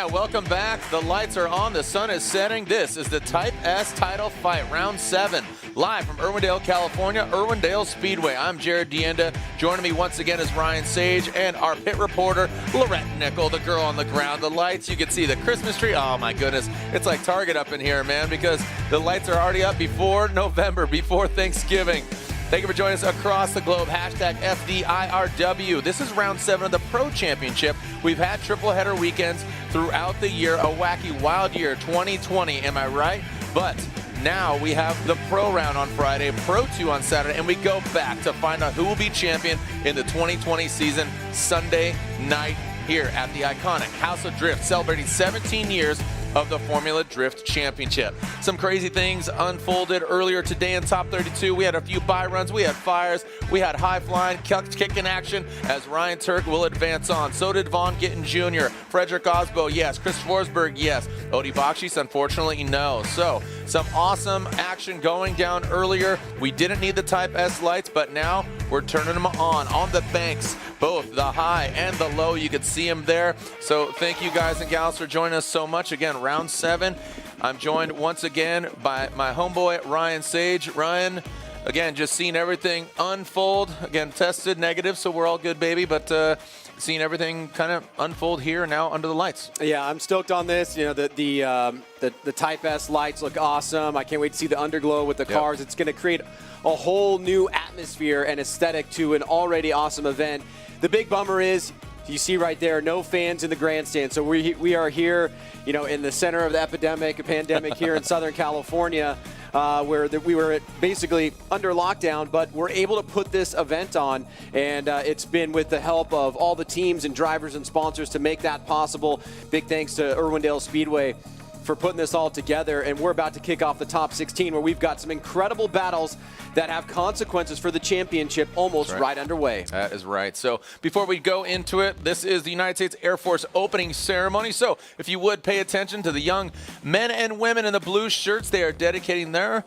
Yeah, welcome back. The lights are on. The sun is setting. This is the Type S title fight, round 7. Live from Irwindale, California, Irwindale Speedway. I'm Jared Dienda. Joining me once again is Ryan Sage and our pit reporter, Lorette Nickel, the girl on the ground. The lights, you can see the Christmas tree. Oh, my goodness. It's like Target up in here, man, because the lights are already up before November, before Thanksgiving. Thank you for joining us across the globe. Hashtag FDIRW. This is round 7 of the Pro Championship. We've had triple header weekends throughout the year. A wacky, wild year, 2020. Am I right? But now we have the Pro round on Friday, Pro 2 on Saturday, and we go back to find out who will be champion in the 2020 season Sunday night here at the iconic House of Drift, celebrating 17 years of the Formula Drift Championship. Some crazy things unfolded earlier today in Top 32. We had a few bye runs, we had fires, we had high flying, kicking action as Ryan Turk will advance on. So did Vaughn Gittin Jr., Frederick Osbo, yes, Chris Forsberg, yes. Odie Bakshis, unfortunately, no. So, some awesome action going down earlier. We didn't need the Type S lights, but now we're turning them on the banks, both the high and the low. You could see them there. So thank you guys and gals for joining us so much. Again, round 7. I'm joined once again by my homeboy, Ryan Sage. Ryan, again, just seeing everything unfold. Again, tested negative, so we're all good, baby, but seeing everything kind of unfold here now under the lights. Yeah, I'm stoked on this. You know, the Type S lights look awesome. I can't wait to see the underglow with the cars. It's going to create a whole new atmosphere and aesthetic to an already awesome event. The big bummer is, you see right there, no fans in the grandstand. So we are here, you know, in the center of the pandemic here in Southern California, where we were basically under lockdown, but we're able to put this event on, and it's been with the help of all the teams and drivers and sponsors to make that possible. Big thanks to Irwindale Speedway for putting this all together, and we're about to kick off the top 16, where we've got some incredible battles that have consequences for the championship almost right underway. That is right. So before we go into it, this is the United States Air Force opening ceremony. So if you would pay attention to the young men and women in the blue shirts, they are dedicating their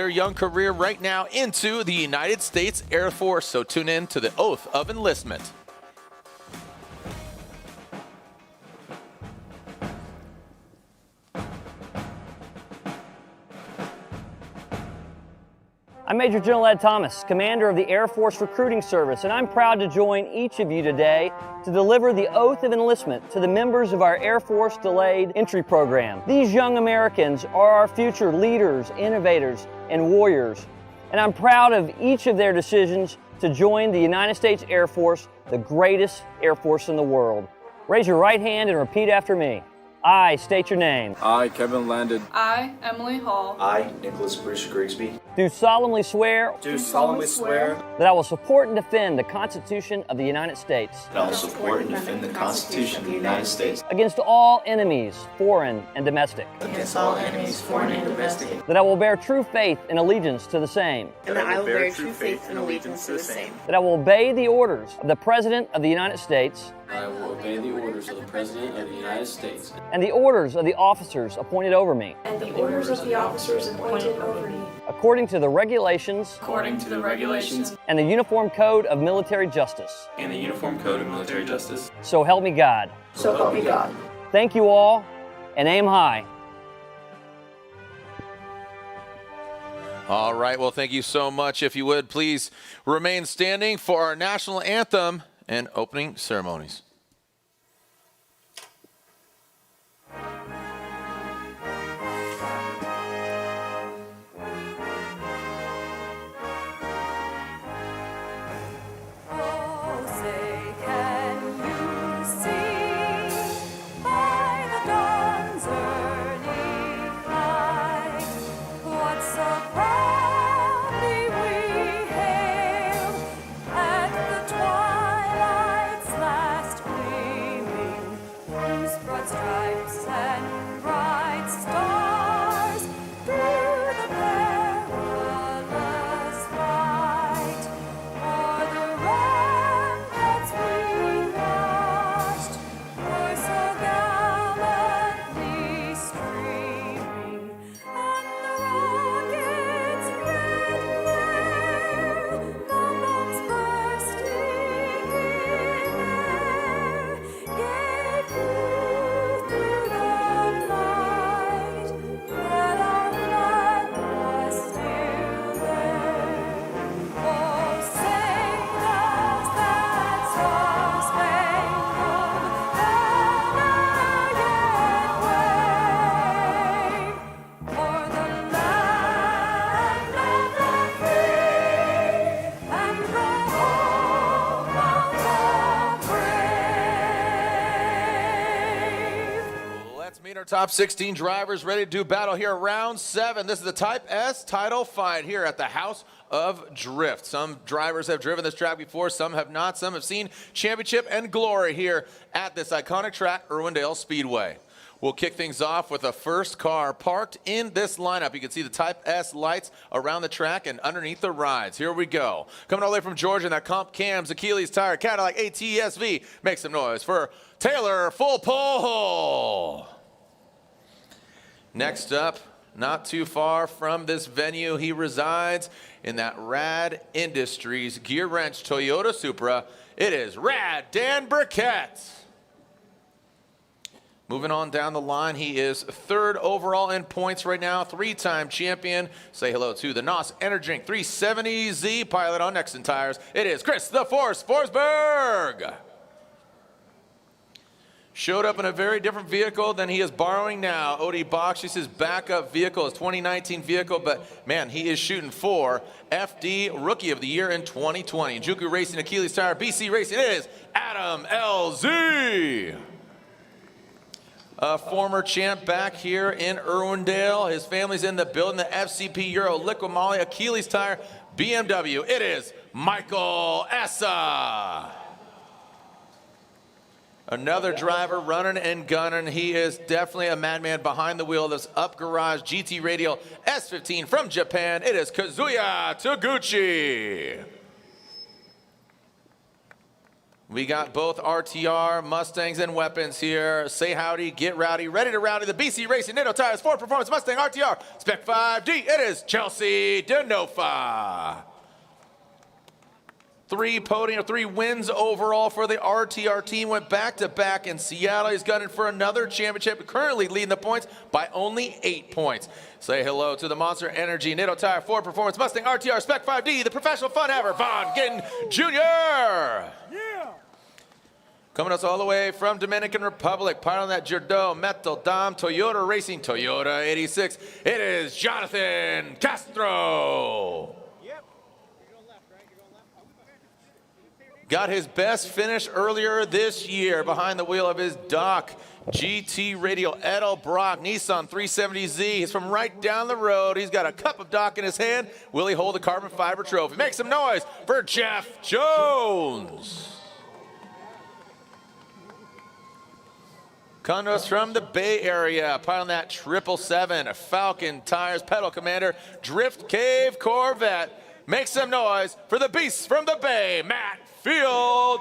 young career right now into the United States Air Force. So tune in to the Oath of Enlistment. I'm Major General Ed Thomas, Commander of the Air Force Recruiting Service, and I'm proud to join each of you today to deliver the Oath of Enlistment to the members of our Air Force Delayed Entry Program. These young Americans are our future leaders, innovators, and warriors, and I'm proud of each of their decisions to join the United States Air Force, the greatest Air Force in the world. Raise your right hand and repeat after me. I state your name. I, Kevin Landed. I, Emily Hall. I, Nicholas Bruce Grigsby. Do solemnly swear. Do solemnly swear. That I will support and defend the Constitution of the United States. That I will support and defend the Constitution of the United States. Against all enemies, foreign and domestic. Against all enemies, foreign and domestic. That I will bear true faith and allegiance to the same. And that I will bear true faith and allegiance to the same. That I will obey the orders of the President of the United States. I will obey the orders of the President of the United States. And the orders of the officers appointed over me. And the orders of the officers appointed over me. According to the regulations. According to the regulations. And the Uniform Code of Military Justice. And the Uniform Code of Military Justice. So help me God. So help me God. Thank you all, and aim high. All right, well, thank you so much. If you would, please remain standing for our national anthem and opening ceremonies. At the twilight's last Top 16 drivers ready to do battle here. Round 7. This is the Type S title fight here at the House of Drift. Some drivers have driven this track before, some have not. Some have seen championship and glory here at this iconic track, Irwindale Speedway. We'll kick things off with the first car parked in this lineup. You can see the Type S lights around the track and underneath the rides. Here we go. Coming all the way from Georgia in that Comp Cams, Achilles tire, Cadillac ATSV. Make some noise for Taylor Full Pole. Next up, not too far from this venue, he resides in that Rad Industries Gear Wrench Toyota Supra. It is Rad Dan Burkett. Moving on down the line, he is 3rd overall in points right now, 3-time champion. Say hello to the NOS Energy 370Z pilot on Nexon Tires. It is Chris the Force Forsberg. Showed up in a very different vehicle than he is borrowing now. Odie Box, his backup vehicle, his 2019 vehicle, but man, he is shooting for FD Rookie of the Year in 2020. Juku Racing, Achilles Tire, BC Racing, it is Adam LZ. A former champ back here in Irwindale. His family's in the building, the FCP Euro Liquid Moly, Achilles Tire, BMW. It is Michael Essa. Another driver running and gunning. He is definitely a madman behind the wheel of this Up Garage GT Radial S15 from Japan. It is Kazuya Taguchi. We got both RTR, Mustangs, and weapons here. Say howdy, get rowdy, ready to rowdy. The BC Racing Nitto Tires Ford Performance Mustang RTR Spec 5D. It is Chelsea Denofa. 3 wins overall for the RTR team. Went back-to-back in Seattle. He's gunning for another championship, currently leading the points by only 8 points. Say hello to the Monster Energy Nitto Tire Ford Performance Mustang RTR Spec 5D, the professional fun haver, Von Gittin Jr. Yeah! Coming us all the way from Dominican Republic, piloting that Giordano Metal Dom Toyota Racing Toyota 86. It is Jonathan Castro. Got his best finish earlier this year behind the wheel of his Doc GT Radial Edelbrock Nissan 370Z. He's from right down the road. He's got a cup of Doc in his hand. Will he hold the carbon fiber trophy? Make some noise for Jeff Jones. Coming to us from the Bay Area, piloting that 777 Falcon Tires Pedal Commander Drift Cave Corvette. Make some noise for the beast from the Bay, Matt Field.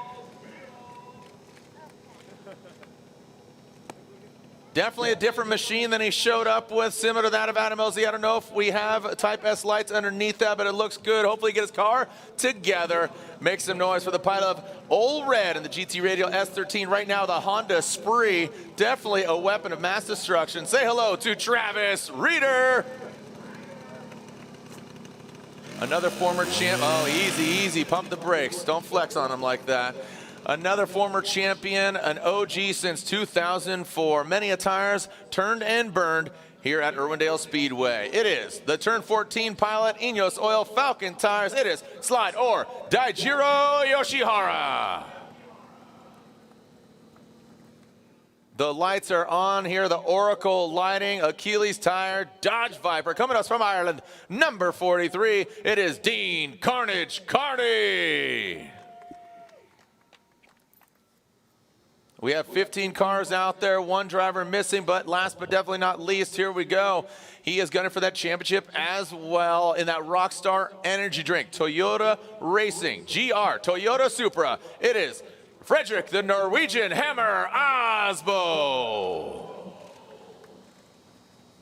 Definitely a different machine than he showed up with, similar to that of Adam LZ. I don't know if we have Type S lights underneath that, but it looks good. Hopefully get his car together. Make some noise for the pilot of Old Red in the GT Radial S13. Right now, the Honda Spree, definitely a weapon of mass destruction. Say hello to Travis Reeder. Another former champ. Oh, easy, easy. Pump the brakes. Don't flex on him like that. Another former champion, an OG since 2004. Many a tires turned and burned here at Irwindale Speedway. It is the Turn 14 pilot, Ineos Oil Falcon Tires. It is Slide or Daijiro Yoshihara. The lights are on here. The Oracle Lighting, Achilles Tire, Dodge Viper. Coming to us from Ireland, number 43. It is Dean Carnage Carney. We have 15 cars out there, 1 driver missing, but last but definitely not least, here we go. He is gunning for that championship as well in that Rockstar Energy Drink. Toyota Racing, GR, Toyota Supra. It is Frederick, the Norwegian Hammer Osbo.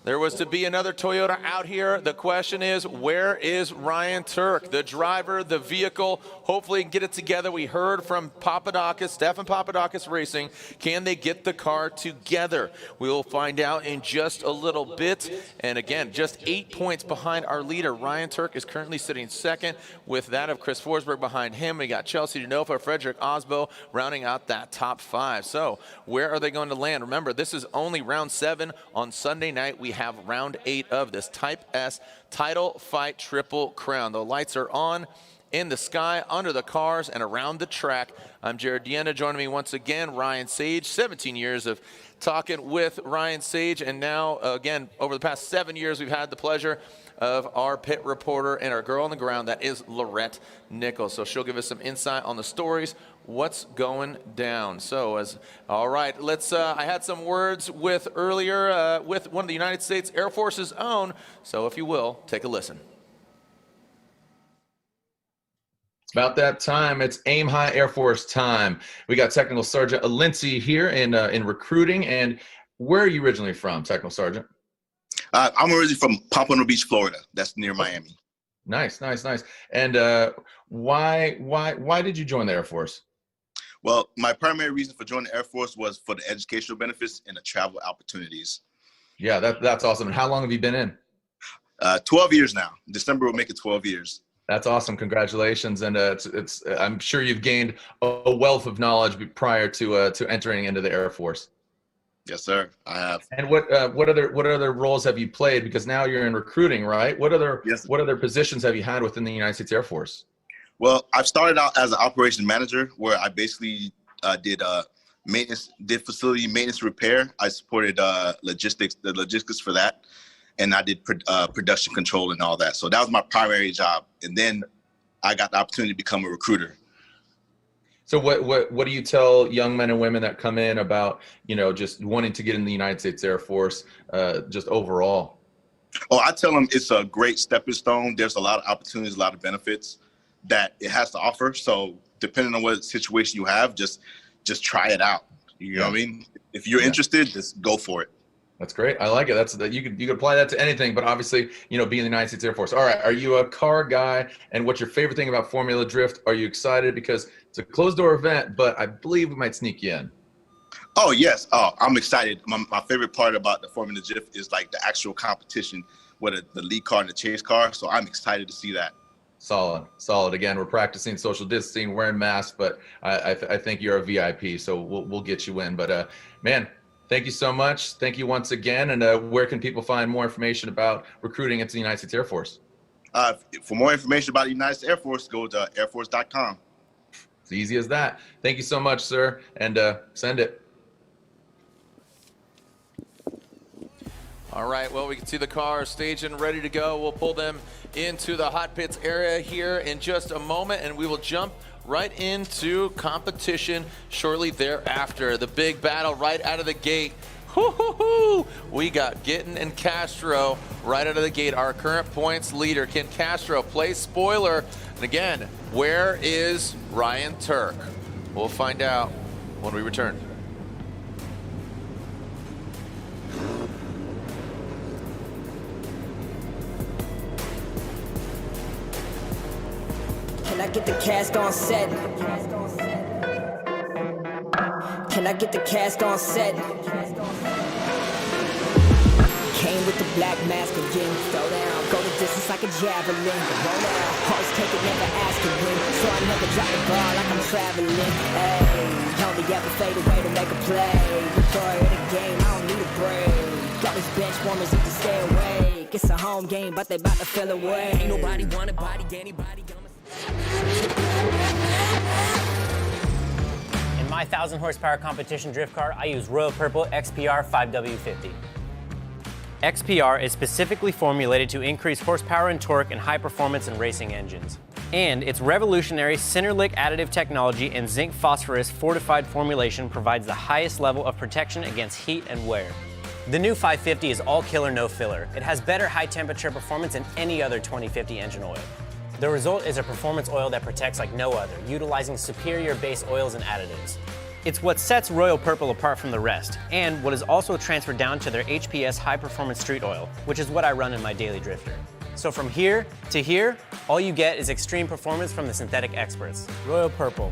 There was to be another Toyota out here. The question is, where is Ryan Turk, the driver, the vehicle? Hopefully get it together. We heard from Papadakis, Stefan Papadakis Racing. Can they get the car together? We will find out in just a little bit. And again, just 8 points behind our leader. Ryan Turk is currently sitting second with that of Chris Forsberg behind him. We got Chelsea Denofa, Frederick Osbo rounding out that top 5. So where are they going to land? Remember, this is only round 7 on Sunday night. We have round 8 of this Type S title fight triple crown. The lights are on in the sky, under the cars, and around the track. I'm Jared Deanna. Joining me once again, Ryan Sage. 17 years of talking with Ryan Sage, and now, again, over the past 7 years, we've had the pleasure of our pit reporter and our girl on the ground, that is Lorette Nichols. So she'll give us some insight on the stories, what's going down. So, all right, let's, I had some words with earlier with one of the United States Air Force's own, so if you will, take a listen. It's about that time. It's Aim High Air Force time. We got Technical Sergeant Lindsay here in recruiting. And where are you originally from, Technical Sergeant? I'm originally from Pompano Beach, Florida. That's near Miami. Nice, nice, nice. And why did you join the Air Force? Well, my primary reason for joining the Air Force was for the educational benefits and the travel opportunities. Yeah, that's awesome. And how long have you been in? 12 years now. December will make it 12 years. That's awesome. Congratulations. And I'm sure you've gained a wealth of knowledge prior to entering into the Air Force. Yes, sir. I have. And what other roles have you played? Because now you're in recruiting, right? What other positions have you had within the United States Air Force? Well, I've started out as an operations manager, where I basically did facility maintenance repair. I supported the logistics for that, and I did production control and all that. So that was my primary job. And then I got the opportunity to become a recruiter. So what do you tell young men and women that come in about, just wanting to get in the United States Air Force, just overall? Oh, I tell them it's a great stepping stone. There's a lot of opportunities, a lot of benefits that it has to offer. So depending on what situation you have, just try it out. You know what I mean? If you're interested, just go for it. That's great. I like it. You could apply that to anything, but obviously, being in the United States Air Force. All right. Are you a car guy? And what's your favorite thing about Formula Drift? Are you excited? Because it's a closed door event, but I believe we might sneak you in. Oh, yes. Oh, I'm excited. My favorite part about the Formula Drift is like the actual competition with the lead car and the chase car. So I'm excited to see that. Solid. Again, we're practicing social distancing, wearing masks, but I think you're a VIP, so we'll get you in. But man, thank you so much. Thank you once again. And where can people find more information about recruiting into the United States Air Force? For more information about the United States Air Force, go to airforce.com. It's easy as that. Thank you so much, sir. And send it. All right, well, we can see the cars staged and ready to go. We'll pull them into the hot pits area here in just a moment, and we will jump right into competition shortly thereafter. The big battle right out of the gate. We got Gittin and Castro right out of the gate, our current points leader. Can Castro play spoiler? And again, where is Ryan Turk? We'll find out when we return. Can I get the cask on set? Can I get the cask on set? Came with the black mask again. Throw down, go the distance like a javelin. Roll out, hearts take it, never ask to win. So I never drop the ball like I'm traveling. Hey, only ever fade away to make a play. Before I hit the game, I don't need a break. Got these bench warmers need to stay awake. It's a home game, but they about to feel away. Ain't nobody wanna body anybody. In my 1,000 horsepower competition drift car, I use Royal Purple XPR 5W50. XPR is specifically formulated to increase horsepower and torque in high performance and racing engines. And its revolutionary Cinderlick additive technology and zinc phosphorus fortified formulation provides the highest level of protection against heat and wear. The new 550 is all killer, no filler. It has better high temperature performance than any other 2050 engine oil. The result is a performance oil that protects like no other, utilizing superior base oils and additives. It's what sets Royal Purple apart from the rest, and what is also transferred down to their HPS high performance street oil, which is what I run in my daily drifter. So from here to here, all you get is extreme performance from the synthetic experts. Royal Purple.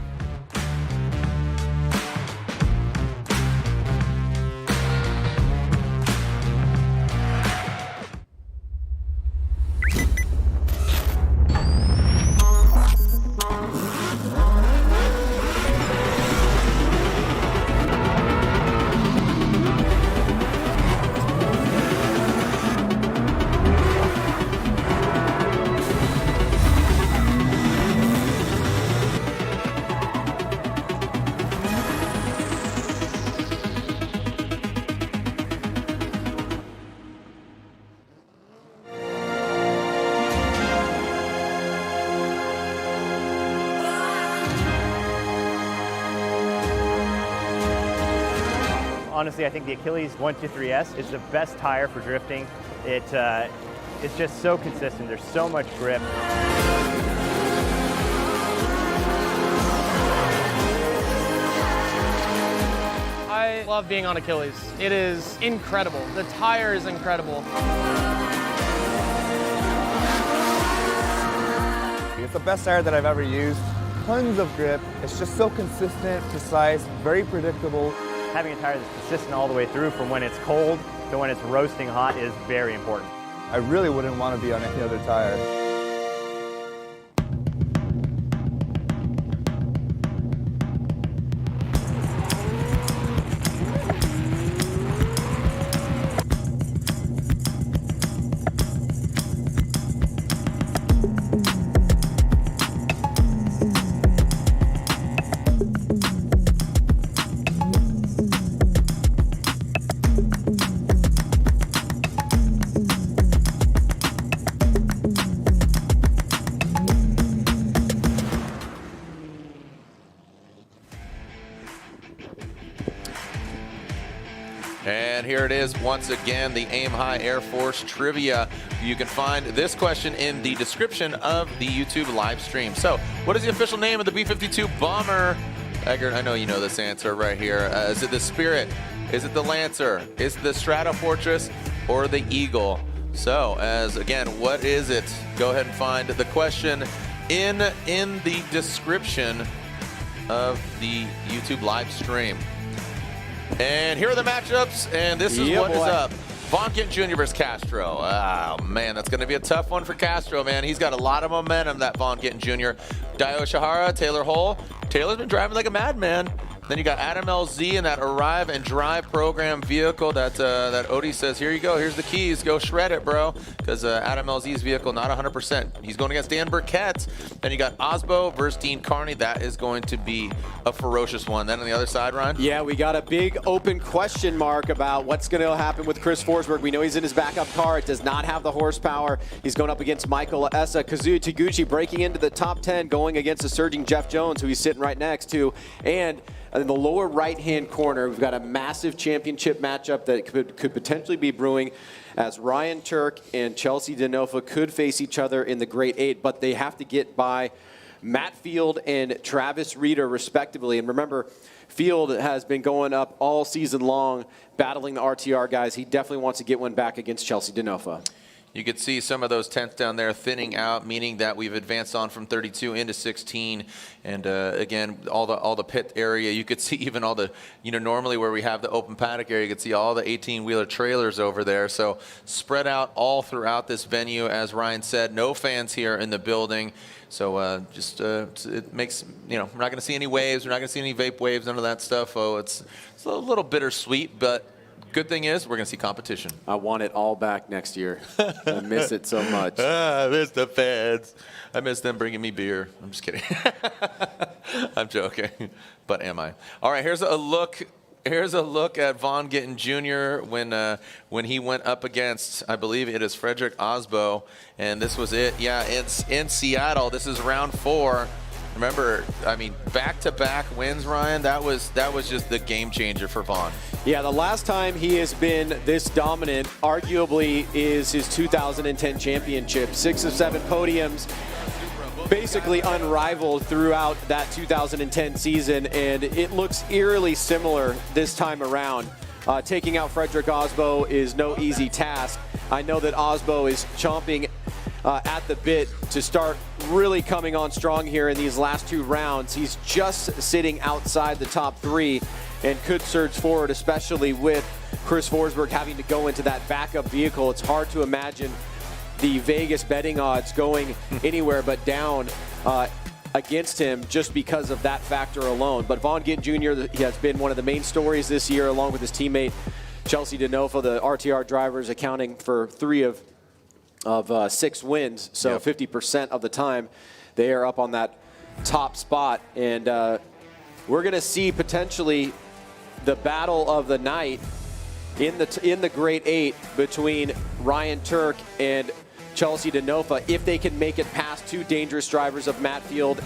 Honestly, I think the Achilles 123S is the best tire for drifting. It's just so consistent. There's so much grip. I love being on Achilles. It is incredible. The tire is incredible. It's the best tire that I've ever used. Tons of grip. It's just so consistent, precise, very predictable. Having a tire that's consistent all the way through from when it's cold to when it's roasting hot is very important. I really wouldn't want to be on any other tire. And here it is once again, the Aim High Air Force trivia. You can find this question in the description of the YouTube live stream. So, what is the official name of the B-52 bomber? Eggert, I know you know this answer right here. Is it the Spirit? Is it the Lancer? Is it the Stratofortress or the Eagle? So, again, what is it? Go ahead and find the question in the description of the YouTube live stream. And here are the matchups, and this is what is up. Vaughn Gittin Jr. versus Castro. Oh, man, that's going to be a tough one for Castro, man. He's got a lot of momentum, that Vaughn Gittin Jr. Dio Shihara, Taylor Hull. Taylor's been driving like a madman. Then you got Adam LZ in that Arrive and Drive program vehicle that Odie says, here you go, here's the keys, go shred it, bro. Because Adam LZ's vehicle, not 100%. He's going against Dan Burkett. Then you got Osbo versus Dean Carney. That is going to be a ferocious one. Then on the other side, Ryan? Yeah, we got a big open question mark about what's going to happen with Chris Forsberg. We know he's in his backup car. It does not have the horsepower. He's going up against Michael Essa. Kazuya Taguchi breaking into the top 10, going against the surging Jeff Jones, who he's sitting right next to. And in the lower right-hand corner, we've got a massive championship matchup that could potentially be brewing, as Ryan Turk and Chelsea Denofa could face each other in the Great Eight, but they have to get by Matt Field and Travis Reeder, respectively. And remember, Field has been going up all season long, battling the RTR guys. He definitely wants to get one back against Chelsea Denofa. You could see some of those tents down there thinning out, meaning that we've advanced on from 32 into 16. And again, all the pit area, you could see even all the, normally where we have the open paddock area, you could see all the 18-wheeler trailers over there. So spread out all throughout this venue. As Ryan said, no fans here in the building. So it makes, we're not going to see any waves. We're not going to see any vape waves, none of that stuff. Oh, it's a little bittersweet, but good thing is we're going to see competition. I want it all back next year. I miss it so much. I miss the fans. I miss them bringing me beer. I'm just kidding. I'm joking, but am I? All right, here's a look. Here's a look at Vaughn Gittin Jr. when he went up against, I believe it is Frederick Osbo, and this was it. Yeah, it's in Seattle. This is round 4. Remember, I mean, back-to-back wins, Ryan. That was just the game changer for Vaughn. Yeah, the last time he has been this dominant, arguably, is his 2010 championship. 6 of 7 podiums, basically unrivaled throughout that 2010 season, and it looks eerily similar this time around. Taking out Frederick Osbo is no easy task. I know that Osbo is chomping at the bit to start really coming on strong here in these last 2 rounds. He's just sitting outside the top 3 and could surge forward, especially with Chris Forsberg having to go into that backup vehicle. It's hard to imagine the Vegas betting odds going anywhere but down against him just because of that factor alone. But Vaughn Gittin Jr. he has been one of the main stories this year, along with his teammate Chelsea Denofa, the RTR drivers, accounting for 3 of 6 wins. So yep. 50% of the time they are up on that top spot. And we're going to see potentially the battle of the night in the Great 8 between Ryan Turk and Chelsea Denofa, if they can make it past 2 dangerous drivers of Matt Field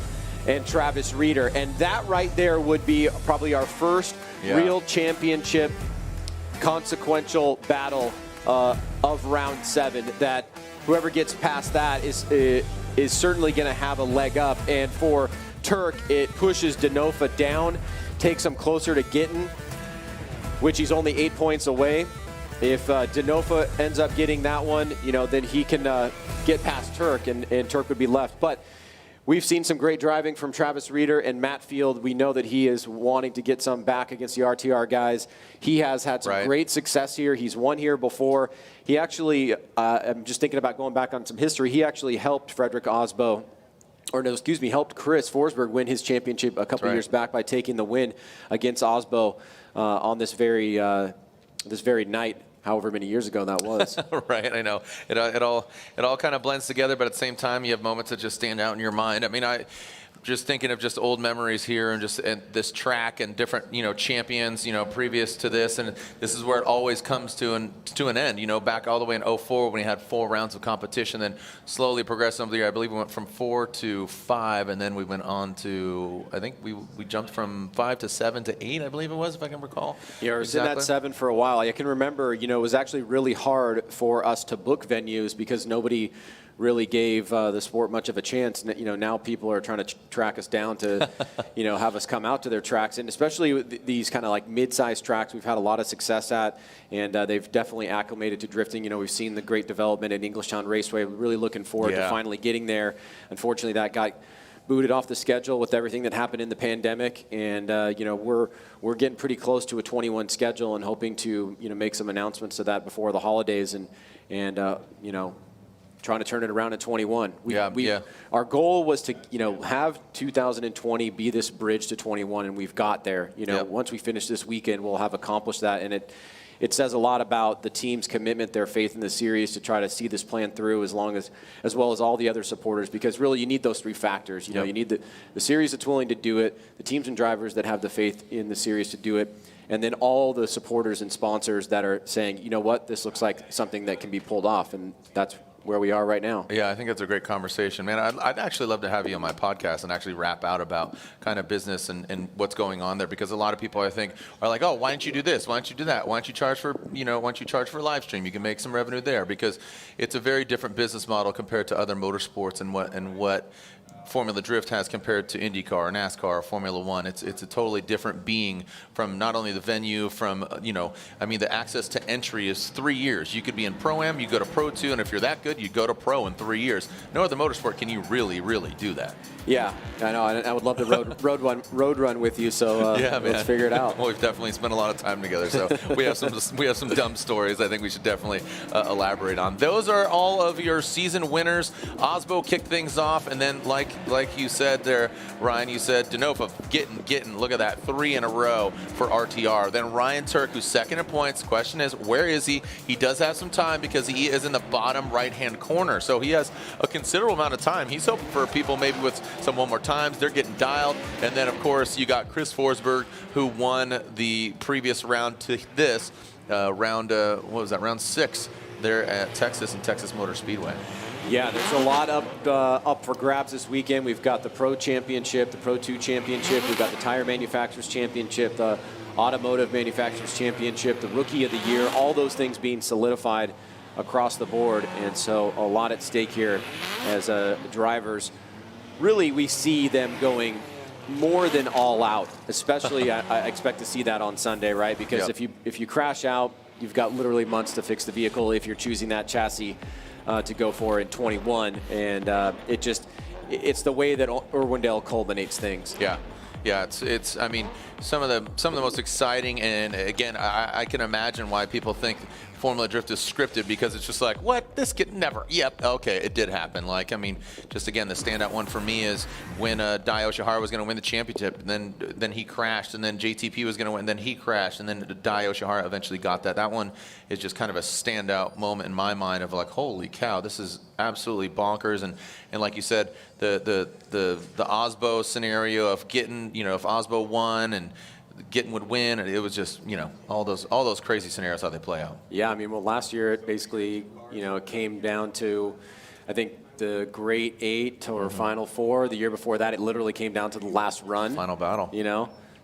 and Travis Reeder. And that right there would be probably our first real championship consequential battle of round 7 that whoever gets past that is certainly going to have a leg up. And for Turk, it pushes Denofa down, takes him closer to Gittin, which he's only 8 points away. If Denofa ends up getting that one, then he can get past Turk, and Turk would be left. But we've seen some great driving from Travis Reeder and Matt Field. We know that he is wanting to get some back against the RTR guys. He has had some great success here. He's won here before. He actually, I'm just thinking about going back on some history, he actually helped Frederick Osbo, helped Chris Forsberg win his championship a couple years back by taking the win against Osbo on this very night. However many years ago that was. Right, I know. It all kind of blends together, but at the same time, you have moments that just stand out in your mind. I mean, just thinking of just old memories here and this track and different, champions, previous to this. And this is where it always comes to an end, back all the way in 2004 when we had 4 rounds of competition, then slowly progressed over the year. I believe we went from 4 to 5, and then we went on to, I think we jumped from 5 to 7 to 8, I believe it was, if I can recall. Yeah, it was in that 7 for a while. I can remember, it was actually really hard for us to book venues because nobody really gave the sport much of a chance. Now people are trying to track us down to, have us come out to their tracks. And especially with these kind of like mid-sized tracks, we've had a lot of success at, and they've definitely acclimated to drifting. We've seen the great development at Englishtown Raceway. We're really looking forward to finally getting there. Unfortunately, that got booted off the schedule with everything that happened in the pandemic. And, we're getting pretty close to a 21 schedule and hoping to, make some announcements of that before the holidays and trying to turn it around in 21. Our goal was to, have 2020 be this bridge to 21, and we've got there. Once we finish this weekend, we'll have accomplished that, and it says a lot about the team's commitment, their faith in the series to try to see this plan through as well as all the other supporters, because really you need those 3 factors. You need the series that's willing to do it, the teams and drivers that have the faith in the series to do it, and then all the supporters and sponsors that are saying, you know what, this looks like something that can be pulled off, and that's where we are right now. Yeah, I think that's a great conversation, man. I'd actually love to have you on my podcast and actually rap out about kind of business and what's going on there, because a lot of people, I think, are like, oh, why don't you do this? Why don't you do that? Why don't you charge for, why don't you charge for live stream? You can make some revenue there, because it's a very different business model compared to other motorsports and what Formula Drift has compared to IndyCar or NASCAR or Formula One. It's a totally different being from not only the venue, from, the access to entry is 3 years. You could be in Pro-Am, you go to Pro 2, and if you're that good, you go to Pro in 3 years. No other motorsport can you really, really do that. Yeah, I know. I would love to road run with you, so let's figure it out. Well, we've definitely spent a lot of time together, so we have some dumb stories I think we should definitely elaborate on. Those are all of your season winners. Osbo kicked things off, and then like you said there, Ryan, you said Denofa, getting, look at that, 3 in a row for RTR. Then Ryan Turk, who's second in points. Question is, where is he? He does have some time because he is in the bottom right-hand corner, so he has a considerable amount of time. He's hoping for people maybe with some one more times. They're getting dialed. And then, of course, you got Chris Forsberg, who won the previous round to this round, round 6 there at Texas and Texas Motor Speedway. Yeah, there's a lot up for grabs this weekend. We've got the Pro Championship, the Pro 2 Championship. We've got the Tire Manufacturers Championship, the Automotive Manufacturers Championship, the Rookie of the Year, all those things being solidified across the board. And so a lot at stake here as drivers. Really, we see them going more than all out, especially I expect to see that on Sunday, right? Because if you crash out, you've got literally months to fix the vehicle if you're choosing that chassis to go for in 21, and it's the way that Irwindale culminates things. Yeah, it's I mean, some of the most exciting, and again, I can imagine why people think Formula Drift is scripted, because it's just like, what? This could never. Yep. Okay, it did happen. Like, I mean, just again, the standout one for me is when Dai Yoshihara was going to win the championship, and then he crashed, and then JTP was going to win, and then he crashed, and then Dai Yoshihara eventually got that. That one is just kind of a standout moment in my mind of like, holy cow, this is absolutely bonkers. And like you said, the Osbo scenario of getting, if Osbo won and Gittin would win, and it was just, all those crazy scenarios, how they play out. Yeah, I mean, well, last year it basically, it came down to, I think, the Great 8 or Final 4. The year before that, it literally came down to the last run. Final battle.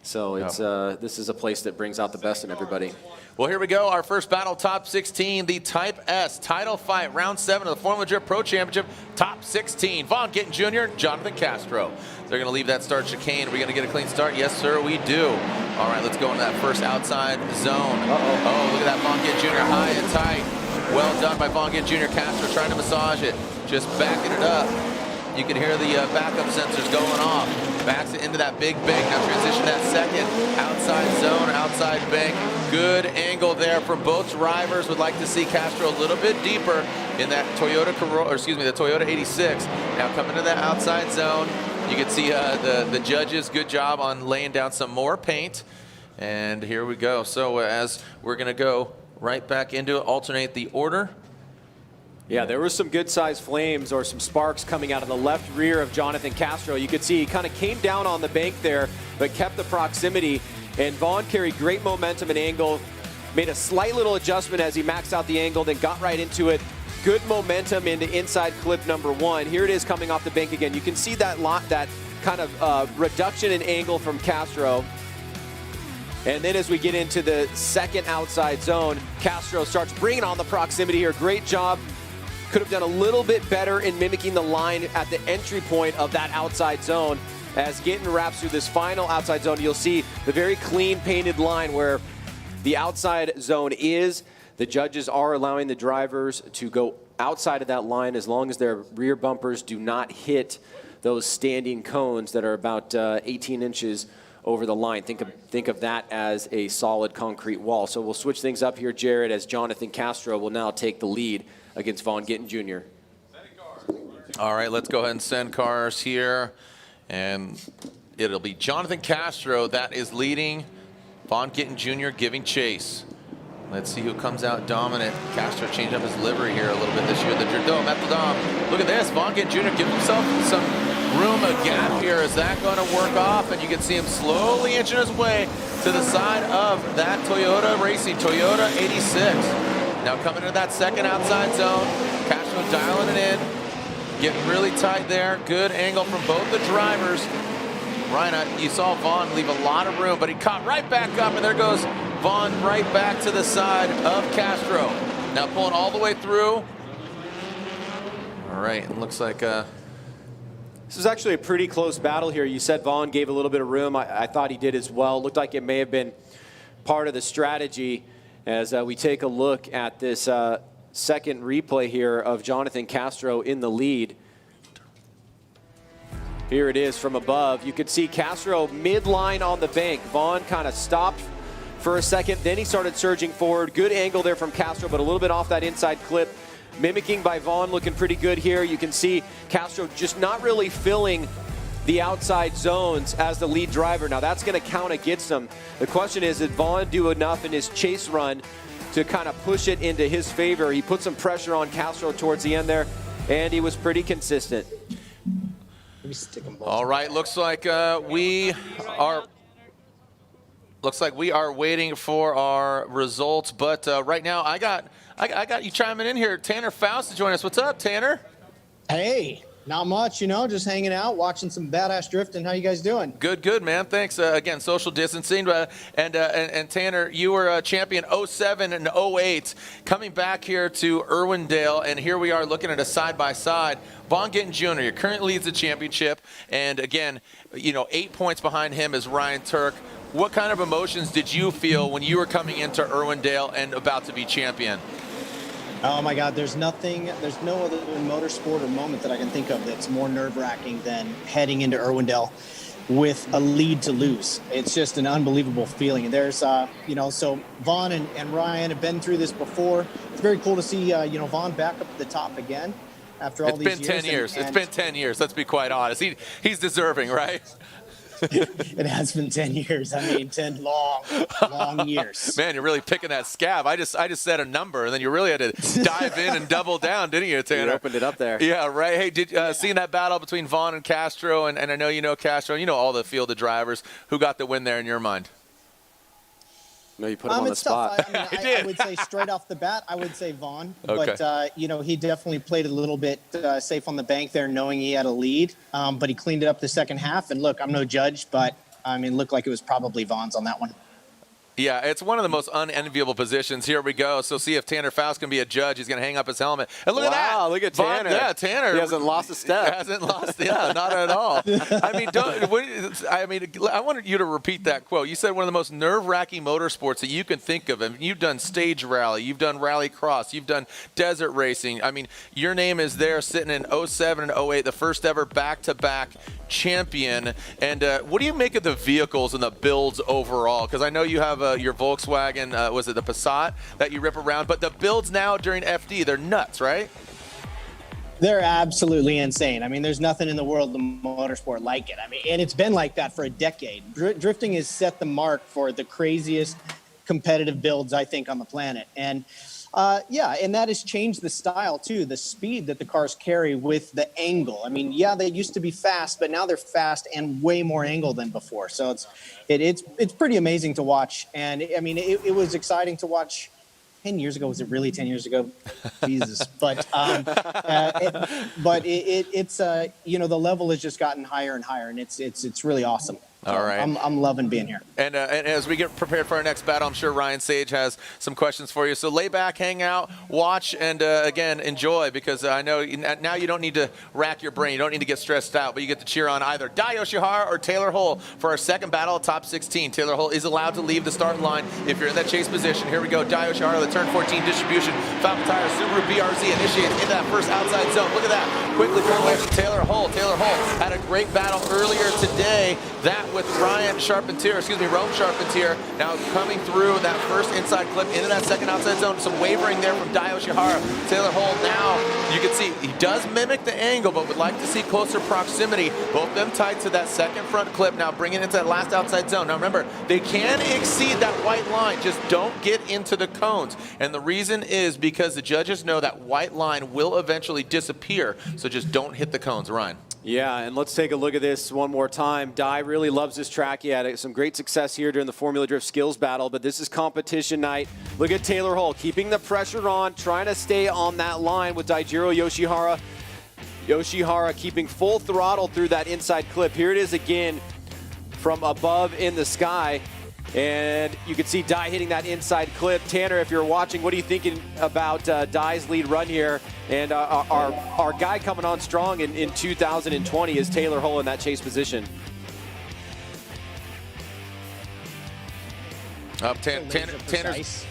So it's this is a place that brings out the best in everybody. Well, here we go. Our first battle, top 16, the Type S title fight, round 7 of the Formula Drift Pro Championship, top 16. Vaughn Gittin Jr., Jonathan Castro. They're going to leave that start chicane. Are we going to get a clean start? Yes, sir, we do. All right, let's go into that first outside zone. Oh, look at that Vaughn Gittin Jr. high and tight. Well done by Vaughn Gittin Jr. Castro trying to massage it, just backing it up. You can hear the backup sensors going off. Backs it into that big bank. Now transition that second outside zone, outside bank. Good angle there from both drivers. Would like to see Castro a little bit deeper in that Toyota Corolla, or excuse me, the Toyota 86. Now coming to that outside zone. You can see the judges, good job on laying down some more paint. And here we go. So as we're going to go right back into it, alternate the order. Yeah, there was some good-sized flames or some sparks coming out of the left rear of Jonathan Castro. You could see he kind of came down on the bank there, but kept the proximity. And Vaughn carried great momentum and angle, made a slight little adjustment as he maxed out the angle, then got right into it. Good momentum into inside clip number 1. Here it is coming off the bank again. You can see that kind of reduction in angle from Castro. And then as we get into the second outside zone, Castro starts bringing on the proximity here. Great job. Could have done a little bit better in mimicking the line at the entry point of that outside zone. As Gittin wraps through this final outside zone, you'll see the very clean painted line where the outside zone is. The judges are allowing the drivers to go outside of that line as long as their rear bumpers do not hit those standing cones that are about 18 inches over the line. Think of that as a solid concrete wall. So we'll switch things up here, Jared, as Jonathan Castro will now take the lead against Vaughn Gittin Jr. All right, let's go ahead and send cars here. And it'll be Jonathan Castro that is leading. Vaughn Gittin Jr. giving chase. Let's see who comes out dominant. Castro changed up his livery here a little bit this year. The Drift Metal Dom. Look at this. Vaughn Gittin Jr. giving himself some room, a gap here. Is that going to work off? And you can see him slowly inching his way to the side of that Toyota Racing, Toyota 86. Now coming to that second outside zone. Castro dialing it in. Getting really tight there. Good angle from both the drivers. Ryan, you saw Vaughn leave a lot of room, but he caught right back up, and there goes Vaughn right back to the side of Castro. Now pulling all the way through. All right, it looks like this is actually a pretty close battle here. You said Vaughn gave a little bit of room. I thought he did as well. Looked like it may have been part of the strategy as we take a look at this second replay here of Jonathan Castro in the lead. Here it is from above. You could see Castro midline on the bank. Vaughn kind of stopped for a second, then he started surging forward. Good angle there from Castro, but a little bit off that inside clip. Mimicking by Vaughn, looking pretty good here. You can see Castro just not really filling the outside zones as the lead driver. Now that's going to count against him. The question is, did Vaughn do enough in his chase run to kind of push it into his favor? He put some pressure on Castro towards the end there, and he was pretty consistent. All right, looks like we are waiting for our results, but right now I got you chiming in here. Tanner Faust to join us. What's up, Tanner? Hey, not much, just hanging out, watching some badass drifting. How you guys doing? Good, man. Thanks. Again, social distancing. And Tanner, you were champion 07 and 08, coming back here to Irwindale, and here we are looking at a side-by-side. Vaughn Gittin Jr., you currently leads the championship, and again, 8 points behind him is Ryan Turk. What kind of emotions did you feel when you were coming into Irwindale and about to be champion? Oh my God, there's no other motorsport or moment that I can think of that's more nerve-wracking than heading into Irwindale with a lead to lose. It's just an unbelievable feeling. And there's, so Vaughn and Ryan have been through this before. It's very cool to see, Vaughn back up at the top again after all these years. It's been 10 years. It's been 10 years. Let's be quite honest. He's deserving, right? It has been 10 years. 10 long years. Man, you're really picking that scab. I just said a number, and then you really had to dive in and double down, didn't you, Tanner? You opened it up there. Yeah, right. Hey, did seeing that battle between Vaughn and Castro, and I know you know Castro, you know all the field of drivers. Who got the win there in your mind? No, you put him on the spot. I would say straight off the bat, I would say Vaughn. Okay. But, he definitely played a little bit safe on the bank there, knowing he had a lead. But he cleaned it up the second half. And look, I'm no judge, but I mean, looked like it was probably Vaughn's on that one. Yeah, it's one of the most unenviable positions. Here we go. So see if Tanner Faust can be a judge. He's going to hang up his helmet. And look at that. Wow, look at Tanner. Yeah, Tanner. He hasn't lost a step. Hasn't lost, yeah, not at all. I wanted you to repeat that quote. You said one of the most nerve-wracking motorsports that you can think of. I mean, you've done stage rally. You've done rally cross. You've done desert racing. I mean, your name is there sitting in 07 and 08, the first ever back-to-back champion. And what do you make of the vehicles and the builds overall? Because I know you have your Volkswagen, was it the Passat that you rip around? But the builds now during FD, they're nuts, right? They're absolutely insane. I mean, there's nothing in the world of motorsport like it. I mean, and it's been like that for a decade. Drifting has set the mark for the craziest competitive builds, I think, on the planet. And and that has changed the style too, the speed that the cars carry with the angle. I mean, yeah, they used to be fast, but now they're fast and way more angle than before. So it's pretty amazing to watch. And I mean, it was exciting to watch 10 years ago. Was it really 10 years ago? Jesus. But it's the level has just gotten higher and higher, and it's really awesome. All right. I'm loving being here. And as we get prepared for our next battle, I'm sure Ryan Sage has some questions for you. So lay back, hang out, watch, and again, enjoy, because I know now you don't need to rack your brain. You don't need to get stressed out, but you get to cheer on either Dai Yoshihara or Taylor Hull for our second battle of top 16. Taylor Hull is allowed to leave the starting line if you're in that chase position. Here we go. Dai Yoshihara, the turn 14 distribution. Falcon Tire, Subaru BRZ initiates into that first outside zone. Look at that. Quickly turn away from Taylor Hull. Taylor Hull had a great battle earlier today. That with Rome Charpentier, now coming through that first inside clip into that second outside zone. Some wavering there from Dai Yoshihara. Taylor Hull now, you can see, he does mimic the angle, but would like to see closer proximity. Both them tied to that second front clip, now bringing it into that last outside zone. Now remember, they can exceed that white line, just don't get into the cones. And the reason is because the judges know that white line will eventually disappear, so just don't hit the cones. Ryan. Yeah, and let's take a look at this one more time. Dai really loves this track. He had some great success here during the Formula Drift skills battle, but this is competition night. Look at Taylor Hull keeping the pressure on, trying to stay on that line with Daijiro Yoshihara. Yoshihara keeping full throttle through that inside clip. Here it is again from above in the sky. And you can see Dai hitting that inside clip. Tanner, if you're watching, what are you thinking about Dai's lead run here? And our guy coming on strong in 2020 is Taylor Hull in that chase position. Tanner's.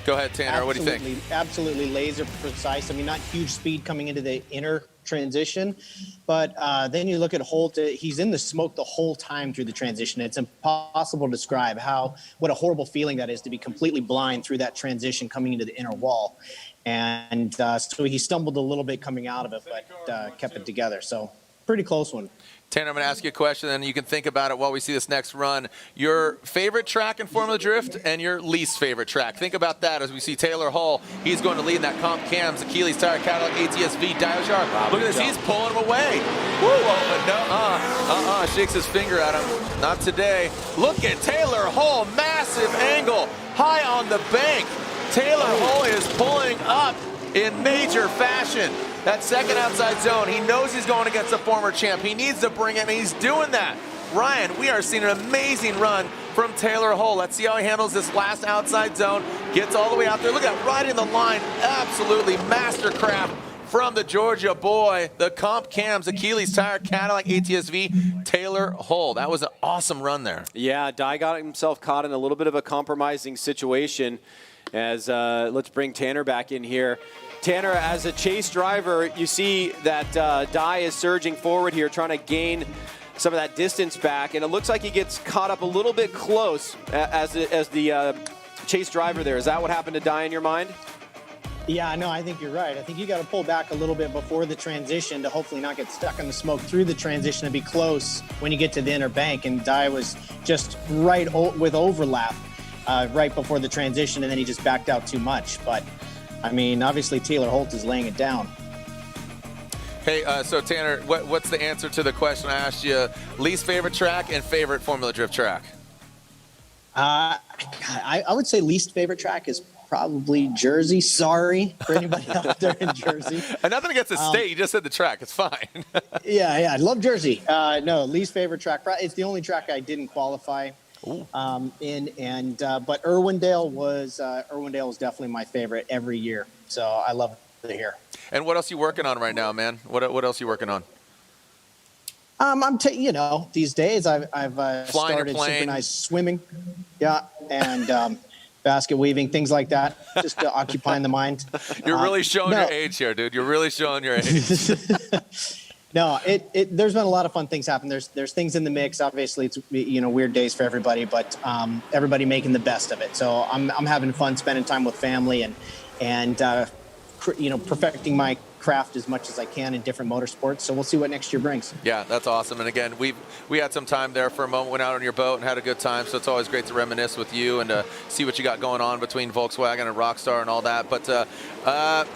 Go ahead, Tanner. What do you think? Absolutely laser precise. I mean, not huge speed coming into the inner transition, but then you look at Holt. He's in the smoke the whole time through the transition. It's impossible to describe what a horrible feeling that is to be completely blind through that transition coming into the inner wall. And so he stumbled a little bit coming out of it, but kept it together. So pretty close one. Tanner, I'm going to ask you a question, and you can think about it while we see this next run. Your favorite track in Formula Drift and your least favorite track. Think about that as we see Taylor Hull. He's going to lead in that Comp Cams, Achilles Tire, Cadillac, ATS-V, Dai Yoshihara. Look at this. He's pulling him away. Woo! No, shakes his finger at him. Not today. Look at Taylor Hull. Massive angle. High on the bank. Taylor Hull is pulling up in major fashion. That second outside zone, he knows he's going against a former champ. He needs to bring it, and he's doing that. Ryan, we are seeing an amazing run from Taylor Hull. Let's see how he handles this last outside zone. Gets all the way out there. Look at that, right in the line. Absolutely mastercraft from the Georgia boy. The Comp Cams, Achilles Tire, Cadillac, ATS-V, Taylor Hull. That was an awesome run there. Yeah, Dai got himself caught in a little bit of a compromising situation. As let's bring Tanner back in here. Tanner, as a chase driver, you see that Dai is surging forward here, trying to gain some of that distance back, and it looks like he gets caught up a little bit close as the chase driver there. Is that what happened to Dai in your mind? Yeah, no, I think you're right. I think you got to pull back a little bit before the transition to hopefully not get stuck in the smoke through the transition and be close when you get to the inner bank, and Dai was just right with overlap right before the transition, and then he just backed out too much. But I mean, obviously Taylor Holt is laying it down. Hey, so Tanner, what's the answer to the question I asked you? Least favorite track and favorite Formula Drift track? I would say least favorite track is probably Jersey. Sorry for anybody out there in Jersey. And nothing against the state. You just said the track. It's fine. Yeah, I love Jersey. No, least favorite track. It's the only track I didn't qualify in, but Irwindale was definitely my favorite every year. So I love it here. And what else are you working on right now, man? What else are you working on? These days I've started synchronized swimming, and basket weaving, things like that, just occupying the mind. You're really showing your age here, dude. You're really showing your age. No, there's been a lot of fun things happen. There's things in the mix. Obviously, it's weird days for everybody, but everybody making the best of it. So I'm having fun spending time with family and perfecting my craft as much as I can in different motorsports. So we'll see what next year brings. Yeah, that's awesome. And again, we had some time there for a moment, went out on your boat and had a good time. So it's always great to reminisce with you and to see what you got going on between Volkswagen and Rockstar and all that. But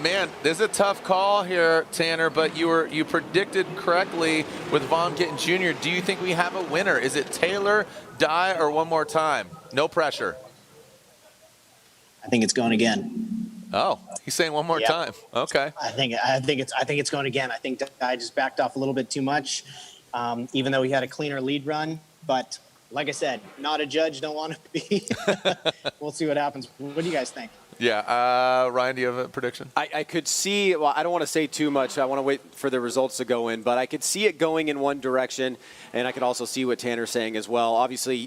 man, this is a tough call here, Tanner, but you predicted correctly with Von Gittin Jr. Do you think we have a winner? Is it Taylor, Dye, or one more time? No pressure. I think it's going again. Oh, he's saying one more time. Okay. I think it's going again. I think I just backed off a little bit too much, even though he had a cleaner lead run. But like I said, not a judge, don't want to be. We'll see what happens. What do you guys think? Yeah. Ryan, do you have a prediction? I could see, well, I don't want to say too much. I want to wait for the results to go in, but I could see it going in one direction, and I could also see what Tanner's saying as well. Obviously,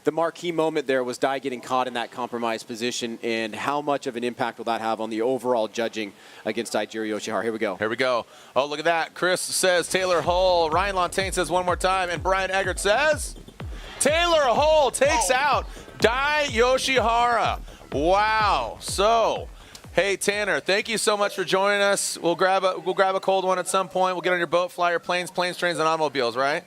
the marquee moment there was Dye getting caught in that compromised position, and how much of an impact will that have on the overall judging against Taijiro Yoshihara? Here we go. Here we go. Oh, look at that. Chris says Taylor Hull. Ryan Lontaine says one more time. And Brian Eggert says Taylor Hull takes out Dye Yoshihara. Wow. So, hey, Tanner, thank you so much for joining us. We'll grab a cold one at some point. We'll get on your boat, fly your planes, trains, and automobiles, right?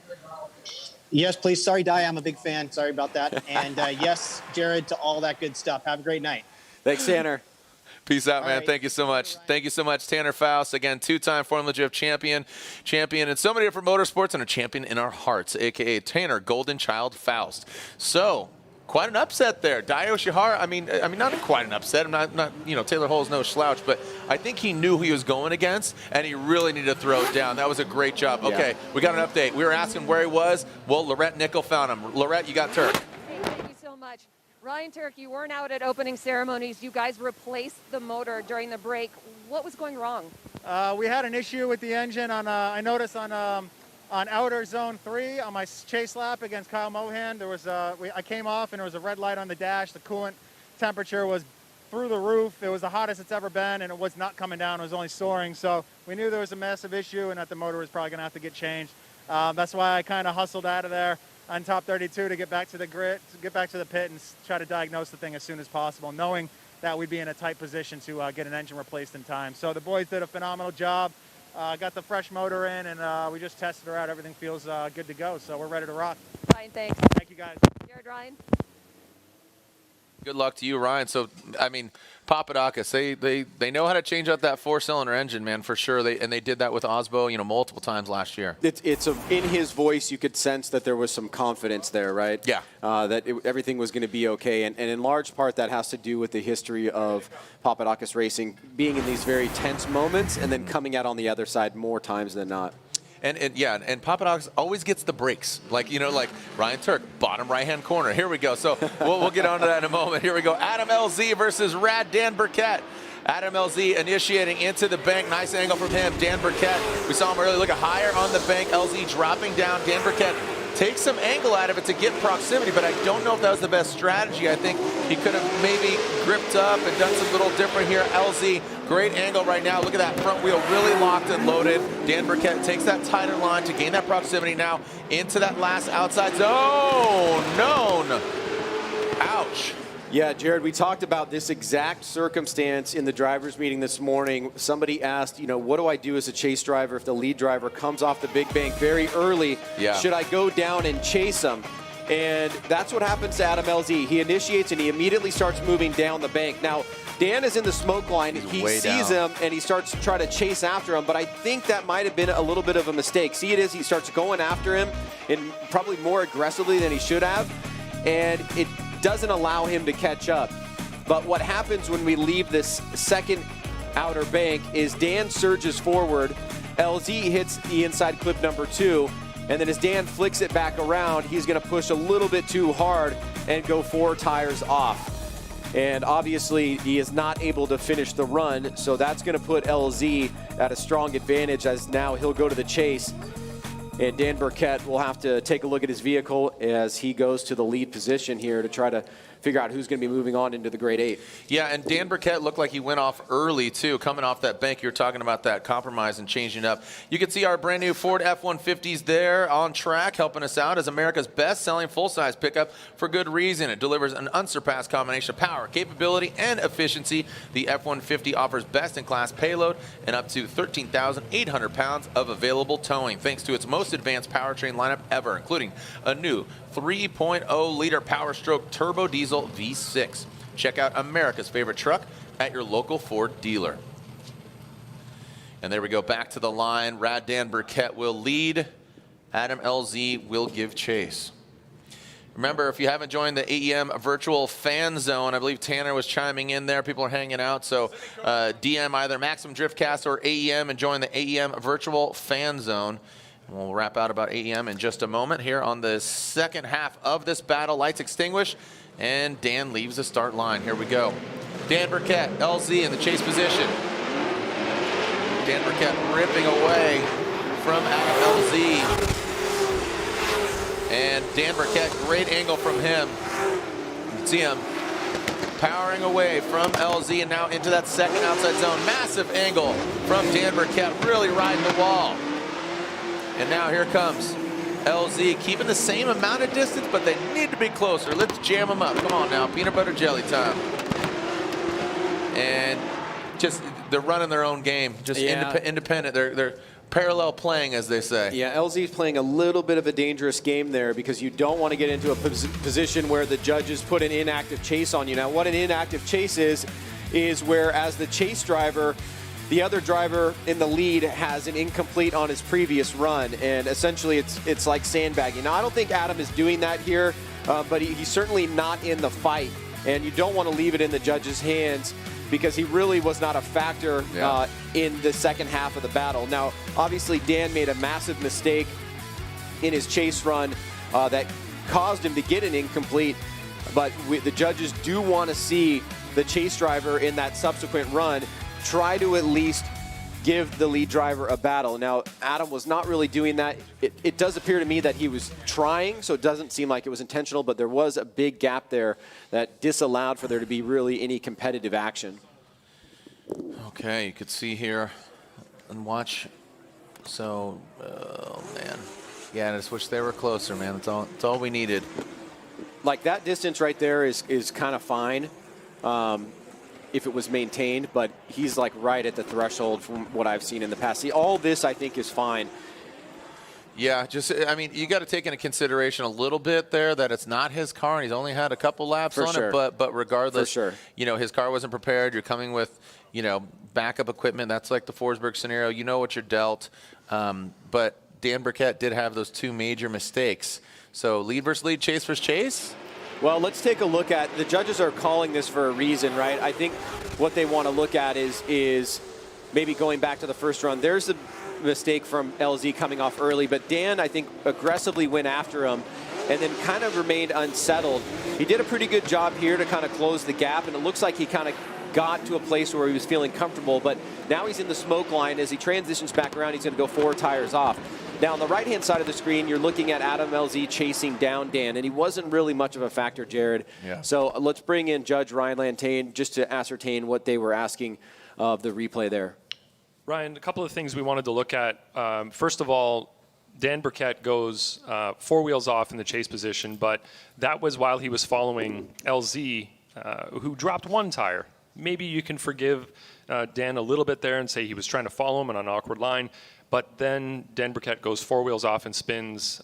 Yes, please. Sorry, Dye. I'm a big fan. Sorry about that. And yes, Jared, to all that good stuff. Have a great night. Thanks, Tanner. Peace out, man. Right. Thank you so much. Thank you so much, Tanner Faust. Again, two-time Formula Drift champion in so many different motorsports, and a champion in our hearts, a.k.a. Tanner Golden Child Faust. So, quite an upset there. Dye Yoshihara, I mean, not quite an upset. I'm not Taylor Hull's no slouch, but I think he knew who he was going against, and he really needed to throw it down. That was a great job. Okay, we got an update. We were asking where he was. Well, Lorette Nickel found him. Lorette, you got Turk. Thank you so much. Ryan Turk, you weren't out at opening ceremonies. You guys replaced the motor during the break. What was going wrong? We had an issue with the engine I noticed on outer zone 3 on my chase lap against Kyle Mohan. There was I came off and there was a red light on the dash. The coolant temperature was through the roof. It was the hottest it's ever been, and it was not coming down. It was only soaring. So we knew there was a massive issue and that the motor was probably going to have to get changed. That's why I kind of hustled out of there on top 32 to get back to the grid, to get back to the pit and try to diagnose the thing as soon as possible, knowing that we'd be in a tight position to get an engine replaced in time. So the boys did a phenomenal job. Got the fresh motor in, and we just tested her out. Everything feels good to go, so we're ready to rock. Ryan, thanks. Thank you, guys. Jared, Ryan. Good luck to you, Ryan. So, I mean, Papadakis, they know how to change out that 4-cylinder engine, man, for sure. They did that with Osbo, multiple times last year. In his voice, you could sense that there was some confidence there, right? Yeah. Everything was going to be okay. And in large part, that has to do with the history of Papadakis racing, being in these very tense moments and then coming out on the other side more times than not. And Papadakis always gets the breaks, like Ryan Turk, bottom right-hand corner. Here we go. So we'll get onto that in a moment. Here we go. Adam LZ versus Rad Dan Burkett. Adam LZ initiating into the bank. Nice angle from him. Dan Burkett, we saw him earlier looking higher on the bank. LZ dropping down. Dan Burkett takes some angle out of it to get proximity, but I don't know if that was the best strategy. I think he could have maybe gripped up and done some little different here. LZ, great angle right now. Look at that front wheel really locked and loaded. Dan Burkett takes that tighter line to gain that proximity now into that last outside zone. Ouch. Yeah, Jared, we talked about this exact circumstance in the driver's meeting this morning. Somebody asked, what do I do as a chase driver if the lead driver comes off the big bank very early? Yeah. Should I go down and chase him? And that's what happens to Adam LZ. He initiates and he immediately starts moving down the bank. Now, Dan is in the smoke line. He sees him and he starts to try to chase after him, but I think that might have been a little bit of a mistake. See, it is. He starts going after him and probably more aggressively than he should have, and it doesn't allow him to catch up. But what happens when we leave this second outer bank is Dan surges forward, LZ hits the inside clip number 2, and then as Dan flicks it back around, he's going to push a little bit too hard and go 4 tires off. And obviously, he is not able to finish the run, so that's going to put LZ at a strong advantage as now he'll go to the chase. And Dan Burkett will have to take a look at his vehicle as he goes to the lead position here to try to figure out who's going to be moving on into the grade 8. Yeah, and Dan Burkett looked like he went off early, too, coming off that bank. You were talking about that compromise and changing up. You can see our brand new Ford F-150s there on track, helping us out as America's best-selling full-size pickup for good reason. It delivers an unsurpassed combination of power, capability, and efficiency. The F-150 offers best-in-class payload and up to 13,800 pounds of available towing, thanks to its most advanced powertrain lineup ever, including a new 3.0-liter Power Stroke turbo diesel V6. Check out America's favorite truck at your local Ford dealer. And there we go, back to the line. Rad Dan Burkett will lead. Adam LZ will give chase. Remember, if you haven't joined the AEM virtual fan zone, I believe Tanner was chiming in there. People are hanging out. So DM either Maximum Driftcast or AEM and join the AEM virtual fan zone. We'll wrap out about AEM in just a moment here on the second half of this battle. Lights extinguished, and Dan leaves the start line. Here we go. Dan Burkett, LZ in the chase position. Dan Burkett ripping away from Adam LZ. And Dan Burkett, great angle from him. You can see him powering away from LZ and now into that second outside zone. Massive angle from Dan Burkett, really riding the wall. And now here comes LZ, keeping the same amount of distance, but they need to be closer. Let's jam them up. Come on now, peanut butter jelly time. And just, they're running their own game, just independent. They're parallel playing, as they say. Yeah, LZ's playing a little bit of a dangerous game there because you don't want to get into a position where the judges put an inactive chase on you. Now, what an inactive chase is where as the chase driver, the other driver in the lead has an incomplete on his previous run, and essentially it's like sandbagging. Now, I don't think Adam is doing that here, but he's certainly not in the fight, and you don't want to leave it in the judge's hands because he really was not a factor in the second half of the battle. Now, obviously, Dan made a massive mistake in his chase run that caused him to get an incomplete, but the judges do want to see the chase driver in that subsequent run try to at least give the lead driver a battle. Now, Adam was not really doing that. It does appear to me that he was trying, so it doesn't seem like it was intentional, but there was a big gap there that disallowed for there to be really any competitive action. Okay, you could see here and watch. So, oh man. Yeah, I just wish they were closer, man. That's all we needed. Like that distance right there is kind of fine. If it was maintained, but he's like right at the threshold from what I've seen in the past. See, all this I think is fine. Yeah, just, I mean, you got to take into consideration a little bit there that it's not his car and he's only had a couple laps on it, but regardless, you know, his car wasn't prepared. You're coming with, you know, backup equipment. That's like the Forsberg scenario. You know what you're dealt. But Dan Burkett did have those 2 major mistakes. So lead versus lead, chase versus chase. Well, let's take a look at, the judges are calling this for a reason, right? I think what they want to look at is maybe going back to the first run. There's a mistake from LZ coming off early, but Dan, I think, aggressively went after him and then kind of remained unsettled. He did a pretty good job here to kind of close the gap, and it looks like he kind of got to a place where he was feeling comfortable, but now he's in the smoke line. As he transitions back around, he's going to go 4 tires off. Now, on the right-hand side of the screen, you're looking at Adam LZ chasing down Dan, and he wasn't really much of a factor, Jared. Yeah. So let's bring in Judge Ryan Lantain just to ascertain what they were asking of the replay there. Ryan, a couple of things we wanted to look at. First of all, Dan Burkett goes 4 wheels off in the chase position, but that was while he was following LZ, who dropped 1 tire. Maybe you can forgive Dan a little bit there and say he was trying to follow him on an awkward line. But then Dan Burkett goes 4 wheels off and spins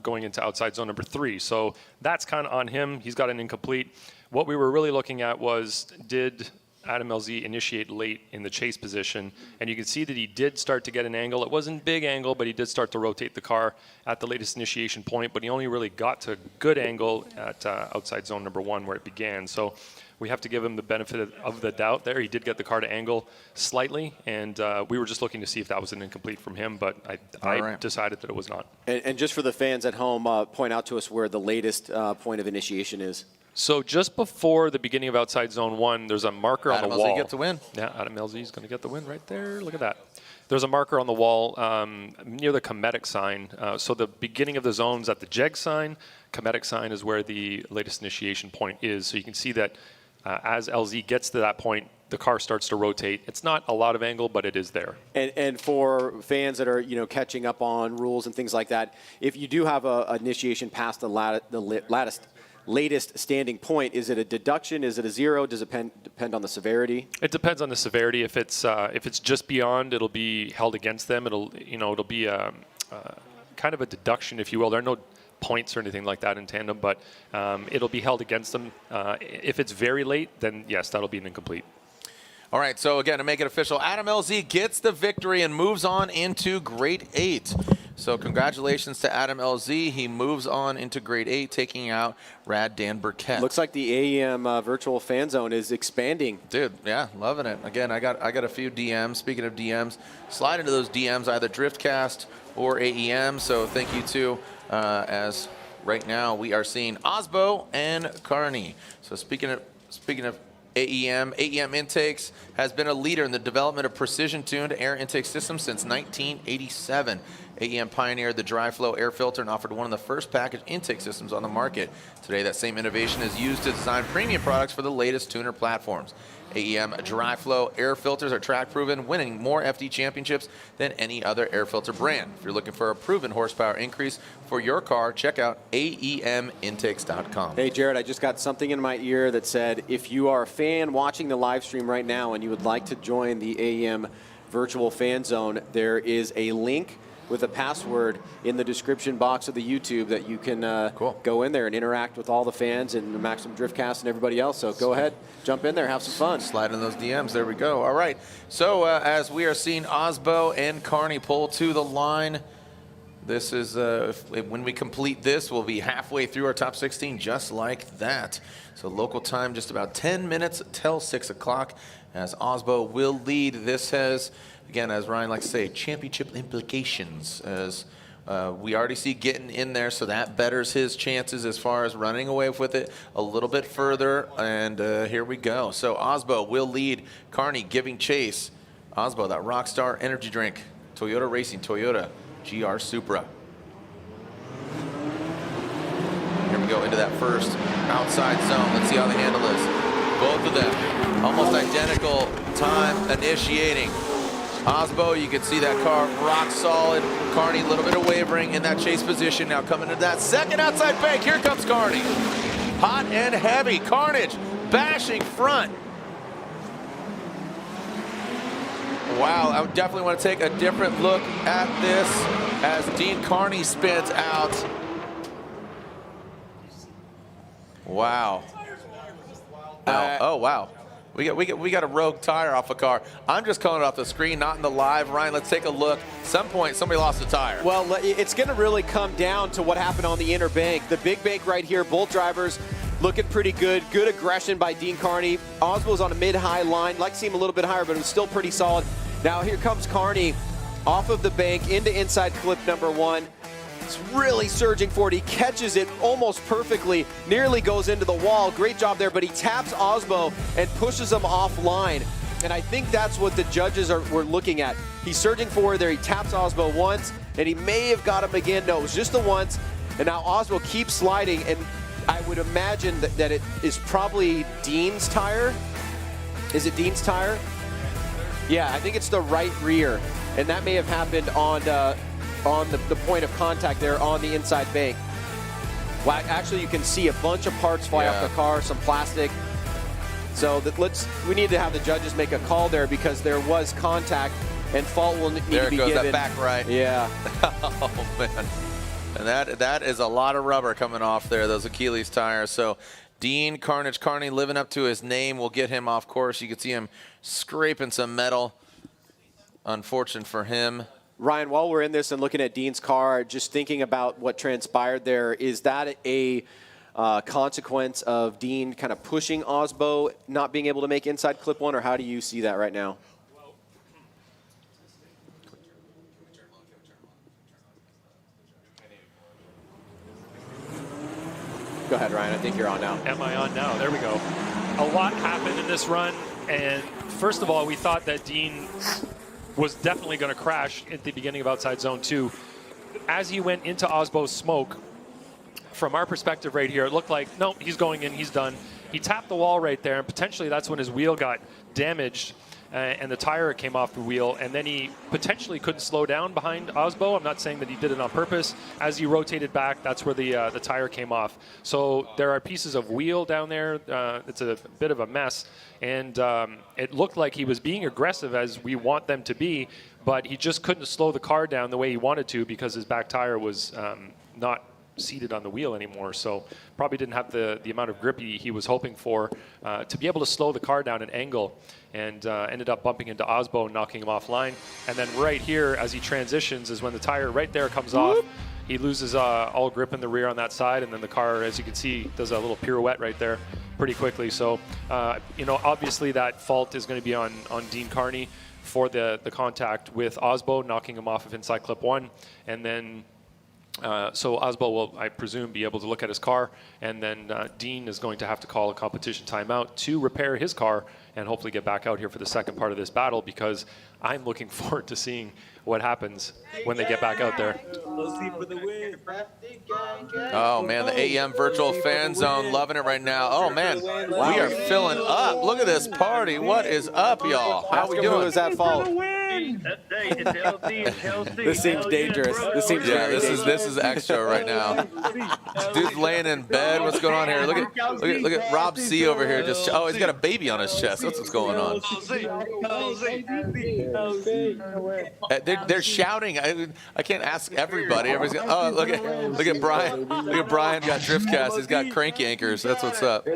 going into outside zone number 3. So that's kind of on him. He's got an incomplete. What we were really looking at was, did Adam LZ initiate late in the chase position? And you can see that he did start to get an angle. It wasn't big angle, but he did start to rotate the car at the latest initiation point. But he only really got to good angle at outside zone number 1 where it began. So we have to give him the benefit of the doubt there. He did get the car to angle slightly, and we were just looking to see if that was an incomplete from him, but I decided that it was not. And just for the fans at home, point out to us where the latest point of initiation is. So just before the beginning of outside zone 1, there's a marker on the wall. Adam LZ gets the win. Yeah, Adam LZ is going to get the win right there. Look at that. There's a marker on the wall near the Cometic sign. So the beginning of the zone's at the JEG sign. Cometic sign is where the latest initiation point is. So you can see that as LZ gets to that point, the car starts to rotate. It's not a lot of angle, but it is there. And for fans that are catching up on rules and things like that, if you do have a initiation past the latest standing point, is it a deduction? Is it a zero? Does it depend on the severity? It depends on the severity. If it's just beyond, it'll be held against them. It'll be kind of a deduction, if you will. There are no points or anything like that in tandem, but it'll be held against them. If it's very late, then yes, that'll be an incomplete. All right, so again, to make it official, Adam LZ gets the victory and moves on into Grade 8. So congratulations to Adam LZ. He moves on into Grade 8, taking out Rad Dan Burkett. Looks like the AEM virtual fan zone is expanding. Dude, yeah, loving it. Again, I got a few DMs. Speaking of DMs, slide into those DMs, either Driftcast or AEM. So thank you too, as right now we are seeing Osbo and Carney. So speaking of AEM Intakes has been a leader in the development of precision-tuned air intake systems since 1987. AEM pioneered the dry flow air filter and offered one of the first packaged intake systems on the market. Today, that same innovation is used to design premium products for the latest tuner platforms. AEM dry flow air filters are track proven, winning more FD championships than any other air filter brand. If you're looking for a proven horsepower increase for your car, check out AEMintakes.com. Hey, Jared, I just got something in my ear that said, if you are a fan watching the live stream right now and you would like to join the AEM virtual fan zone, there is a link with a password in the description box of the YouTube that you can go in there and interact with all the fans and the Maximum Driftcast and everybody else. So go ahead, jump in there, have some fun. Slide in those DMs. There we go. All right. So as we are seeing Osbo and Carney pull to the line, this is when we complete this, we'll be halfway through our top 16 just like that. So local time, just about 10 minutes till 6 o'clock as Osbo will lead. This has, again, as Ryan likes to say, championship implications, as we already see getting in there, so that betters his chances as far as running away with it a little bit further. And here we go. So Osbo will lead, Carney giving chase. Osbo, that Rockstar energy drink, Toyota Racing, Toyota GR Supra. Here we go into that first outside zone. Let's see how the handle is. Both of them almost identical time initiating. Osbo, you can see that car rock solid. Carney, a little bit of wavering in that chase position. Now coming to that second outside bank. Here comes Carney. Hot and heavy. Carnage bashing front. Wow, I would definitely want to take a different look at this as Dean Carney spins out. Wow. Oh, wow. We got a rogue tire off a car. I'm just calling it off the screen, not in the live. Ryan, let's take a look. At some point, somebody lost a tire. Well, it's going to really come down to what happened on the inner bank. The big bank right here, both drivers looking pretty good. Good aggression by Dean Carney. Osbo's on a mid-high line. Like to see him a little bit higher, but it was still pretty solid. Now here comes Carney off of the bank into inside clip number 1. It's really surging forward. He catches it almost perfectly, nearly goes into the wall. Great job there, but he taps Osbo and pushes him offline. And I think that's what the judges were looking at. He's surging forward there. He taps Osbo once, and he may have got him again. No, it was just the once. And now Osbo keeps sliding, and I would imagine that it is probably Dean's tire. Is it Dean's tire? Yeah, I think it's the right rear. And that may have happened on the point of contact there on the inside bank. Well, actually, you can see a bunch of parts fly off the car, some plastic. So we need to have the judges make a call there because there was contact and fault will need to be given. There goes that back right. Yeah. Oh, man. And that is a lot of rubber coming off there, those Achilles tires. So Dean Carney living up to his name will get him off course. You can see him scraping some metal. Unfortunate for him. Ryan, while we're in this and looking at Dean's car, just thinking about what transpired there, is that a consequence of Dean kind of pushing Osbo, not being able to make inside clip one, or how do you see that right now? Go ahead, Ryan. I think you're on now. Am I on now? There we go. A lot happened in this run, and first of all, we thought that Dean was definitely going to crash at the beginning of outside zone 2. As he went into Osbo's smoke, from our perspective right here, it looked like, no, he's going in, he's done. He tapped the wall right there, and potentially that's when his wheel got damaged and the tire came off the wheel, and then he potentially couldn't slow down behind Osbo. I'm not saying that he did it on purpose. As he rotated back, that's where the tire came off. So there are pieces of wheel down there. It's a bit of a mess, and it looked like he was being aggressive as we want them to be, but he just couldn't slow the car down the way he wanted to because his back tire was not seated on the wheel anymore, so probably didn't have the amount of grip he was hoping for to be able to slow the car down an angle, and ended up bumping into Osbo and knocking him offline. And then right here, as he transitions, is when the tire right there comes off. He loses all grip in the rear on that side, and then the car, as you can see, does a little pirouette right there pretty quickly. So, you know, obviously that fault is going to be on Dean Carney for the contact with Osbo, knocking him off of inside clip 1, and then so Osbo will, I presume, be able to look at his car, and then Dean is going to have to call a competition timeout to repair his car and hopefully get back out here for the second part of this battle, because I'm looking forward to seeing what happens when they get back out there. Oh, man, the AEM Virtual Fan Zone loving it right now. Oh, man, we are filling up. Look at this party. What is up, y'all? How we doing? Who is at fault? This seems dangerous. This seems this is extra right now. Dude's laying in bed. What's going on here? Look at Rob C over here. Just he's got a baby on his chest. That's what's going on. They're shouting. I can't ask everybody. Everybody's got, look at Brian. Look at Brian got driftcast. He's got cranky anchors. That's what's up.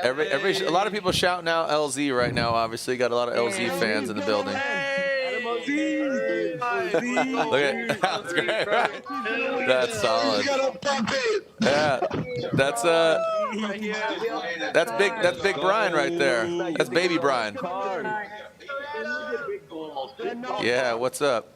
A lot of people shouting out LZ right now. Obviously, got a lot of LZ fans in the building. Look at that's great. Right? That's solid. Yeah, that's big Brian right there. That's baby Brian. Yeah, what's up?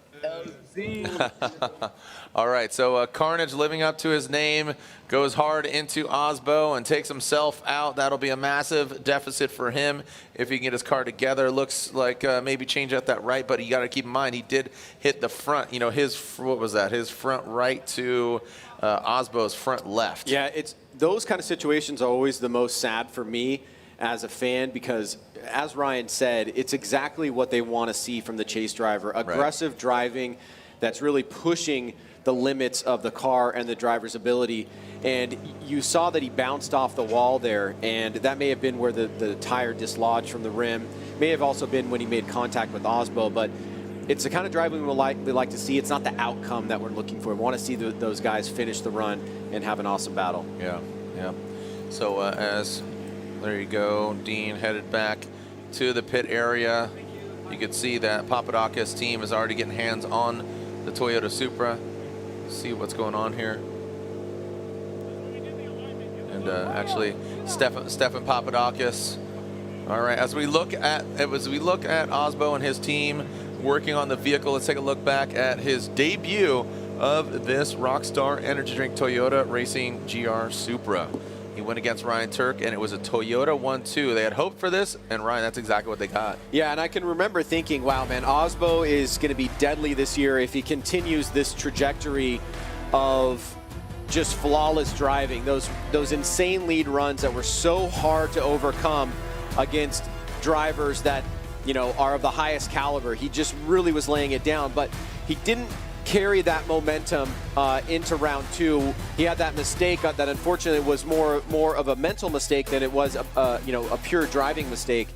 All right, so Carnage living up to his name, goes hard into Osbo and takes himself out. That'll be a massive deficit for him if he can get his car together. Looks like maybe change out that right, but you got to keep in mind he did hit the front. You know, his front right to Osbo's front left. Yeah, it's those kind of situations are always the most sad for me as a fan, because as Ryan said, it's exactly what they want to see from the chase driver. Aggressive driving that's really pushing the limits of the car and the driver's ability. And you saw that he bounced off the wall there, and that may have been where the tire dislodged from the rim. May have also been when he made contact with Osbo, but it's the kind of driving we like to see. It's not the outcome that we're looking for. We want to see those guys finish the run and have an awesome battle. Yeah. So there you go, Dean headed back to the pit area. You can see that Papadakis' team is already getting hands on the Toyota Supra. See what's going on here. And actually, Stefan Papadakis. All right, as we look at Osbo and his team working on the vehicle, let's take a look back at his debut of this Rockstar Energy Drink Toyota Racing GR Supra. He went against Ryan Turk, and it was a Toyota 1-2. They had hoped for this, and Ryan, that's exactly what they got. Yeah, and I can remember thinking, wow, man, Osbo is going to be deadly this year if he continues this trajectory of just flawless driving. Those insane lead runs that were so hard to overcome against drivers that, you know, are of the highest caliber. He just really was laying it down, but he didn't carry that momentum into round 2. He had that mistake that unfortunately was more of a mental mistake than it was a pure driving mistake.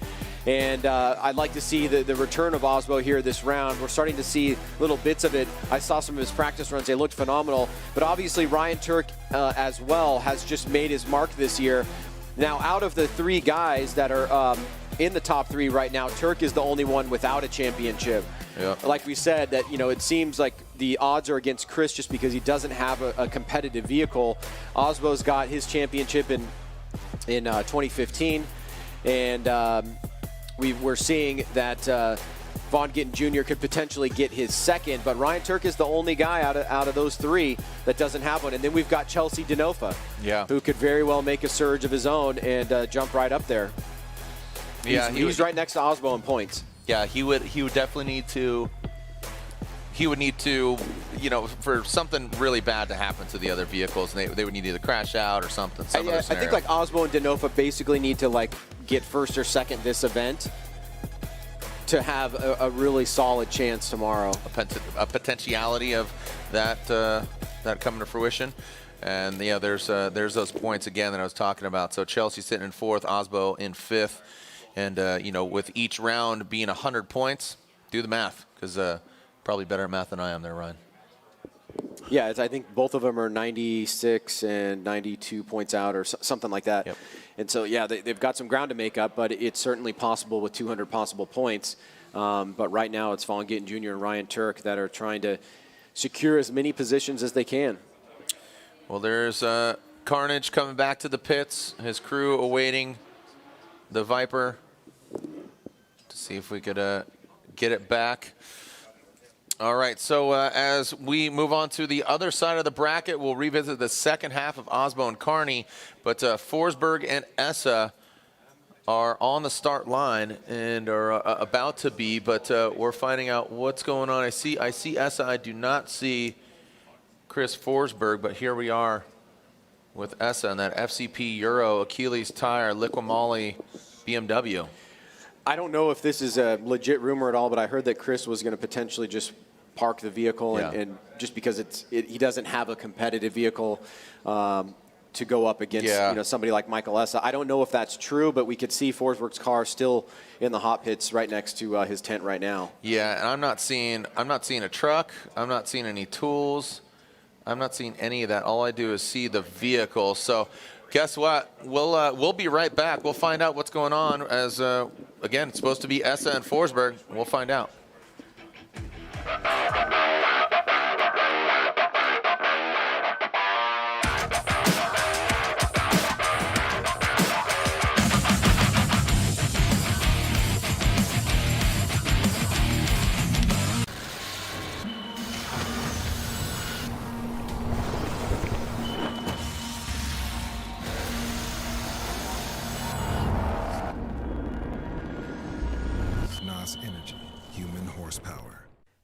And I'd like to see the return of Osbo here this round. We're starting to see little bits of it. I saw some of his practice runs. They looked phenomenal. But obviously Ryan Turk as well has just made his mark this year. Now, out of the 3 guys that are in the top 3 right now, Turk is the only one without a championship. Yeah. Like we said, that, you know, it seems like the odds are against Chris just because he doesn't have a competitive vehicle. Osbo's got his championship in 2015, and we're seeing that Vaughn Gittin Jr. could potentially get his second, but Ryan Turk is the only guy out of those three that doesn't have one. And then we've got Chelsea DeNofa, who could very well make a surge of his own and jump right up there. Yeah, he's right next to Osbo in points. Yeah, he would definitely need to. He would need to, you know, for something really bad to happen to the other vehicles, and they would need to either crash out or something. I think like Osbo and DeNofa basically need to like get first or second this event to have a really solid chance tomorrow. A potentiality of that that coming to fruition. And yeah, there's those points again that I was talking about. So Chelsea sitting in 4th, Osbo in 5th, and you know, with each round being 100 points, do the math, because probably better at math than I am there, Ryan. Yeah, I think both of them are 96 and 92 points out or something like that. Yep. And so, yeah, they've got some ground to make up, but it's certainly possible with 200 possible points. But right now it's Vaughn Gittin Jr. and Ryan Turk that are trying to secure as many positions as they can. Well, there's Carnage coming back to the pits. His crew awaiting the Viper to see if we could get it back. All right, so as we move on to the other side of the bracket, we'll revisit the second half of Osbo and Carney. But Forsberg and Essa are on the start line and are about to be, but we're finding out what's going on. I see Essa. I do not see Chris Forsberg, but here we are with Essa and that FCP Euro Achilles tire Liqui-Moly BMW. I don't know if this is a legit rumor at all, but I heard that Chris was going to potentially just park the vehicle, and just because he doesn't have a competitive vehicle to go up against somebody like Michael Essa. I don't know if that's true, but we could see Forsberg's car still in the hot pits right next to his tent right now. Yeah, and I'm not seeing a truck. I'm not seeing any tools. I'm not seeing any of that. All I do is see the vehicle. So guess what? We'll be right back. We'll find out what's going on as, again, it's supposed to be Essa and Forsberg. We'll find out.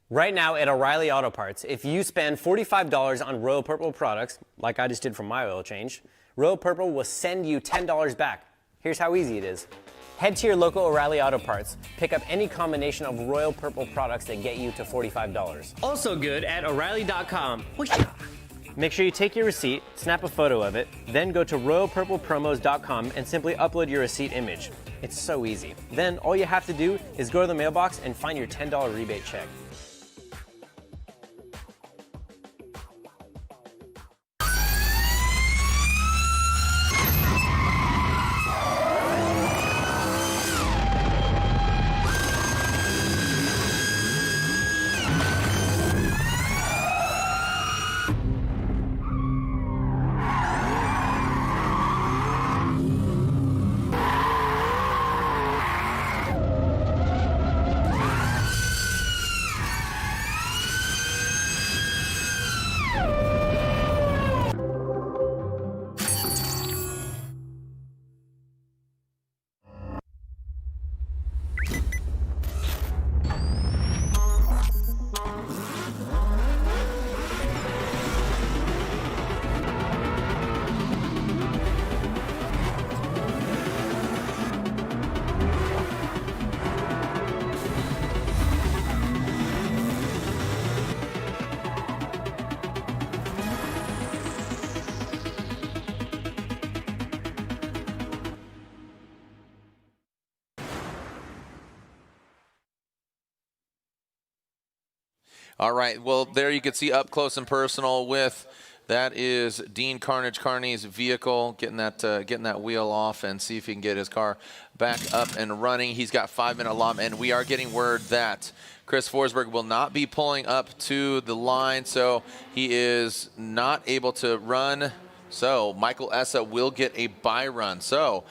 Right now at O'Reilly Auto Parts, if you spend $45 on Royal Purple products, like I just did for my oil change, Royal Purple will send you $10 back. Here's how easy it is. Head to your local O'Reilly Auto Parts, pick up any combination of Royal Purple products that get you to $45. Also good at O'Reilly.com. Make sure you take your receipt, snap a photo of it, then go to RoyalPurplePromos.com and simply upload your receipt image. It's so easy. Then all you have to do is go to the mailbox and find your $10 rebate check. All right, well, there you can see up close and personal with that is Dean Carney's vehicle, getting that wheel off and see if he can get his car back up and running. He's got 5-minute allotment, and we are getting word that Chris Forsberg will not be pulling up to the line, so he is not able to run. So Michael Essa will get a bye run. So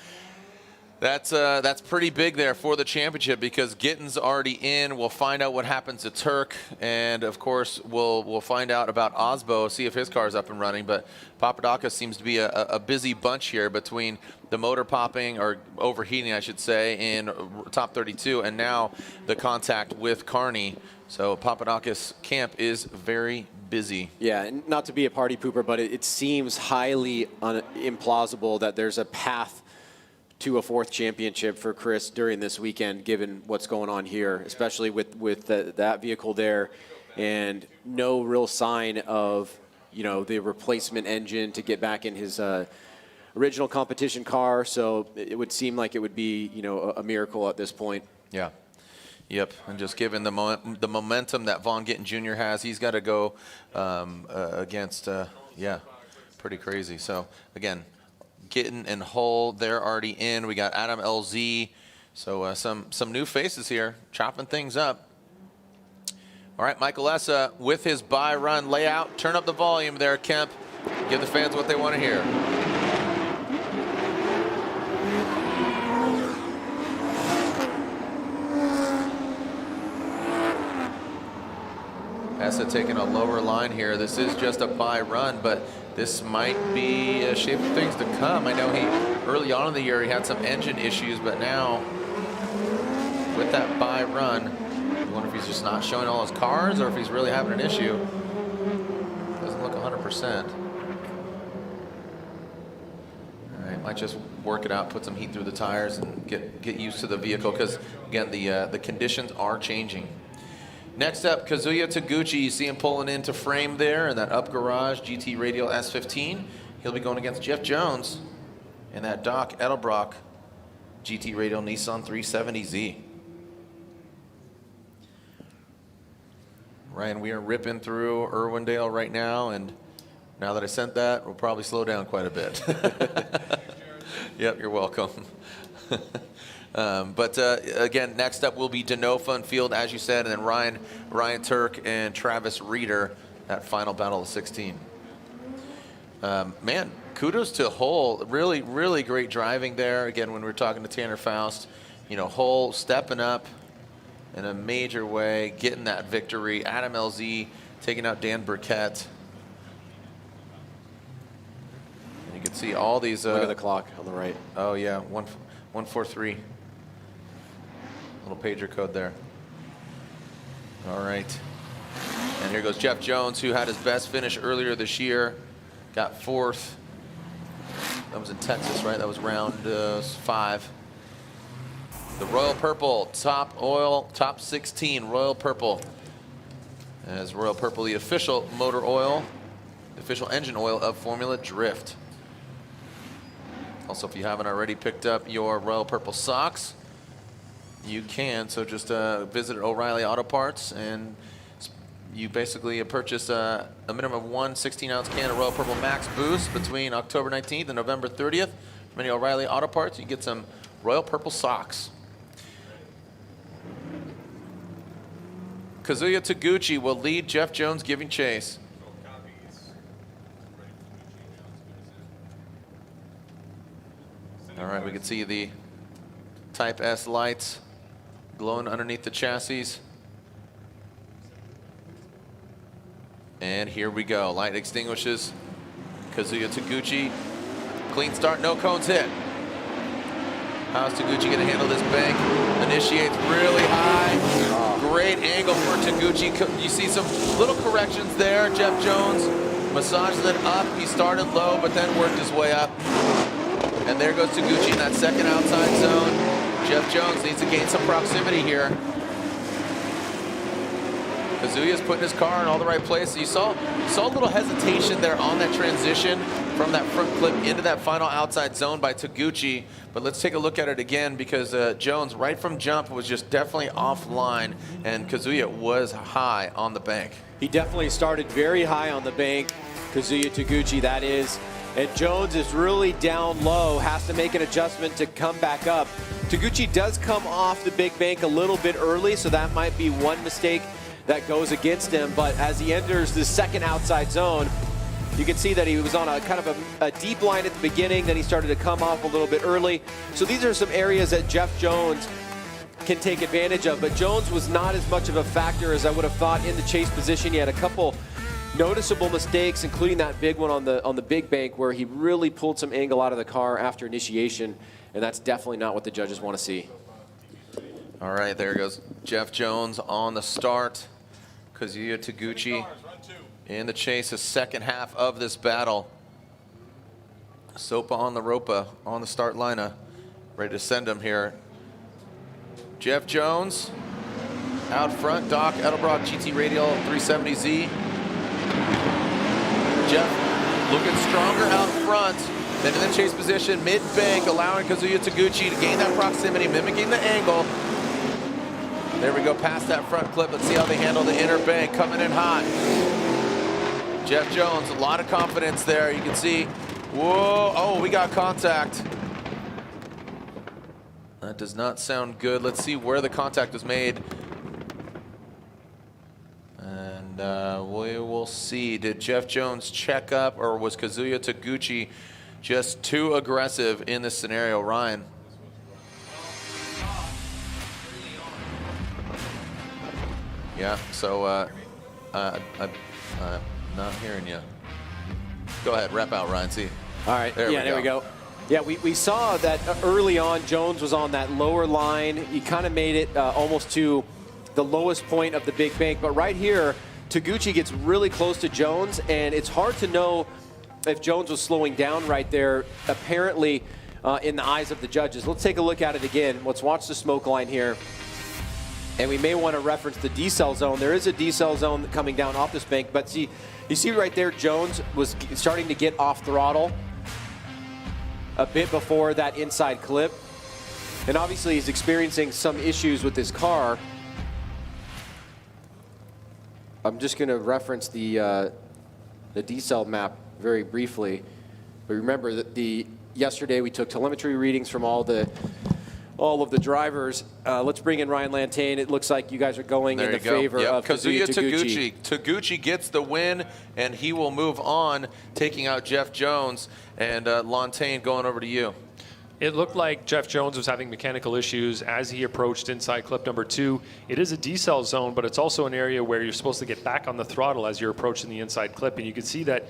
that's pretty big there for the championship because Gitten's already in. We'll find out what happens to Turk, and of course we'll find out about Osbo, see if his car's up and running. But Papadakis seems to be a busy bunch here between the motor popping, or overheating I should say, in top 32, and now the contact with Carney. So Papadakis camp is very busy. Yeah, and not to be a party pooper, but it seems highly implausible that there's a path to a 4th championship for Chris during this weekend, given what's going on here, especially with that vehicle there, and no real sign of, you know, the replacement engine to get back in his original competition car. So it would seem like it would be, you know, a miracle at this point. Yeah. Yep, and just given the momentum that Vaughn Gittin Jr. has, he's got to go against, yeah, pretty crazy. So again, Gittin and Hull, they're already in. We got Adam LZ, so some new faces here, chopping things up. All right, Michael Essa with his bye run layout. Turn up the volume there, Kemp. Give the fans what they want to hear. Essa taking a lower line here. This is just a bye run, but this might be a shape of things to come. I know early on in the year he had some engine issues, but now with that bye run, I wonder if he's just not showing all his cars or if he's really having an issue. Doesn't look 100%. All right, might just work it out, put some heat through the tires, and get used to the vehicle, because again, the conditions are changing. Next up, Kazuya Taguchi. You see him pulling into frame there in that up garage GT Radial S15. He'll be going against Jeff Jones in that Doc Edelbrock GT Radial Nissan 370Z. Ryan, we are ripping through Irwindale right now, and now that I sent that, we'll probably slow down quite a bit. Yep, you're welcome. But again, next up will be Denofa and Field, as you said, and then Ryan Turk and Travis Reeder, that final battle of 16. Man, kudos to Hull. Really, really great driving there. Again, when we were talking to Tanner Faust, you know, Hull stepping up in a major way, getting that victory. Adam LZ taking out Dan Burkett. And you can see all these. Look at the clock on the right. Oh yeah, 143. Little pager code there. All right. And here goes Jeff Jones, who had his best finish earlier this year. Got 4th. That was in Texas, right? That was round 5. The Royal Purple, top 16, Royal Purple. As Royal Purple, the official motor oil, the official engine oil of Formula Drift. Also, if you haven't already picked up your Royal Purple socks, you can. So just visit O'Reilly Auto Parts, and you basically purchase a minimum of one 16-ounce can of Royal Purple Max Boost between October 19th and November 30th. From any O'Reilly Auto Parts, you get some Royal Purple socks. Kazuya Taguchi will lead Jeff Jones giving chase. All right, we can see the Type S lights glowing underneath the chassis. And here we go. Light extinguishes. Kazuya Taguchi. Clean start, no cones hit. How's Taguchi going to handle this bank? Initiates really high. Great angle for Taguchi. You see some little corrections there. Jeff Jones massages it up. He started low, but then worked his way up. And there goes Taguchi in that second outside zone. Jeff Jones needs to gain some proximity here. Kazuya's putting his car in all the right places. You saw a little hesitation there on that transition from that front clip into that final outside zone by Taguchi. But let's take a look at it again, because Jones, right from jump, was just definitely offline, and Kazuya was high on the bank. He definitely started very high on the bank, Kazuya Taguchi, that is. And Jones is really down low, has to make an adjustment to come back up. Taguchi does come off the big bank a little bit early, so that might be one mistake that goes against him. But as he enters the second outside zone, you can see that he was on a kind of a deep line at the beginning, then he started to come off a little bit early. So these are some areas that Jeff Jones can take advantage of, but Jones was not as much of a factor as I would have thought in the chase position. He had a couple noticeable mistakes, including that big one on the big bank where he really pulled some angle out of the car after initiation, and that's definitely not what the judges want to see. All right, there goes Jeff Jones on the start. Kazuya Taguchi in the chase, the second half of this battle. Sopa on the Ropa on the start lineup, ready to send him here. Jeff Jones out front, Doc Edelbrock GT Radial 370Z. Jeff looking stronger out front, then in the chase position, mid-bank, allowing Kazuya Taguchi to gain that proximity, mimicking the angle. There we go, past that front clip. Let's see how they handle the inner bank, coming in hot. Jeff Jones, a lot of confidence there. You can see, whoa, oh, we got contact. That does not sound good. Let's see where the contact was made. And we will see. Did Jeff Jones check up, or was Kazuya Taguchi just too aggressive in this scenario? Ryan? Yeah, so I'm not hearing you. Go ahead, rep out, Ryan. See. All right, there we go. Yeah, we saw that early on, Jones was on that lower line. He kind of made it almost to the lowest point of the big bank. But right here, Taguchi gets really close to Jones, and it's hard to know if Jones was slowing down right there, apparently in the eyes of the judges. Let's take a look at it again. Let's watch the smoke line here. And we may want to reference the decel zone. There is a decel zone coming down off this bank, but see, you see right there, Jones was starting to get off throttle a bit before that inside clip. And obviously he's experiencing some issues with his car. I'm just going to reference the decel map very briefly. But remember that yesterday we took telemetry readings from all of the drivers. Let's bring in Ryan Lantain. It looks like you guys are going in the favor of Kazuya Taguchi. Taguchi gets the win, and he will move on, taking out Jeff Jones. And Lantain, going over to you. It looked like Jeff Jones was having mechanical issues as he approached inside clip number 2. It is a decel zone, but it's also an area where you're supposed to get back on the throttle as you're approaching the inside clip. And you can see that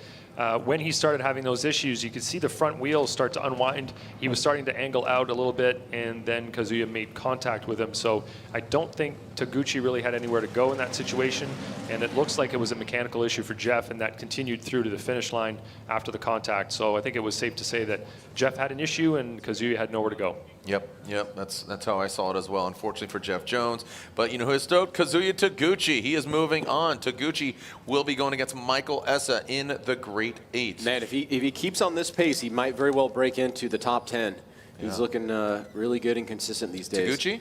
when he started having those issues, you could see the front wheels start to unwind. He was starting to angle out a little bit, and then Kazuya made contact with him. So I don't think Taguchi really had anywhere to go in that situation, and it looks like it was a mechanical issue for Jeff, and that continued through to the finish line after the contact. So I think it was safe to say that Jeff had an issue and Kazuya had nowhere to go. Yep, that's how I saw it as well, unfortunately for Jeff Jones. But you know who's stoked? Kazuya Taguchi. He is moving on. Taguchi will be going against Michael Essa in the Great 8. Man, if he keeps on this pace, he might very well break into the top 10. He's looking really good and consistent these days. Taguchi?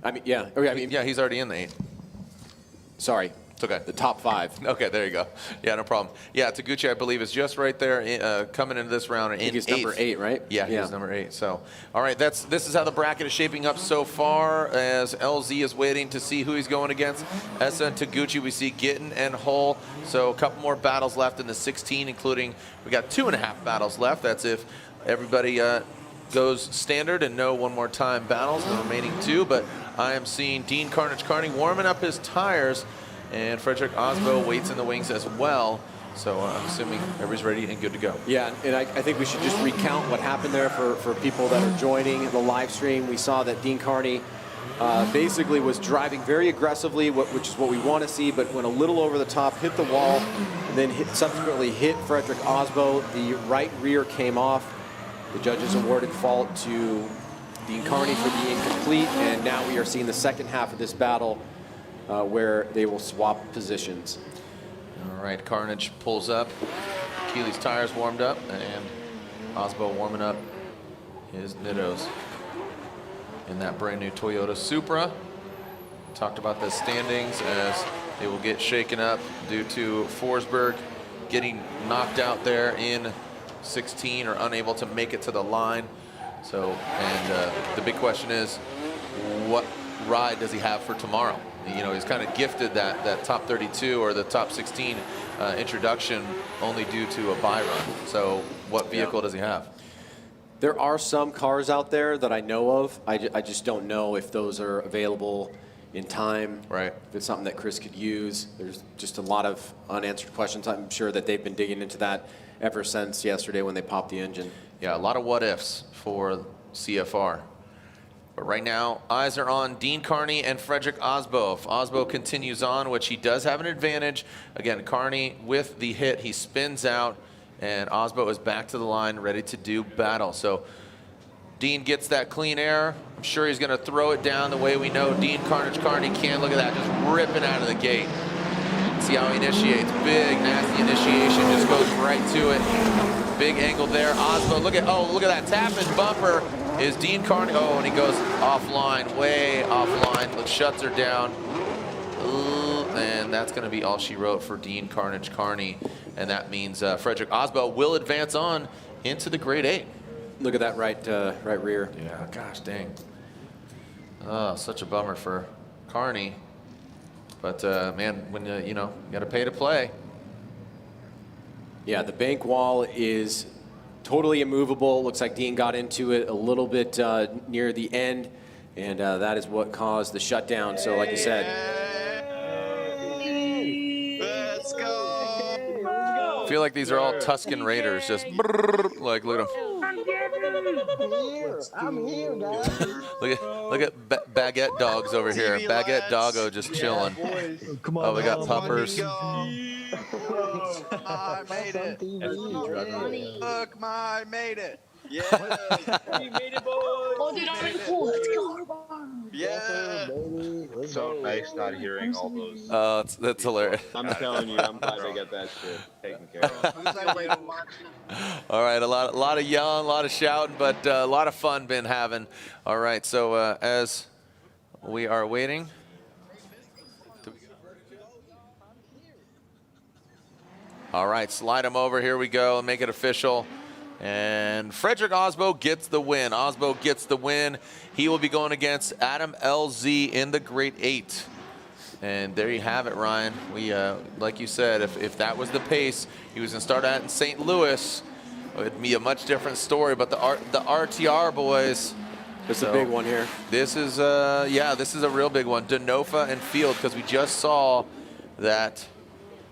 I mean, yeah. Yeah, he's already in the 8. Sorry. It's okay. The top 5. Okay, there you go. Yeah, no problem. Yeah, Taguchi, I believe, is just right there coming into this round. I think he's number 8, right? Yeah, he's number 8. So, all right, this is how the bracket is shaping up so far, as LZ is waiting to see who he's going against. Essa and Taguchi, we see Gittin and Hull. So a couple more battles left in the 16, including we got 2.5 battles left. That's if everybody goes standard and no one more time battles, the remaining 2. But I am seeing Dean Carnage Carney warming up his tires, and Frederick Osbo waits in the wings as well. So I'm assuming everybody's ready and good to go. Yeah, and I think we should just recount what happened there for people that are joining the live stream. We saw that Dean Carney basically was driving very aggressively, which is what we want to see, but went a little over the top, hit the wall, and then subsequently hit Frederick Osbo. The right rear came off. The judges awarded fault to Dean Carney for being incomplete, and now we are seeing the second half of this battle where they will swap positions. All right, Carnage pulls up. Keely's tires warmed up, and Osbo warming up his Nittos in that brand new Toyota Supra. Talked about the standings as they will get shaken up due to Forsberg getting knocked out there in 16 or unable to make it to the line. So, and the big question is, what ride does he have for tomorrow? You know, he's kind of gifted that top 32 or the top 16 introduction only due to a buy run. So what vehicle does he have? There are some cars out there that I know of. I just don't know if those are available in time. Right. If it's something that Chris could use. There's just a lot of unanswered questions. I'm sure that they've been digging into that ever since yesterday when they popped the engine. Yeah, a lot of what ifs for CFR. But right now, eyes are on Dean Carney and Frederick Osbo. If Osbo continues on, which he does have an advantage, again, Carney with the hit, he spins out, and Osbo is back to the line, ready to do battle. So Dean gets that clean air. I'm sure he's going to throw it down the way we know Dean Carnage Carney can. Look at that, just ripping out of the gate. See how he initiates. Big, nasty initiation, just goes right to it. Big angle there. Osbo, look at that tap-in bumper. Is Dean Carney, oh, and he goes offline, way offline, shuts her down. And that's going to be all she wrote for Dean Carnage Carney. And that means Frederick Osbo will advance on into the grade 8. Look at that right rear. Yeah, gosh dang. Oh, such a bummer for Carney. But man, when you know, you got to pay to play. Yeah, the bank wall is totally immovable. Looks like Dean got into it a little bit near the end, and that is what caused the shutdown. So like you said, let's go. I feel like these are all Tuscan Raiders, just brrr, like look at them. I'm here, guys. Look at Baguette Dogs over here. Baguette Doggo just chilling. Come on, oh, we got puppers. I made it. Look, I made it. Yeah. We made it, boys. Oh, dude, I'm really cool. Let's go. Yeah. It's so nice not hearing all those. Oh, that's hilarious. I'm telling you, I'm glad I got that shit taken care of. All right, a lot of yelling, a lot of shouting, but a lot of fun been having. All right, so as we are waiting. All right, slide him over. Here we go and make it official. And Frederick Osbo gets the win. Osbo gets the win. He will be going against Adam LZ in the grade 8. And there you have it, Ryan. We, like you said, if that was the pace he was going to start at in St. Louis, it'd be a much different story. But the RTR boys. It's a big one here. This is, yeah, this is a real big one. Denofa and Field, because we just saw that,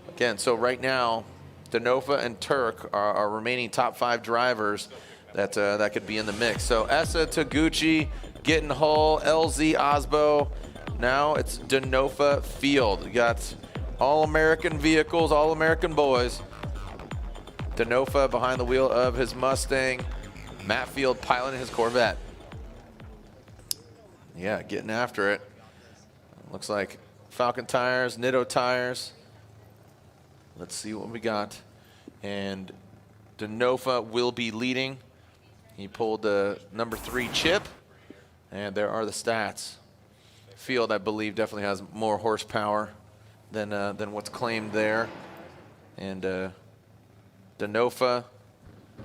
again, so right now, Denofa and Turk are our remaining top 5 drivers that that could be in the mix. So Essa, Taguchi, getting Hull, LZ, Osbo. Now it's Denofa, Field. You got all-American vehicles, all-American boys. Denofa behind the wheel of his Mustang. Matt Field piloting his Corvette. Yeah, getting after it. Looks like Falcon tires, Nitto tires. Let's see what we got. And Denofa will be leading. He pulled the number 3 chip. And there are the stats. Field, I believe, definitely has more horsepower than what's claimed there. And Denofa,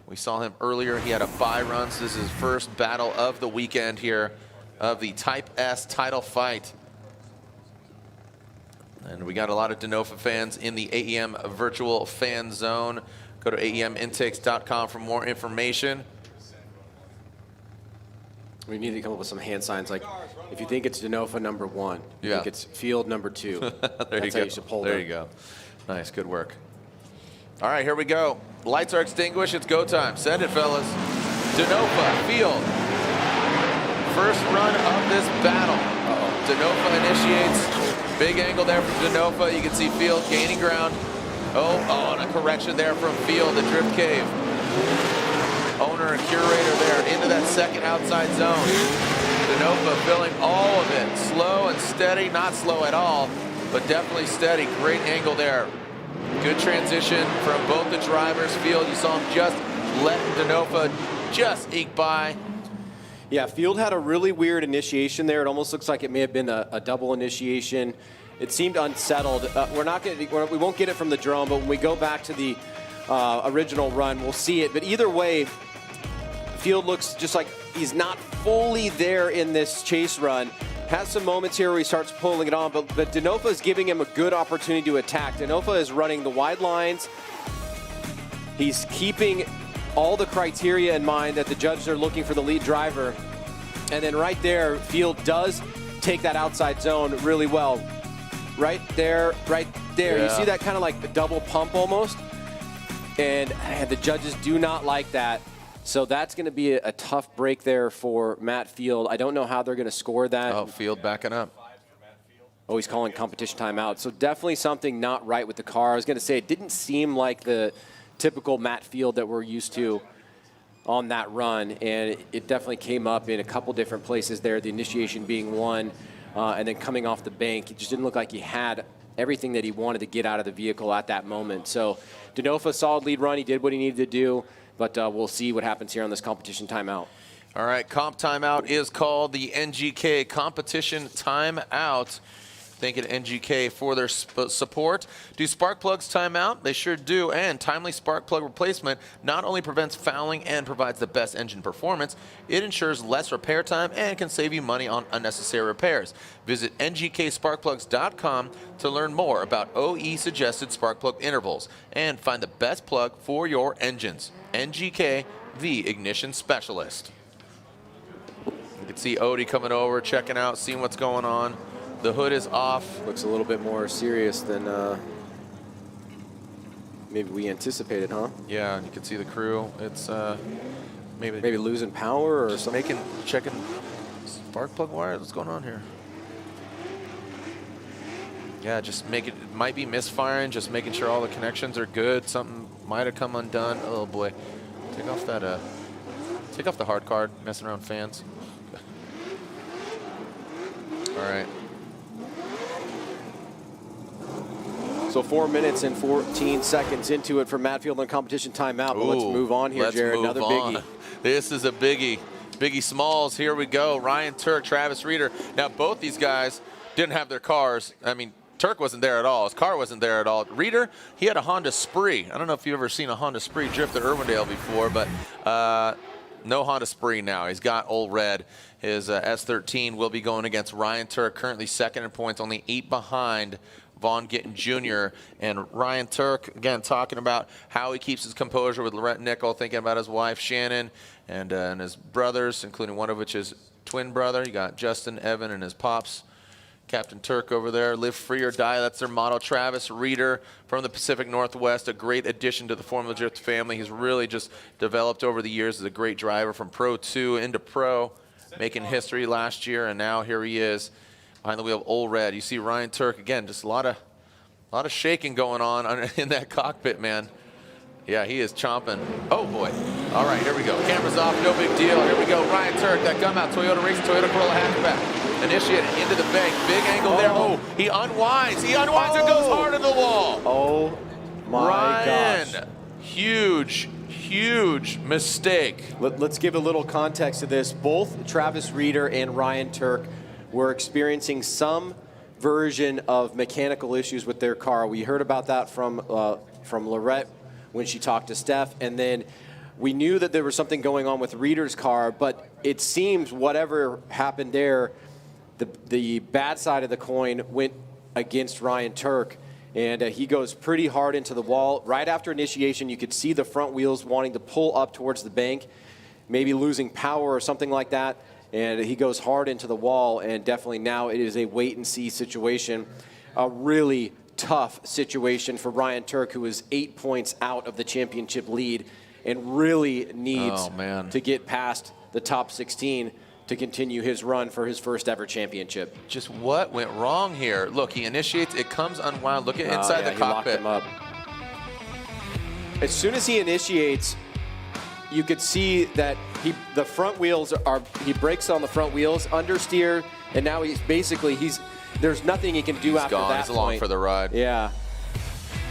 we saw him earlier. He had a bye run. So this is his first battle of the weekend here of the Type S title fight. And we got a lot of Denofa fans in the AEM virtual fan zone. Go to aemintakes.com for more information. We need to come up with some hand signs like, if you think it's Denofa number 1, you think it's Field number 2. There That's you how go. you should pull there them. you go. Nice, good work. All right, here we go. Lights are extinguished. It's go time. Send it, fellas. Denofa, Field. First run of this battle. Denofa initiates. Big angle there from Denofa. You can see Field gaining ground. Oh, and a correction there from Field, the drift cave. Owner and curator there into that second outside zone. Denofa filling all of it. Slow and steady, not slow at all, but definitely steady. Great angle there. Good transition from both the drivers. Field, you saw him just let Denofa just eke by. Yeah, Field had a really weird initiation there. It almost looks like it may have been a double initiation. It seemed unsettled. We won't get it from the drone, but when we go back to the original run, we'll see it. But either way, Field looks just like he's not fully there in this chase run. Has some moments here where he starts pulling it on, but Denofa is giving him a good opportunity to attack. Denofa is running the wide lines. He's keeping all the criteria in mind that the judges are looking for the lead driver. And then right there, Field does take that outside zone really well. Right there, right there. Yeah. You see that kind of like double pump almost? And the judges do not like that. So that's going to be a tough break there for Matt Field. I don't know how they're going to score that. Oh, Field backing up. Oh, he's calling competition timeout. So definitely something not right with the car. I was going to say it didn't seem like the typical Matt Field that we're used to on that run. And it definitely came up in a couple different places there, the initiation being one, and then coming off the bank. It just didn't look like he had everything that he wanted to get out of the vehicle at that moment. So Denofa, solid lead run. He did what he needed to do. But we'll see what happens here on this competition timeout. All right, comp timeout is called the NGK competition timeout. Thanking NGK for their support. Do spark plugs timeout? They sure do. And timely spark plug replacement not only prevents fouling and provides the best engine performance, it ensures less repair time and can save you money on unnecessary repairs. Visit ngksparkplugs.com to learn more about OE suggested spark plug intervals and find the best plug for your engines. NGK, the ignition specialist. You can see Odie coming over, checking out, seeing what's going on. The hood is off. Looks a little bit more serious than maybe we anticipated, huh? Yeah, you can see the crew. It's maybe losing power or something. Checking spark plug wires. What's going on here? Yeah, just it might be misfiring, just making sure all the connections are good. Something might have come undone. Oh boy. Take off the hard card, messing around fans. All right. So 4 minutes and 14 seconds into it for Matt Field on competition timeout. But let's move on here, Jared. Another biggie. This is a biggie. Biggie Smalls, here we go. Ryan Turk, Travis Reeder. Now, both these guys didn't have their cars. I mean, Turk wasn't there at all. His car wasn't there at all. Reeder, he had a Honda Spree. I don't know if you've ever seen a Honda Spree drift at Irwindale before, but no Honda Spree now. He's got Old Red. His S13 will be going against Ryan Turk, currently second in points, only 8 behind Vaughn Gittin Jr. And Ryan Turk, again, talking about how he keeps his composure with Laurent Nickel, thinking about his wife, Shannon, and his brothers, including one of which is twin brother. You got Justin, Evan, and his pops. Captain Turk over there, live free or die. That's their motto. Travis Reeder from the Pacific Northwest, a great addition to the Formula Drift family. He's really just developed over the years as a great driver from Pro 2 into Pro, making history last year, and now here he is behind the wheel of Old Red. You see Ryan Turk, again, just a lot of shaking going on in that cockpit, man. Yeah, he is chomping. Oh, boy. All right, here we go. Camera's off, no big deal. Here we go. Ryan Turk, that come out, Toyota Racing, Toyota Corolla hatchback. Initiated into the bank. Big angle there. Oh, he unwinds. He unwinds and goes hard in the wall. Oh, my gosh. Huge mistake. Let's give a little context to this. Both Travis Reeder and Ryan Turk were experiencing some version of mechanical issues with their car. We heard about that from Laurette when she talked to Steph, and then we knew that there was something going on with Reeder's car, but it seems whatever happened there, the bad side of the coin went against Ryan Turk, and he goes pretty hard into the wall. Right after initiation, you could see the front wheels wanting to pull up towards the bank, maybe losing power or something like that, and he goes hard into the wall, and definitely now it is a wait-and-see situation. A really tough situation for Ryan Turk, who is 8 points out of the championship lead and really needs to get past the top 16 to continue his run for his first ever championship. Just what went wrong here? Look, he initiates, it comes unwound. Look at inside the cockpit. He locked him up. As soon as he initiates, you could see that the front wheels he brakes on the front wheels, understeer, and now there's nothing he can do after gone. that He's along point. for the ride. Yeah.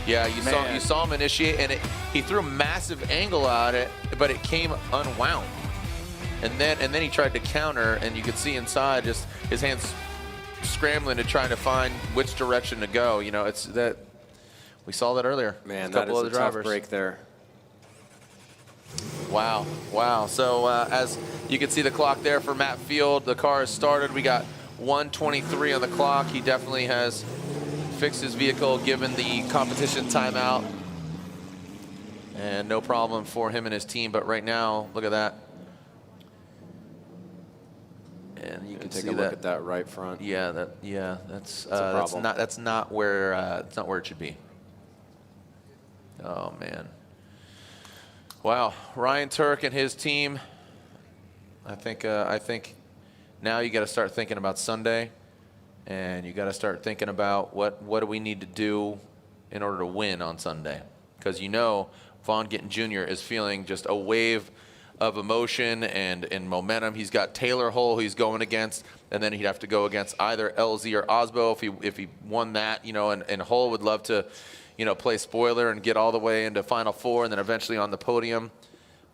Yeah, you saw him initiate, and he threw a massive angle at it, but it came unwound. And then he tried to counter, and you could see inside just his hands scrambling to try to find which direction to go. You know, it's that we saw that earlier. Man, a that couple is of a the tough drivers. break there. Wow. So as you can see the clock there for Matt Field, the car has started. We got 1:23 on the clock. He definitely has fixed his vehicle given the competition timeout. And no problem for him and his team. But right now, look at that. And you can take see a look at that right front. Yeah, that's a problem. that's not where it should be. Oh man. Wow, Ryan Turk and his team. I think now you got to start thinking about Sunday, and you got to start thinking about what do we need to do in order to win on Sunday, because you know Vaughn Gittin Jr. is feeling just a wave of emotion and momentum. He's got Taylor Hull he's going against, and then he'd have to go against either LZ or Osbo if he won that, you know, and Hull would love to, you know, play spoiler and get all the way into Final Four and then eventually on the podium.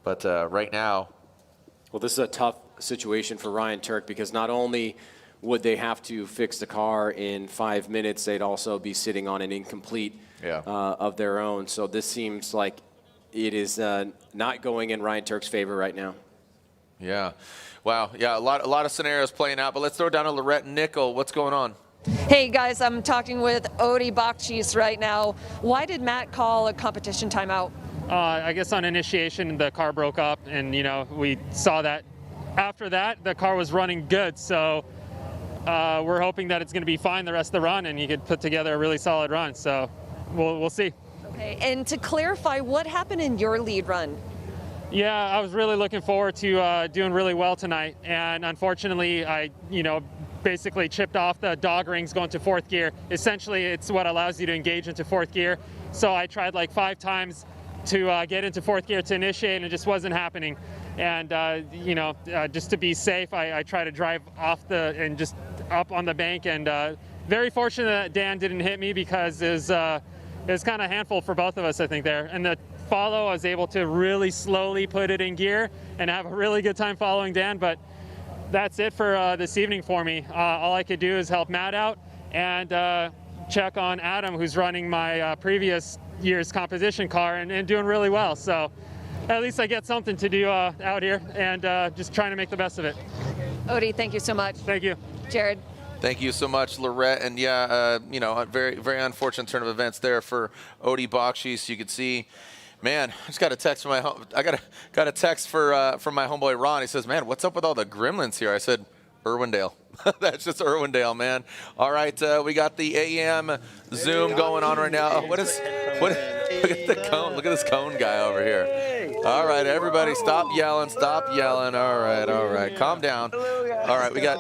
But right now, well, this is a tough situation for Ryan Turk, because not only would they have to fix the car in 5 minutes, they'd also be sitting on an incomplete of their own. So this seems like it is not going in Ryan Turk's favor right now. Yeah. Wow. Yeah, a lot of scenarios playing out. But let's throw down to Lorette Nickel. What's going on? Hey guys, I'm talking with Odi Bakchis right now. Why did Matt call a competition timeout? I guess on initiation the car broke up, and you know we saw that. After that, the car was running good, so we're hoping that it's going to be fine the rest of the run, and you could put together a really solid run. So we'll see. Okay, and to clarify, what happened in your lead run? Yeah, I was really looking forward to doing really well tonight, and unfortunately, I basically chipped off the dog rings going to fourth gear. Essentially, it's what allows you to engage into fourth gear. So I tried like 5 times to get into fourth gear to initiate, and it just wasn't happening. And just to be safe, I try to drive off and just up on the bank. And very fortunate that Dan didn't hit me, because it was kind of a handful for both of us, I think, there. And the follow, I was able to really slowly put it in gear and have a really good time following Dan. But that's it for this evening for me. All I could do is help Matt out and check on Adam, who's running my previous year's composition car and doing really well. So at least I get something to do out here, and just trying to make the best of it. Odi, thank you so much. Thank you. Jared. Thank you so much, Lorette. And yeah, a very, very unfortunate turn of events there for Odi Bakchis. You could see, man, I just got a text from I got a text from my homeboy Ron. He says, "Man, what's up with all the gremlins here?" I said, "Irwindale." That's just Irwindale, man. All right, we got the AM Zoom going on right now. Oh, look at the cone. Look at this cone guy over here. All right, everybody, stop yelling. Stop yelling. All right. Calm down. All right, we got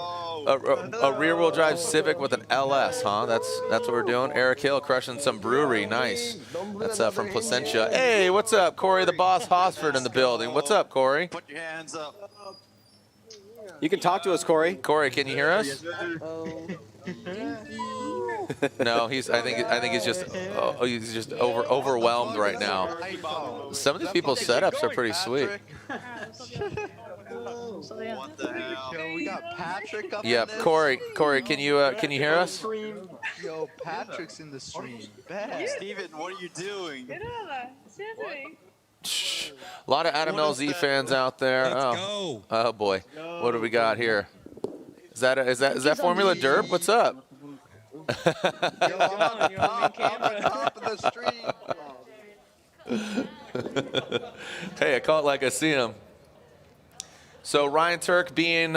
a rear-wheel drive Civic with an LS, huh? That's what we're doing. Eric Hill crushing some brewery. Nice. That's from Placentia. Hey, what's up? Corey the Boss Hosford in the building. What's up, Corey? Put your hands up. You can talk to us, Corey. Corey, can you hear us? No, I think he's just overwhelmed right now. Some of these people's setups are pretty sweet. What the hell? We got Patrick up. Yeah, Corey, can you hear us? Yo, Patrick's in the stream. Steven, what are you doing? A lot of Adam LZ fans out there. Oh boy, what do we got here? Is that Formula Derp? What's up? Yo, I'm on top of the stream. Hey, I call it like I see him. So Ryan Turk being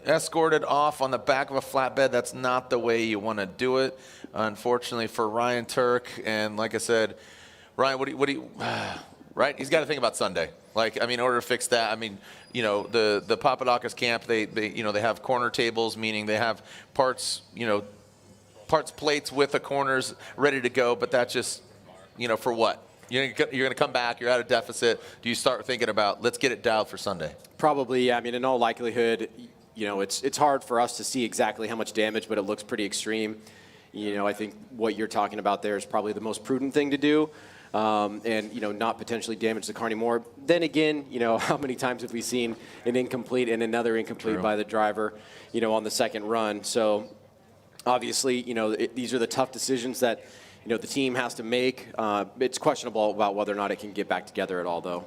escorted off on the back of a flatbed. That's not the way you want to do it, unfortunately for Ryan Turk. And like I said, Ryan, what do you right? He's got to think about Sunday. Like, I mean, in order to fix that, I mean, the Papadakis camp, they have corner tables, meaning they have parts plates with the corners ready to go, but that's just, for what? You're going to come back. You're at a deficit. Do you start thinking about, let's get it dialed for Sunday? Probably, yeah. I mean, in all likelihood, it's hard for us to see exactly how much damage, but it looks pretty extreme. I think what you're talking about there is probably the most prudent thing to do, and not potentially damage the car anymore. Then again, how many times have we seen an incomplete and another incomplete by the driver, on the second run? So obviously, these are the tough decisions that the team has to make. It's questionable about whether or not it can get back together at all, though.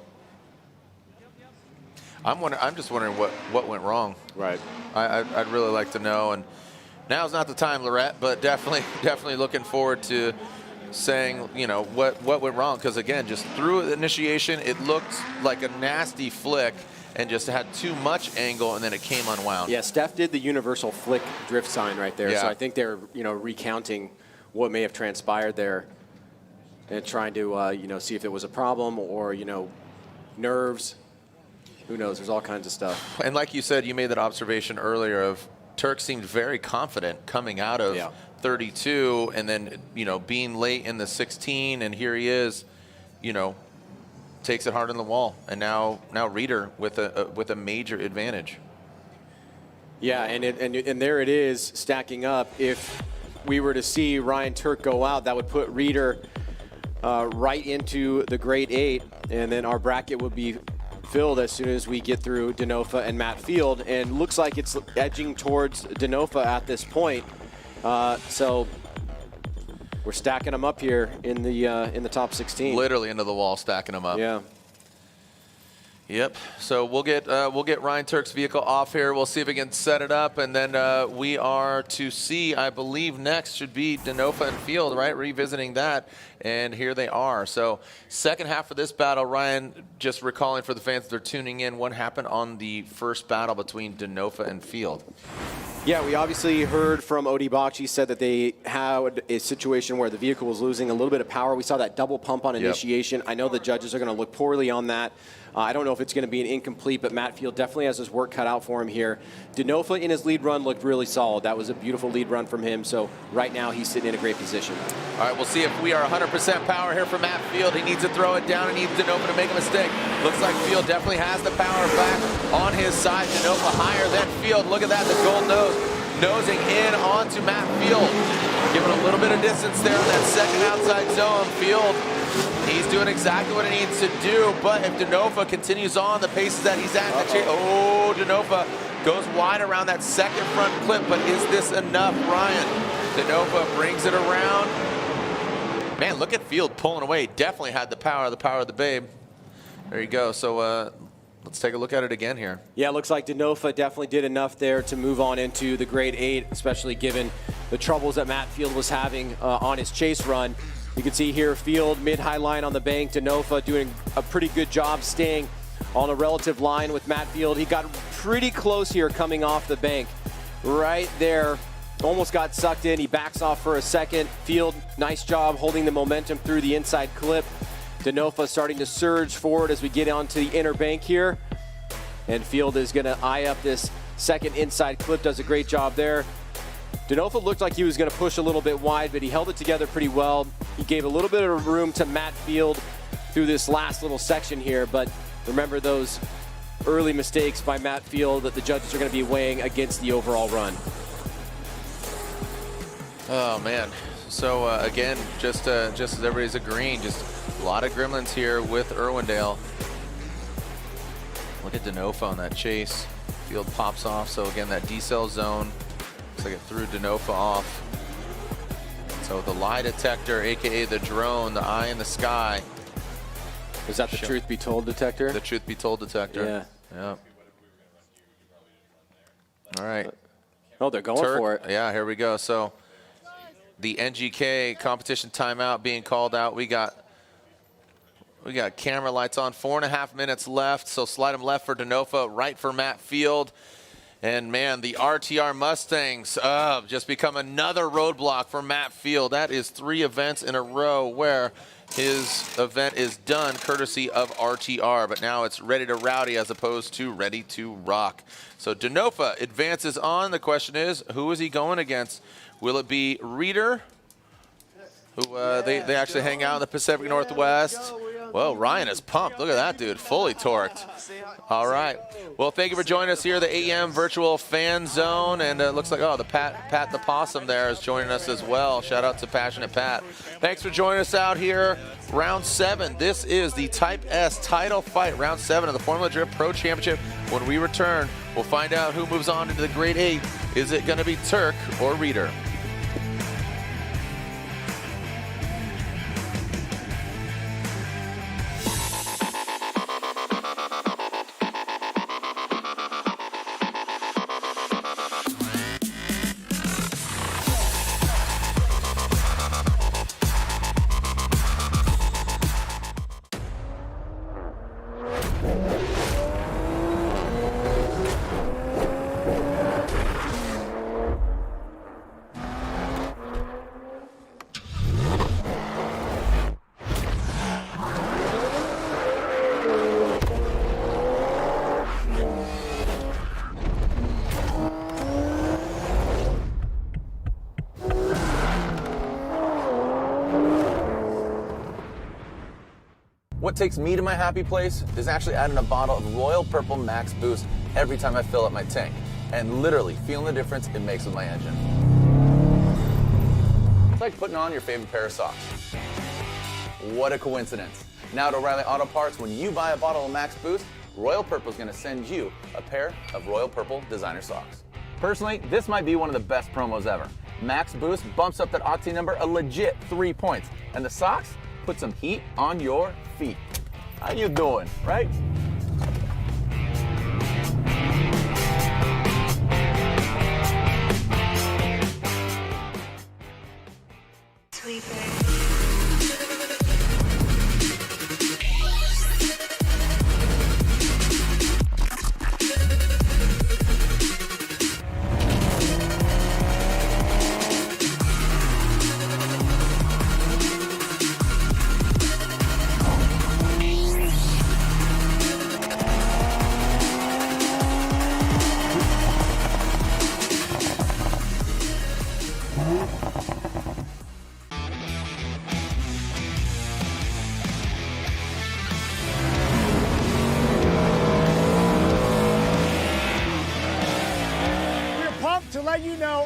I'm just wondering what went wrong. Right. I'd really like to know. And now's not the time, Lorette, but definitely looking forward to saying, what went wrong. Because again, just through the initiation, it looked like a nasty flick and just had too much angle, and then it came unwound. Yeah, Steph did the universal flick drift sign right there. Yeah. So I think they're recounting what may have transpired there and trying to see if it was a problem or nerves. Who knows? There's all kinds of stuff. And like you said, you made that observation earlier of Turk seemed very confident coming out of 32, and then being late in the 16, and here he is, takes it hard on the wall, and now Reeder with a major advantage. Yeah, and there it is stacking up. If we were to see Ryan Turk go out, that would put Reeder right into the grade 8, and then our bracket would be filled as soon as we get through Denofa and Matt Field, and looks like it's edging towards Denofa at this point. So we're stacking them up here in the top 16. Literally into the wall, stacking them up. Yeah. Yep. So we'll get Ryan Turk's vehicle off here. We'll see if we can set it up, and then we are to see, I believe, next should be Denofa and Field, right? Revisiting that, and here they are. So second half of this battle, Ryan, just recalling for the fans that are tuning in, what happened on the first battle between Denofa and Field? Yeah, we obviously heard from Odi Bakshi, said that they had a situation where the vehicle was losing a little bit of power. We saw that double pump on initiation. I know the judges are going to look poorly on that. I don't know if it's going to be an incomplete, but Matt Field definitely has his work cut out for him here. Denofa in his lead run looked really solid. That was a beautiful lead run from him. So right now he's sitting in a great position. All right, we'll see if we are 100% power here for Matt Field. He needs to throw it down and needs Denofa to make a mistake. Looks like Field definitely has the power back on his side. Denofa higher than Field. Look at that, the gold nose. Nosing in onto Matt Field. Giving a little bit of distance there in that second outside zone. Field, he's doing exactly what he needs to do, but if Denofa continues on the paces that he's at, Denofa goes wide around that second front clip, but is this enough, Ryan? Denofa brings it around. Man, look at Field pulling away. Definitely had the power of the babe. There you go. So let's take a look at it again here. Yeah, it looks like Denofa definitely did enough there to move on into the grade 8, especially given the troubles that Matt Field was having on his chase run. You can see here Field mid-high line on the bank. Denofa doing a pretty good job staying on a relative line with Matt Field. He got pretty close here coming off the bank. Right there, almost got sucked in. He backs off for a second. Field, nice job holding the momentum through the inside clip. Denofa starting to surge forward as we get onto the inner bank here. And Field is going to eye up this second inside clip, does a great job there. Denofa looked like he was going to push a little bit wide, but he held it together pretty well. He gave a little bit of room to Matt Field through this last little section here, but remember those early mistakes by Matt Field that the judges are going to be weighing against the overall run. Oh, man. So, again, just as everybody's agreeing, just a lot of gremlins here with Irwindale. Look at Denofa on that chase. Field pops off. So, again, that decel zone. Looks like it threw Denofa off. So, the lie detector, a.k.a. the drone, the eye in the sky. Is that the truth be told detector? The truth be told detector. Yeah. All right. Oh, they're going for it. Yeah, here we go. So, the NGK competition timeout being called out. We got camera lights on. 4.5 minutes left. So slide them left for Denofa, right for Matt Field. And man, the RTR Mustangs just become another roadblock for Matt Field. That is 3 events in a row where his event is done courtesy of RTR, but now it's ready to rowdy as opposed to ready to rock. So Denofa advances on. The question is, who is he going against? Will it be Reeder who they actually hang out in the Pacific Northwest. Whoa, Ryan is pumped. Look at that dude, fully torqued. All right. Well, thank you for joining us here at the AEM Virtual Fan Zone. And it looks like, oh, the Pat the Possum there is joining us as well. Shout out to Passionate Pat. Thanks for joining us out here. Round 7. This is the Type S title fight. Round 7 of the Formula Drift Pro Championship. When we return, we'll find out who moves on into the Grade 8. Is it going to be Turk or Reeder? What takes me to my happy place is actually adding a bottle of Royal Purple Max Boost every time I fill up my tank, and literally feeling the difference it makes with my engine. It's like putting on your favorite pair of socks. What a coincidence. Now at O'Reilly Auto Parts, when you buy a bottle of Max Boost, Royal Purple is going to send you a pair of Royal Purple designer socks. Personally, this might be one of the best promos ever. Max Boost bumps up that octane number a legit 3 points, and the socks put some heat on your feet. How you doing, right?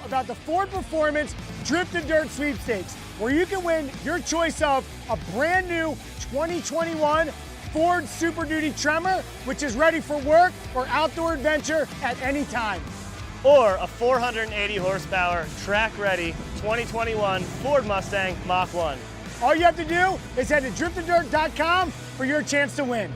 About the Ford Performance Drift and Dirt Sweepstakes, where you can win your choice of a brand new 2021 Ford Super Duty Tremor, which is ready for work or outdoor adventure at any time. Or a 480 horsepower track-ready 2021 Ford Mustang Mach 1. All you have to do is head to driftanddirt.com for your chance to win.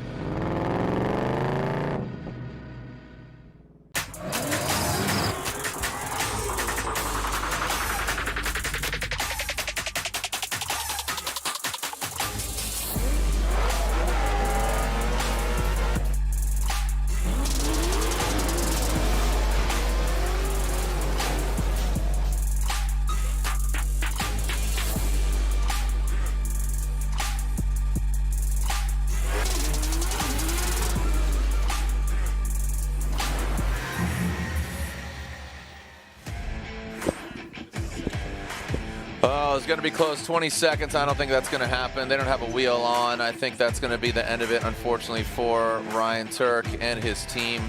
Oh, it's going to be close. 20 seconds. I don't think that's going to happen. They don't have a wheel on. I think that's going to be the end of it, unfortunately, for Ryan Turk and his team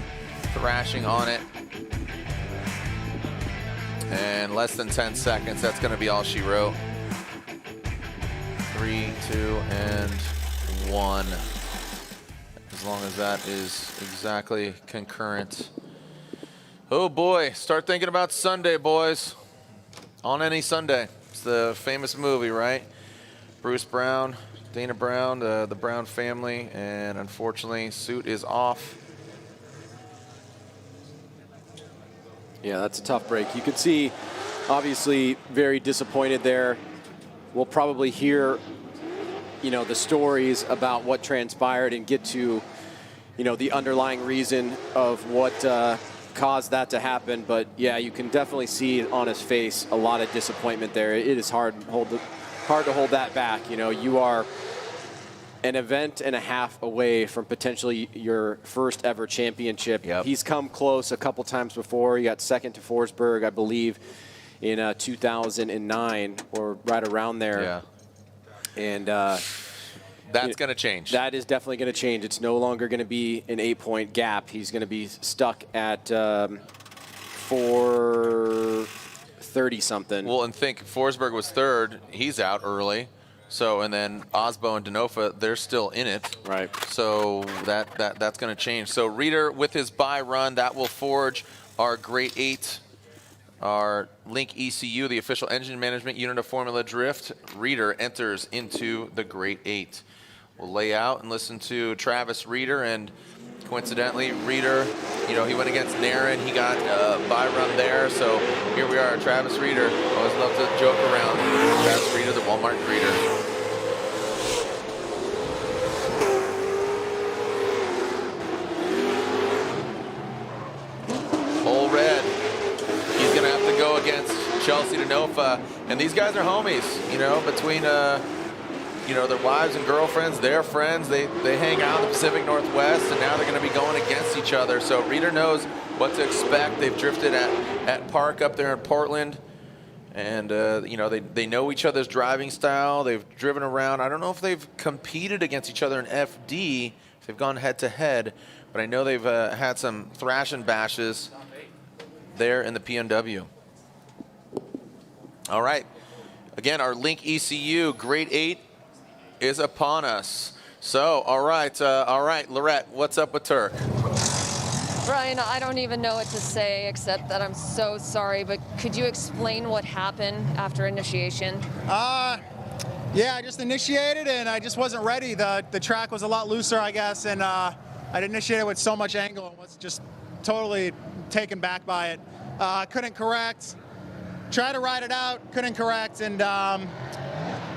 thrashing on it. And less than 10 seconds. That's going to be all she wrote. 3, 2, and 1. As long as that is exactly concurrent. Oh boy, start thinking about Sunday, boys. On any Sunday. It's the famous movie, right? Bruce Brown, Dana Brown, the Brown family, and unfortunately, suit is off. Yeah, that's a tough break. You could see, obviously, very disappointed there. We'll probably hear, the stories about what transpired and get to, the underlying reason of what caused that to happen. But yeah, you can definitely see on his face a lot of disappointment there. It is hard to hold that back. You are an event and a half away from potentially your first ever championship. Yep. He's come close a couple times before. He got second to Forsberg, I believe, in 2009 or right around there. Yeah. And that's going to change. That is definitely going to change. It's no longer going to be an 8-point gap. He's going to be stuck at 430-something. Well, and think Forsberg was third. He's out early. So, and then Osbo and Denofa, they're still in it. Right. So that's going to change. So Reeder with his bye run, that will forge our Great 8, our Link ECU, the official engine management unit of Formula Drift. Reeder enters into the Great 8. We'll lay out and listen to Travis Reeder, and coincidentally, Reeder, you know, he went against Naren. He got a bye run there. So here we are, Travis Reeder. Always love to joke around. Travis Reeder, the Walmart greeter. Whole red. He's going to have to go against Chelsea Denofa. And these guys are homies, you know, between you know, their wives and girlfriends, their friends, they hang out in the Pacific Northwest, and now they're going to be going against each other. So Reeder knows what to expect. They've drifted at Park up there in Portland, and you know, they know each other's driving style. They've driven around. I don't know if they've competed against each other in FD, if they've gone head-to-head, but I know they've had some thrash and bashes there in the PNW. All right. Again, our Link ECU Grade 8 is upon us. So, all right, Lorette, what's up with Turk? Ryan, I don't even know what to say except that I'm so sorry, but could you explain what happened after initiation? Yeah, I just initiated and I just wasn't ready. The track was a lot looser, I guess, and I'd initiated with so much angle and was just totally taken back by it. Couldn't correct. Tried to ride it out, couldn't correct, and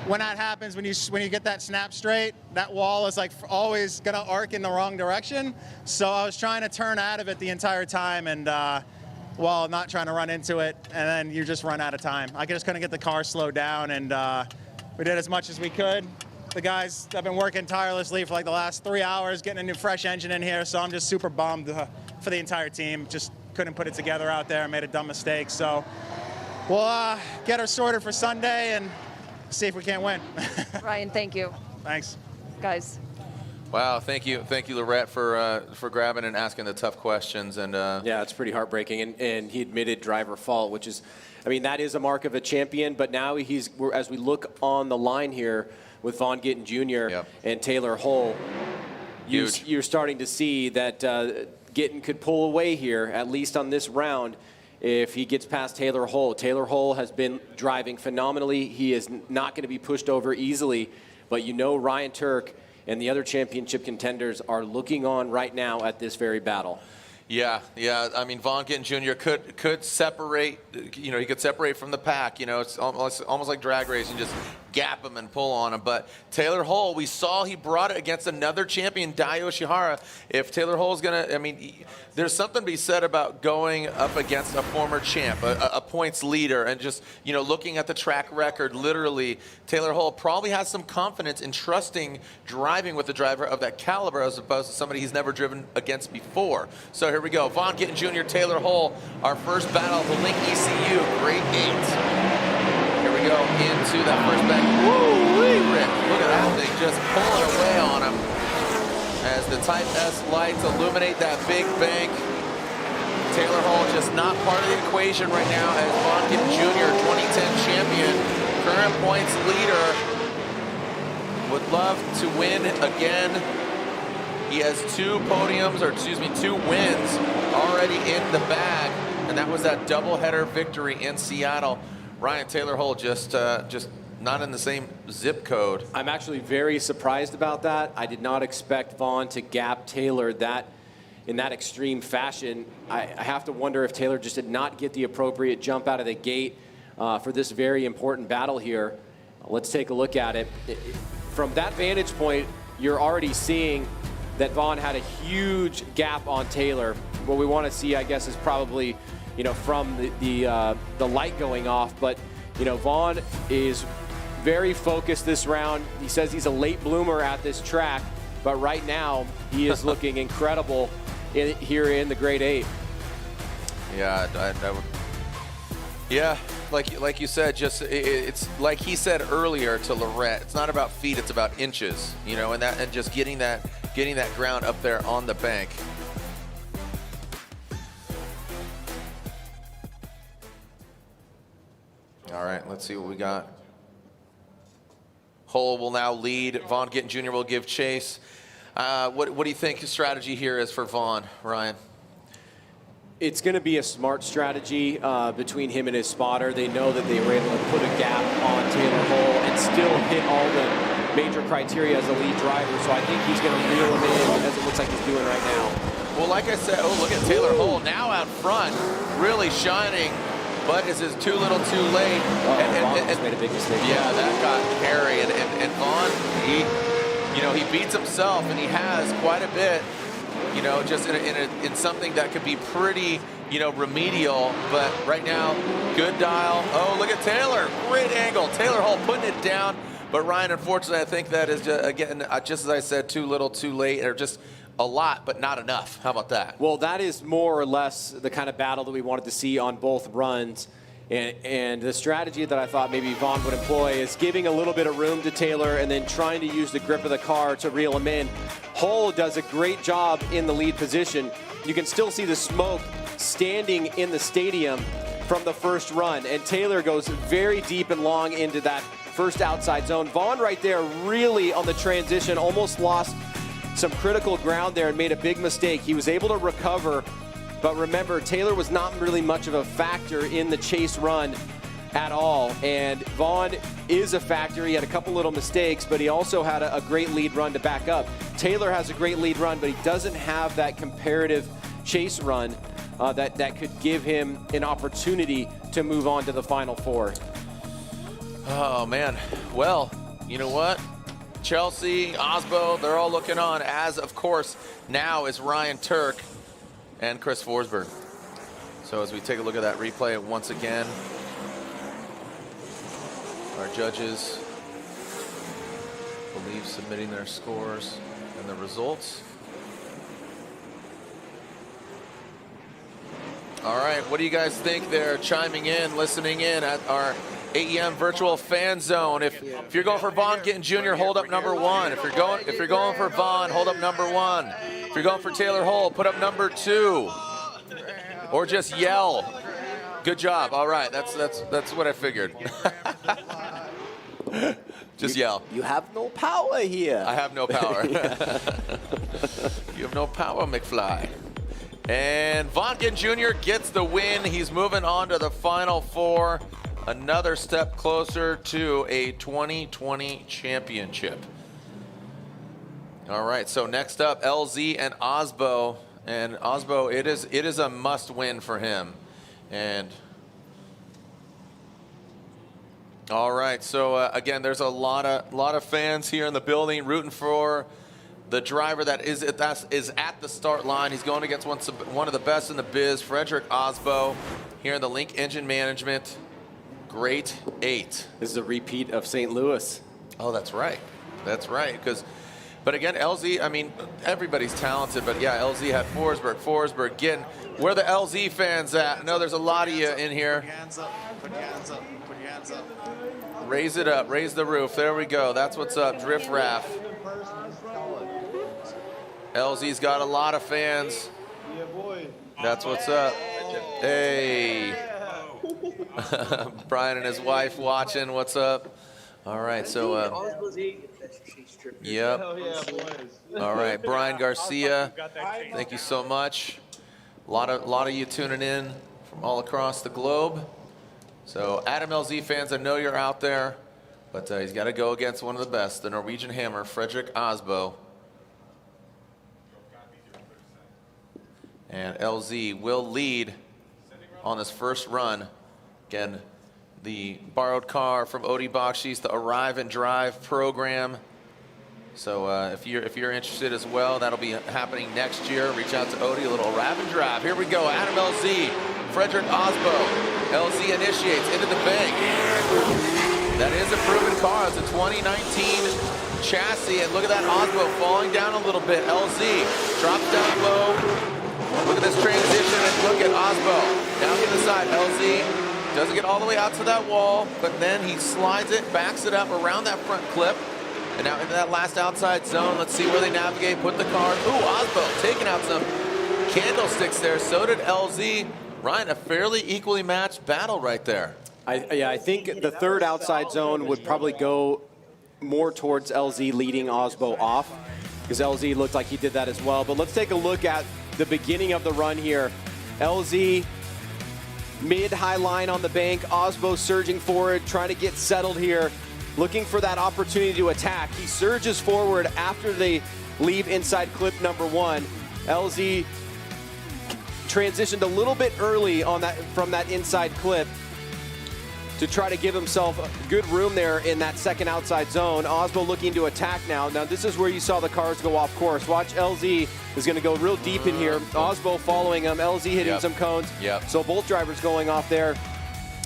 when that happens, when you get that snap straight, that wall is like always gonna arc in the wrong direction. So I was trying to turn out of it the entire time, and well, not trying to run into it, and then you just run out of time. I just couldn't get the car slowed down, and we did as much as we could. The guys have been working tirelessly for like the last 3 hours, getting a new fresh engine in here, so I'm just super bummed for the entire team. Just couldn't put it together out there, made a dumb mistake. So we'll get her sorted for Sunday and see if we can't win. Ryan, thank you. Thanks. Guys. Wow, thank you, Lorette, for grabbing and asking the tough questions. And yeah, it's pretty heartbreaking. And he admitted driver fault, which is, I mean, that is a mark of a champion. But now as we look on the line here with Vaughn Gittin Jr. and Taylor Hull, you're starting to see that Gittin could pull away here, at least on this round, if he gets past Taylor Hull. Taylor Hull has been driving phenomenally. He is not going to be pushed over easily, but you know Ryan Turk and the other championship contenders are looking on right now at this very battle. Yeah. I mean, Vaughn Gittin Jr. could separate. You know, he could separate from the pack. You know, it's almost like drag racing, just gap him and pull on him. But Taylor Hull, we saw he brought it against another champion, Dai Yoshihara. If Taylor Hull's gonna, I mean, there's something to be said about going up against a former champ, a points leader, and just, you know, looking at the track record. Literally, Taylor Hull probably has some confidence in trusting driving with a driver of that caliber as opposed to somebody he's never driven against before. So here we go. Vaughn Gittin Jr., Taylor Hull, our first battle of the Link ECU, Grade 8. Here we go into that first bank. Woo-wee, Rick. Look at that thing just pulling away on him as the Type S lights illuminate that big bank. Taylor Hull just not part of the equation right now as Vaughn Gittin Jr., 2010 champion, current points leader. Would love to win again. He has 2 wins already in the bag, and that was that doubleheader victory in Seattle. Ryan, Taylor Hull just not in the same zip code. I'm actually very surprised about that. I did not expect Vaughn to gap Taylor in that extreme fashion. I have to wonder if Taylor just did not get the appropriate jump out of the gate for this very important battle here. Let's take a look at it. From that vantage point, you're already seeing that Vaughn had a huge gap on Taylor. What we want to see, I guess, is probably, you know, from the light going off. But, you know, Vaughn is very focused this round. He says he's a late bloomer at this track, but right now he is looking incredible here in the Grade 8. Yeah, I would. Yeah, like you said, just it's like he said earlier to Lorette. It's not about feet; it's about inches. You know, and just getting that ground up there on the bank. All right, let's see what we got. Hull will now lead. Vaughn Gittin Jr. will give chase. What do you think the strategy here is for Vaughn, Ryan? It's going to be a smart strategy between him and his spotter. They know that they were able to put a gap on Taylor Hull and still hit all the major criteria as a lead driver. So I think he's going to reel him in, as it looks like he's doing right now. Well, like I said, oh, look at Taylor Hull now out front, really shining. But is it too little too late? Vaughn made a big mistake. Yeah, that got Harry. And Vaughn, he beats himself, and he has quite a bit. You know, just in something that could be pretty, remedial. But right now, good dial. Oh, look at Taylor. Great angle. Taylor Hull putting it down. But Ryan, unfortunately, I think that is, just as I said, too little, too late, or just a lot, but not enough. How about that? Well, that is more or less the kind of battle that we wanted to see on both runs. And the strategy that I thought maybe Vaughn would employ is giving a little bit of room to Taylor and then trying to use the grip of the car to reel him in. Hull does a great job in the lead position. You can still see the smoke standing in the stadium from the first run. And Taylor goes very deep and long into that first outside zone. Vaughn right there really on the transition almost lost some critical ground there and made a big mistake. He was able to recover. But remember, Taylor was not really much of a factor in the chase run at all. And Vaughn is a factor. He had a couple little mistakes, but he also had a great lead run to back up. Taylor has a great lead run, but he doesn't have that comparative chase run that could give him an opportunity to move on to the Final Four. Oh, man. Well, you know what? Chelsea, Osbo, they're all looking on, as, of course, now is Ryan Turk and Chris Forsberg. So as we take a look at that replay once again, our judges believe submitting their scores and the results. All right, what do you guys think there? Chiming in, listening in at our AEM virtual fan zone. If you're going for Vaughn Gittin Jr., hold up number 1. If you're going for Vaughn, hold up number 1. If you're going for Taylor Hull, put up number 2. Or just yell. Good job. All right, that's what I figured. Just yell. You have no power here. I have no power. You have no power, McFly. And Vaughn Gittin Jr. gets the win. He's moving on to the Final Four. Another step closer to a 2020 championship. All right, so next up, LZ and Osbo. And Osbo, it is a must win for him. And all right, so again, there's a lot of fans here in the building rooting for the driver that is at the start line. He's going against one of the best in the biz, Frederick Osbo, here in the Link Engine Management Great 8. This is a repeat of St. Louis. Oh, that's right. That's right. But again, LZ, I mean, everybody's talented, but yeah, LZ had Forsberg, Gittin. Where are the LZ fans at? I know there's a lot of you in here. Put your hands up, put your hands up, put your hands up. Raise it up, raise the roof. There we go. That's what's up, Drift Raff. LZ's got a lot of fans. Yeah, boy. That's what's up. Hey. Brian and his wife watching. What's up? All right, so yep. All right, Brian Garcia, thank you so much. A lot of you tuning in from all across the globe. So Adam LZ fans, I know you're out there, but he's got to go against one of the best, the Norwegian Hammer, Frederick Osbo. And LZ will lead on this first run. Again, the borrowed car from Odie Bakshi's, the Arrive and Drive program. So if you're interested as well, that'll be happening next year. Reach out to Odie, a little Arrive and Drive. Here we go, Adam LZ, Frederick Osbo. LZ initiates into the bank. That is a proven car. It's a 2019 chassis, and look at that Osbo falling down a little bit. LZ drops down low. Look at this transition, and look at Osbo. Down to the side, LZ Doesn't get all the way out to that wall, but then he slides it, backs it up around that front clip. And now into that last outside zone. Let's see where they navigate, put the car. Ooh, Osbo taking out some candlesticks there. So did LZ. Ryan, a fairly equally matched battle right there. I think the third outside zone would probably go more towards LZ leading Osbo off, because LZ looked like he did that as well. But let's take a look at the beginning of the run here. LZ mid-high line on the bank. Osbo surging forward, trying to get settled here, looking for that opportunity to attack. He surges forward after they leave inside clip number 1. LZ transitioned a little bit early on that from that inside clip to try to give himself good room there in that second outside zone. Osbo looking to attack now. Now this is where you saw the cars go off course. Watch, LZ is going to go real deep in here. Osbo following him. LZ hitting some cones. So both drivers going off there,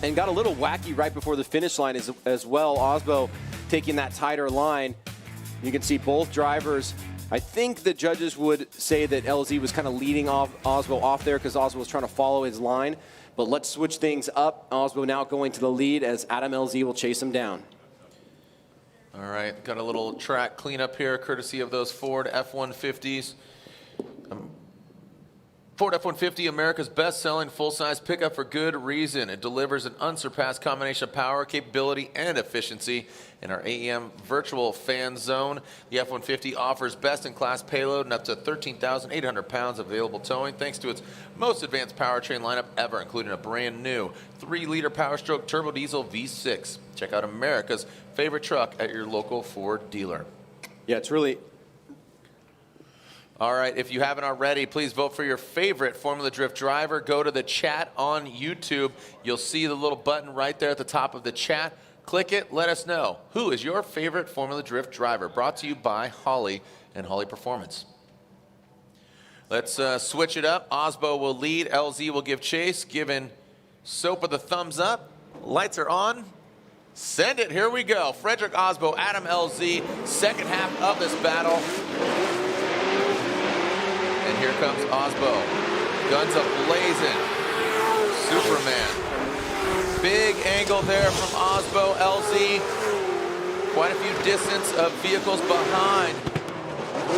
and got a little wacky right before the finish line as well. Osbo taking that tighter line. You can see both drivers. I think the judges would say that LZ was kind of leading Osbo off there because Osbo was trying to follow his line. But let's switch things up. Osbo now going to the lead as Adam LZ will chase him down. All right, got a little track cleanup here, courtesy of those Ford F-150s. Ford F-150, America's best-selling full-size pickup for good reason. It delivers an unsurpassed combination of power, capability, and efficiency in our AEM virtual fan zone. The F-150 offers best-in-class payload and up to 13,800 pounds of available towing, thanks to its most advanced powertrain lineup ever, including a brand-new 3-liter Power-Stroke turbo diesel V6. Check out America's favorite truck at your local Ford dealer. Yeah, it's really... All right, if you haven't already, please vote for your favorite Formula Drift driver. Go to the chat on YouTube. You'll see the little button right there at the top of the chat. Click it, let us know. Who is your favorite Formula Drift driver? Brought to you by Holley and Holley Performance. Let's switch it up. Osbo will lead, LZ will give chase, giving Sopa the thumbs up. Lights are on. Send it, here we go. Frederick Osbo, Adam LZ, second half of this battle. And here comes Osbo. Guns a-blazing. Superman. Big angle there from Osbo. LZ. Quite a few distance of vehicles behind.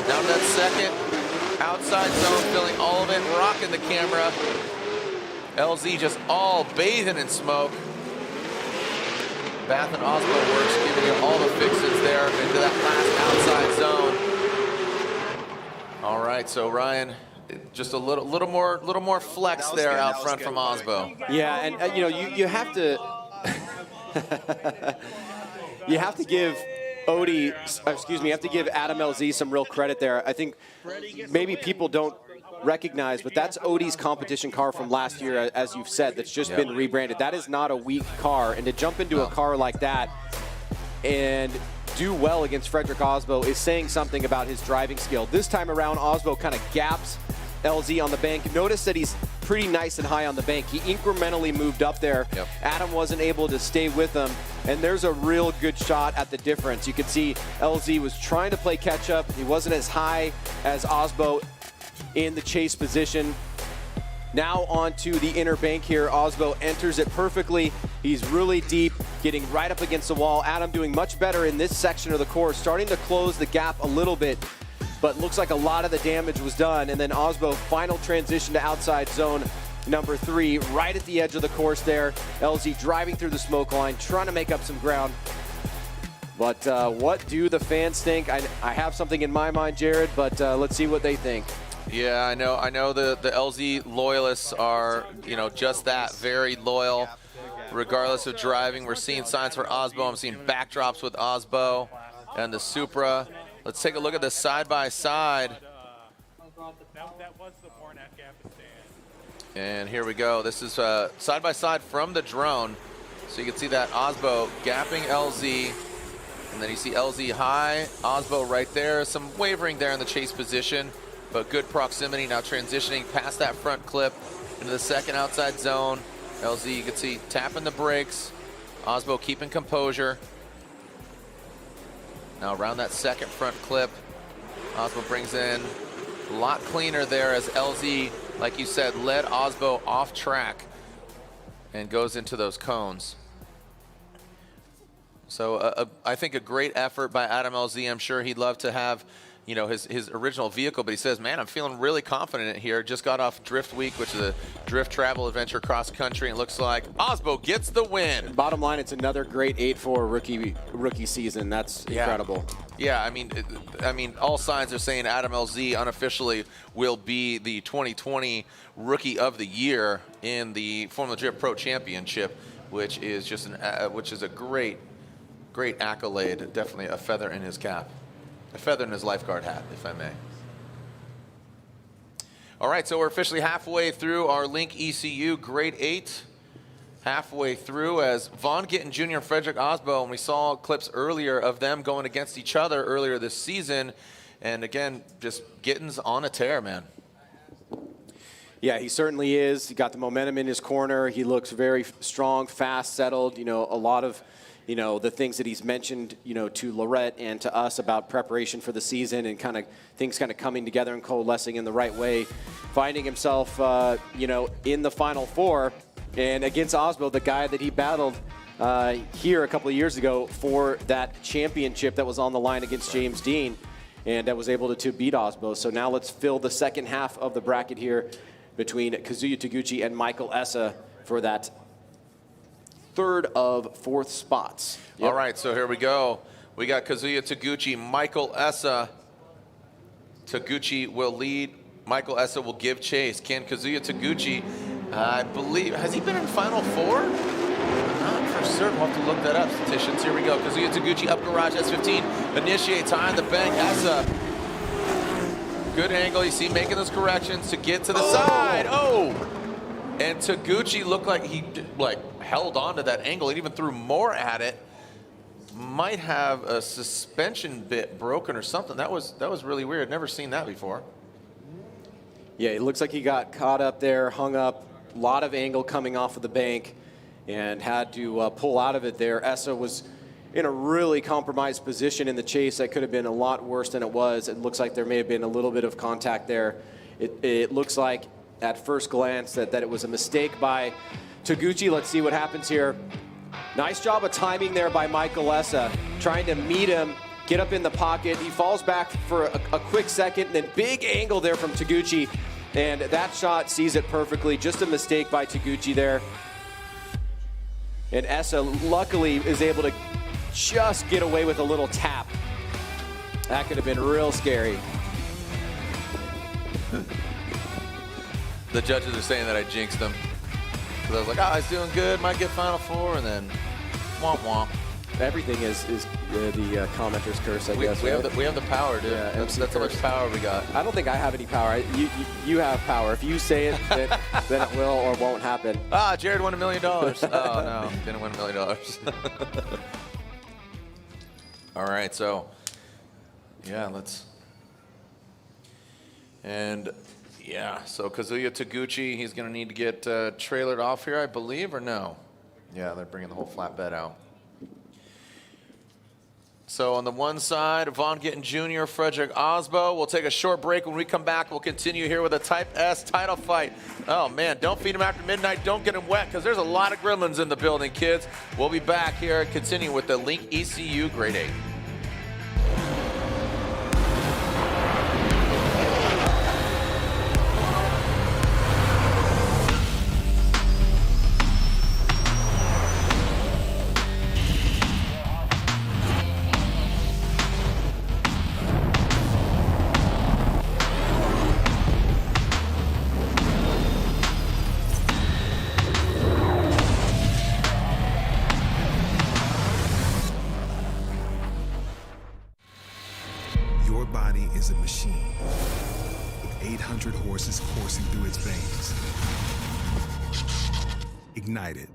Now that second outside zone, filling all of it, rocking the camera. LZ just all bathing in smoke. Bath and Osbo works, giving him all the fixes there into that last outside zone. All right, so Ryan, just a little more flex there out front from Osbo. Yeah, and you know, you have to you have to give you have to give Adam LZ some real credit there. I think maybe people don't recognize, but that's Odie's competition car from last year, as you've said, that's just been rebranded. That is not a weak car, and to jump into a car like that and do well against Frederick Osbo is saying something about his driving skill. This time around, Osbo kind of gaps LZ on the bank. Notice that he's pretty nice and high on the bank. He incrementally moved up there. Adam wasn't able to stay with him, and there's a real good shot at the difference. You can see LZ was trying to play catch up. He wasn't as high as Osbo in the chase position. Now onto the inner bank here. Osbo enters it perfectly. He's really deep, getting right up against the wall. Adam doing much better in this section of the course, starting to close the gap a little bit, but looks like a lot of the damage was done. And then Osbo, final transition to outside zone number 3, right at the edge of the course there. LZ driving through the smoke line, trying to make up some ground. But what do the fans think? I have something in my mind, Jared, but let's see what they think. Yeah, I know the LZ loyalists are, just that, very loyal, regardless of driving. We're seeing signs for Osbo. I'm seeing backdrops with Osbo and the Supra. Let's take a look at the side-by-side. And here we go. This is side-by-side from the drone. So you can see that Osbo gapping LZ. And then you see LZ high, Osbo right there. Some wavering there in the chase position, but good proximity. Now transitioning past that front clip into the second outside zone. LZ, you can see, tapping the brakes. Osbo keeping composure. Now around that second front clip, Osbo brings in a lot cleaner there as LZ, like you said, led Osbo off track. and goes into those cones. So I think a great effort by Adam LZ. I'm sure he'd love to have, you know, his original vehicle, but he says, man, I'm feeling really confident here. Just got off Drift Week, which is a drift travel adventure cross country, and it looks like Osbo gets the win. Bottom line, it's another great 8-4 rookie season. That's incredible. Yeah, I mean, all signs are saying Adam LZ unofficially will be the 2020 Rookie of the Year in the Formula Drift Pro Championship, which is just a great accolade. Definitely a feather in his cap. A feather in his lifeguard hat, if I may. All right, so we're officially halfway through our Link ECU Grade 8. Halfway through as Von Gittin Jr. and Frederick Osbo, and we saw clips earlier of them going against each other earlier this season. And again, just Gittin's on a tear, man. Yeah, he certainly is. He got the momentum in his corner. He looks very strong, fast, settled. You know, a lot of, you know, the things that he's mentioned, you know, to Lorette and to us about preparation for the season and kind of things kind of coming together and coalescing in the right way. Finding himself, you know, in the Final Four and against Osbo, the guy that he battled here a couple of years ago for that championship that was on the line against James Dean, and that was able to beat Osbo. So now let's fill the second half of the bracket here between Kazuya Taguchi and Michael Essa for that third of fourth spots. Yep. All right, so here we go. We got Kazuya Taguchi, Michael Essa. Taguchi will lead. Michael Essa will give chase. Can Kazuya Taguchi, I believe, has he been in Final Four? I'm not for certain. We'll have to look that up, statisticians. Here we go. Kazuya Taguchi up garage, S15, initiates high in the bank. Essa, good angle. You see making those corrections to get to the side. Oh! And Taguchi looked like he held on to that angle and even threw more at it. Might have a suspension bit broken or something. That was really weird. Never seen that before. Yeah, it looks like he got caught up there, hung up, a lot of angle coming off of the bank, and had to pull out of it there. Essa was in a really compromised position in the chase. That could have been a lot worse than it was. It looks like there may have been a little bit of contact there. It looks like at first glance that it was a mistake by Taguchi. Let's see what happens here. Nice job of timing there by Michael Essa, trying to meet him, get up in the pocket. He falls back for a quick second, and then big angle there from Taguchi, and that shot sees it perfectly. Just a mistake by Taguchi there. And Essa luckily is able to just get away with a little tap. That could have been real scary. The judges are saying that I jinxed him. Because I was like, oh, he's doing good, might get Final Four, and then womp womp. Everything is the commenter's curse, I guess. We have the power, dude. Yeah, that's how much power we got. I don't think I have any power. You have power. If you say it, then it will or won't happen. Ah, Jared won $1 million. Oh, no, didn't win $1 million. All right, so, yeah, let's. And, yeah, so Kazuya Taguchi, he's going to need to get trailered off here, I believe, or no? Yeah, they're bringing the whole flatbed out. So on the one side, Von Gittin Jr., Frederick Osbo. We'll take a short break. When we come back, we'll continue here with a Type S title fight. Oh, man, don't feed them after midnight. Don't get them wet, because there's a lot of gremlins in the building, kids. We'll be back here, continue with the Link ECU Grade 8. Ignited.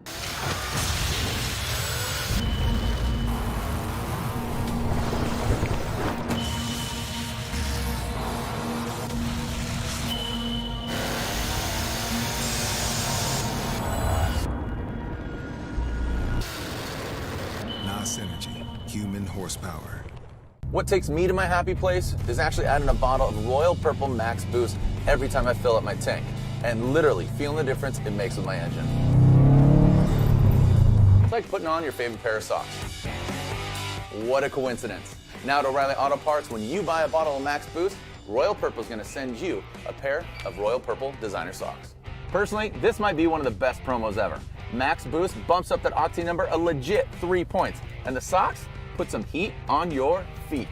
NOS Energy, human horsepower. What takes me to my happy place is actually adding a bottle of Royal Purple Max Boost every time I fill up my tank, and literally feeling the difference it makes with my engine. It's like putting on your favorite pair of socks. What a coincidence. Now at O'Reilly Auto Parts, when you buy a bottle of Max Boost, Royal Purple is going to send you a pair of Royal Purple designer socks. Personally, this might be one of the best promos ever. Max Boost bumps up that Octane number a legit 3 points, and the socks put some heat on your feet.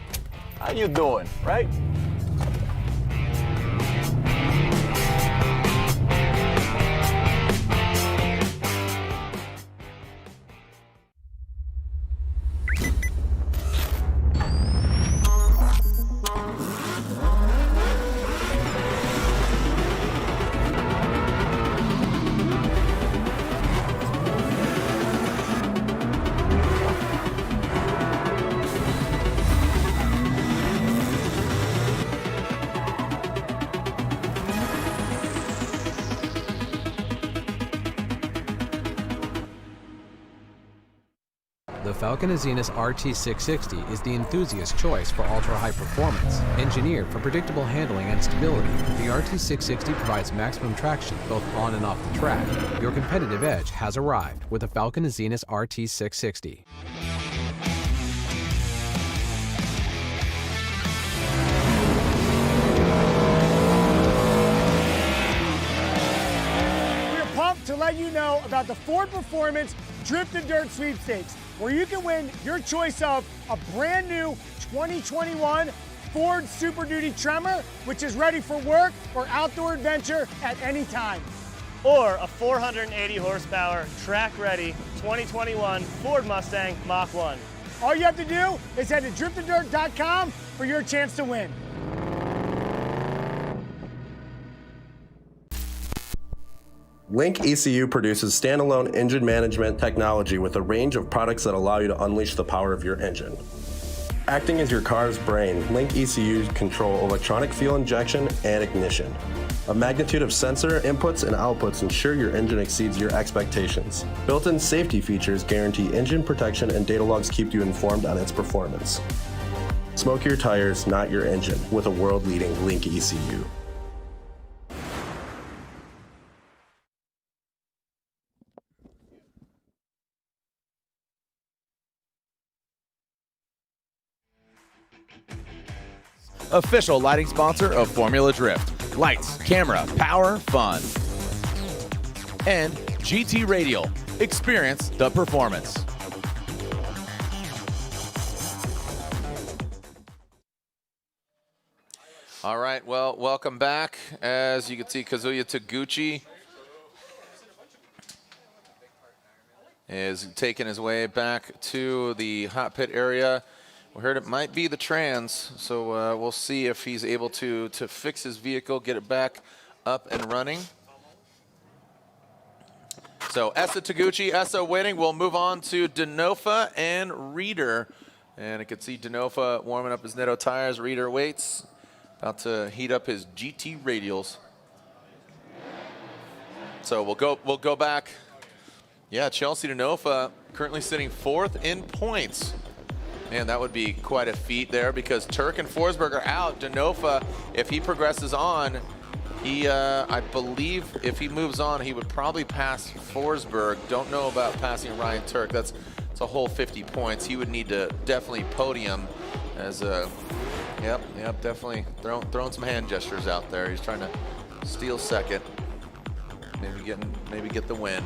How you doing, right? The Falcon Azenis RT660 is the enthusiast choice for ultra-high performance. Engineered for predictable handling and stability, the RT660 provides maximum traction both on and off the track. Your competitive edge has arrived with the Falcon Azenis RT660. We're pumped to let you know about the Ford Performance Drift and Dirt Sweepstakes, where you can win your choice of a brand new 2021 Ford Super Duty Tremor, which is ready for work or outdoor adventure at any time. Or a 480 horsepower, track-ready 2021 Ford Mustang Mach 1. All you have to do is head to driftanddirt.com for your chance to win. Link ECU produces standalone engine management technology with a range of products that allow you to unleash the power of your engine. Acting as your car's brain, Link ECUs control electronic fuel injection and ignition. A magnitude of sensor inputs and outputs ensure your engine exceeds your expectations. Built-in safety features guarantee engine protection, and data logs keep you informed on its performance. Smoke your tires, not your engine, with a world-leading Link ECU. Official lighting sponsor of Formula Drift. Lights, camera, power, fun. And GT Radial. Experience the performance. All right, well, welcome back. As you can see, Kazuya Taguchi is taking his way back to the hot pit area. We heard it might be the trans, so we'll see if he's able to fix his vehicle, get it back up and running. So Essa Taguchi, Essa waiting. We'll move on to Denofa and Reeder. And I can see Denofa warming up his Netto tires. Reeder waits, about to heat up his GT radials. So we'll go back. Yeah, Chelsea Denofa currently sitting 4th in points. Man, that would be quite a feat there because Turk and Forsberg are out. Denofa, if he progresses on, he, I believe if he moves on, he would probably pass Forsberg. Don't know about passing Ryan Turk. That's a whole 50 points. He would need to definitely podium as a, yep, definitely throwing some hand gestures out there. He's trying to steal second, maybe get the win.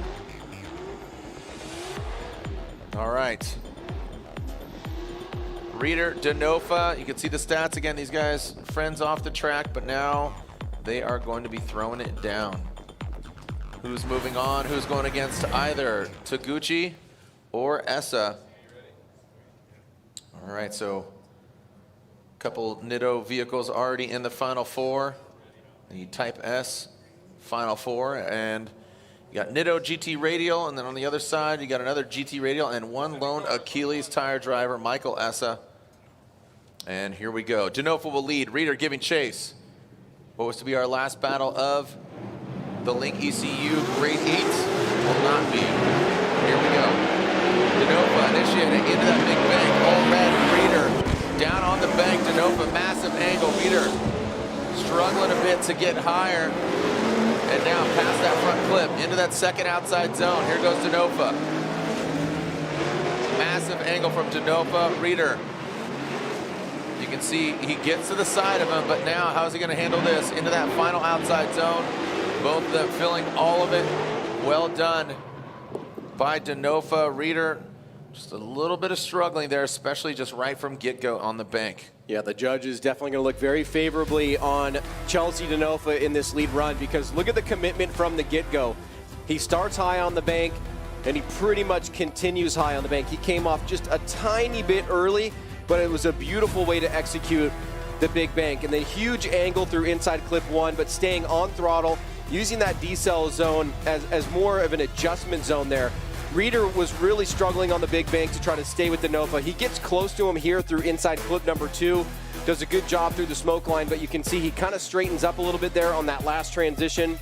All right. Reeder, Denofa, you can see the stats again. These guys, friends off the track, but now they are going to be throwing it down. Who's moving on? Who's going against either Taguchi or Essa? All right, so a couple Nitto vehicles already in the Final Four. The Type S Final Four, and you got Nitto GT Radial, and then on the other side, you got another GT Radial and one lone Achilles tire driver, Michael Essa. And here we go. Denofa will lead. Reeder giving chase. What was to be our last battle of the Link ECU Grade 8 will not be. Here we go. Denofa initiating into that big bank. All red. Reeder down on the bank. Denofa, massive angle. Reeder struggling a bit to get higher. And now past that front clip into that second outside zone. Here goes Denofa. Massive angle from Denofa. Reeder. You can see he gets to the side of him, but now how's he going to handle this? Into that final outside zone. Both of them filling all of it. Well done by Denofa. Reeder, just a little bit of struggling there, especially just right from get-go on the bank. Yeah, the judge is definitely going to look very favorably on Chelsea Denofa in this lead run, because look at the commitment from the get-go. He starts high on the bank, and he pretty much continues high on the bank. He came off just a tiny bit early, but it was a beautiful way to execute the big bank. And then huge angle through inside clip 1, but staying on throttle, using that decel zone as more of an adjustment zone there. Reeder was really struggling on the big bank to try to stay with Denofa. He gets close to him here through inside clip number 2, does a good job through the smoke line, but you can see he kind of straightens up a little bit there on that last transition.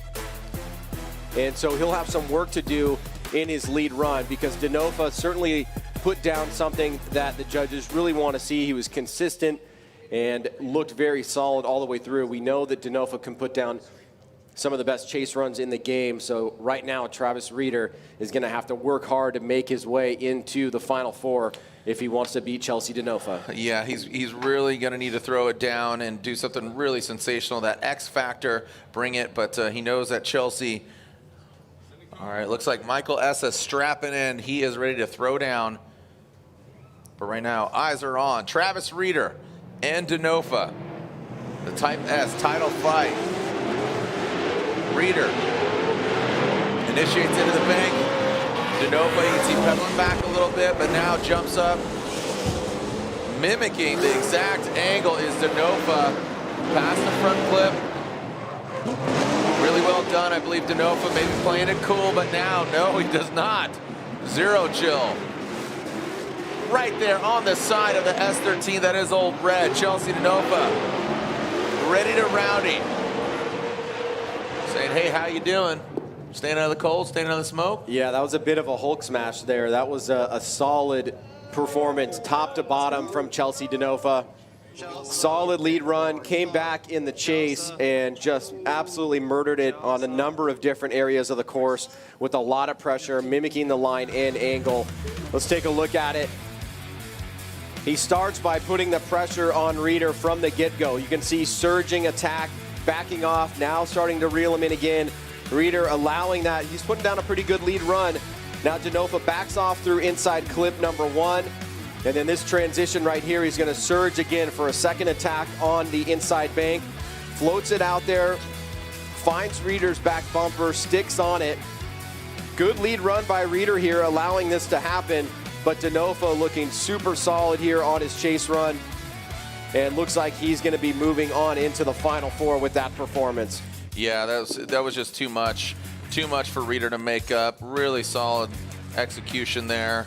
And so he'll have some work to do in his lead run, because Denofa certainly put down something that the judges really want to see. He was consistent and looked very solid all the way through. We know that Denofa can put down some of the best chase runs in the game. So right now, Travis Reeder is going to have to work hard to make his way into the Final Four if he wants to beat Chelsea Denofa. Yeah, he's really going to need to throw it down and do something really sensational. That X factor, bring it. But he knows that Chelsea. All right, looks like Michael Essa strapping in. He is ready to throw down. But right now, eyes are on Travis Reeder and Denofa. The Type S title fight. Reeder initiates into the bank. Denofa, you can see pedaling back a little bit, but now jumps up. Mimicking the exact angle is Denofa. Past the front clip. Really well done. I believe Denofa maybe playing it cool, but now, no, he does not. Zero chill. Right there on the side of the S13, that is old red. Chelsea Denofa, ready to rowdy. Saying, hey, how you doing? Staying out of the cold, staying out of the smoke? Yeah, that was a bit of a Hulk smash there. That was a solid performance, top to bottom from Chelsea Denofa. Solid lead run, came back in the chase and just absolutely murdered it on a number of different areas of the course with a lot of pressure, mimicking the line and angle. Let's take a look at it. He starts by putting the pressure on Reeder from the get-go. You can see surging attack, backing off, now starting to reel him in again. Reeder allowing that. He's putting down a pretty good lead run. Now Denofa backs off through inside clip number 1. And then this transition right here, he's going to surge again for a second attack on the inside bank. Floats it out there, finds Reeder's back bumper, sticks on it. Good lead run by Reeder here, allowing this to happen. But Denofa looking super solid here on his chase run. And looks like he's going to be moving on into the Final Four with that performance. Yeah, that was just too much for Reeder to make up. Really solid execution there.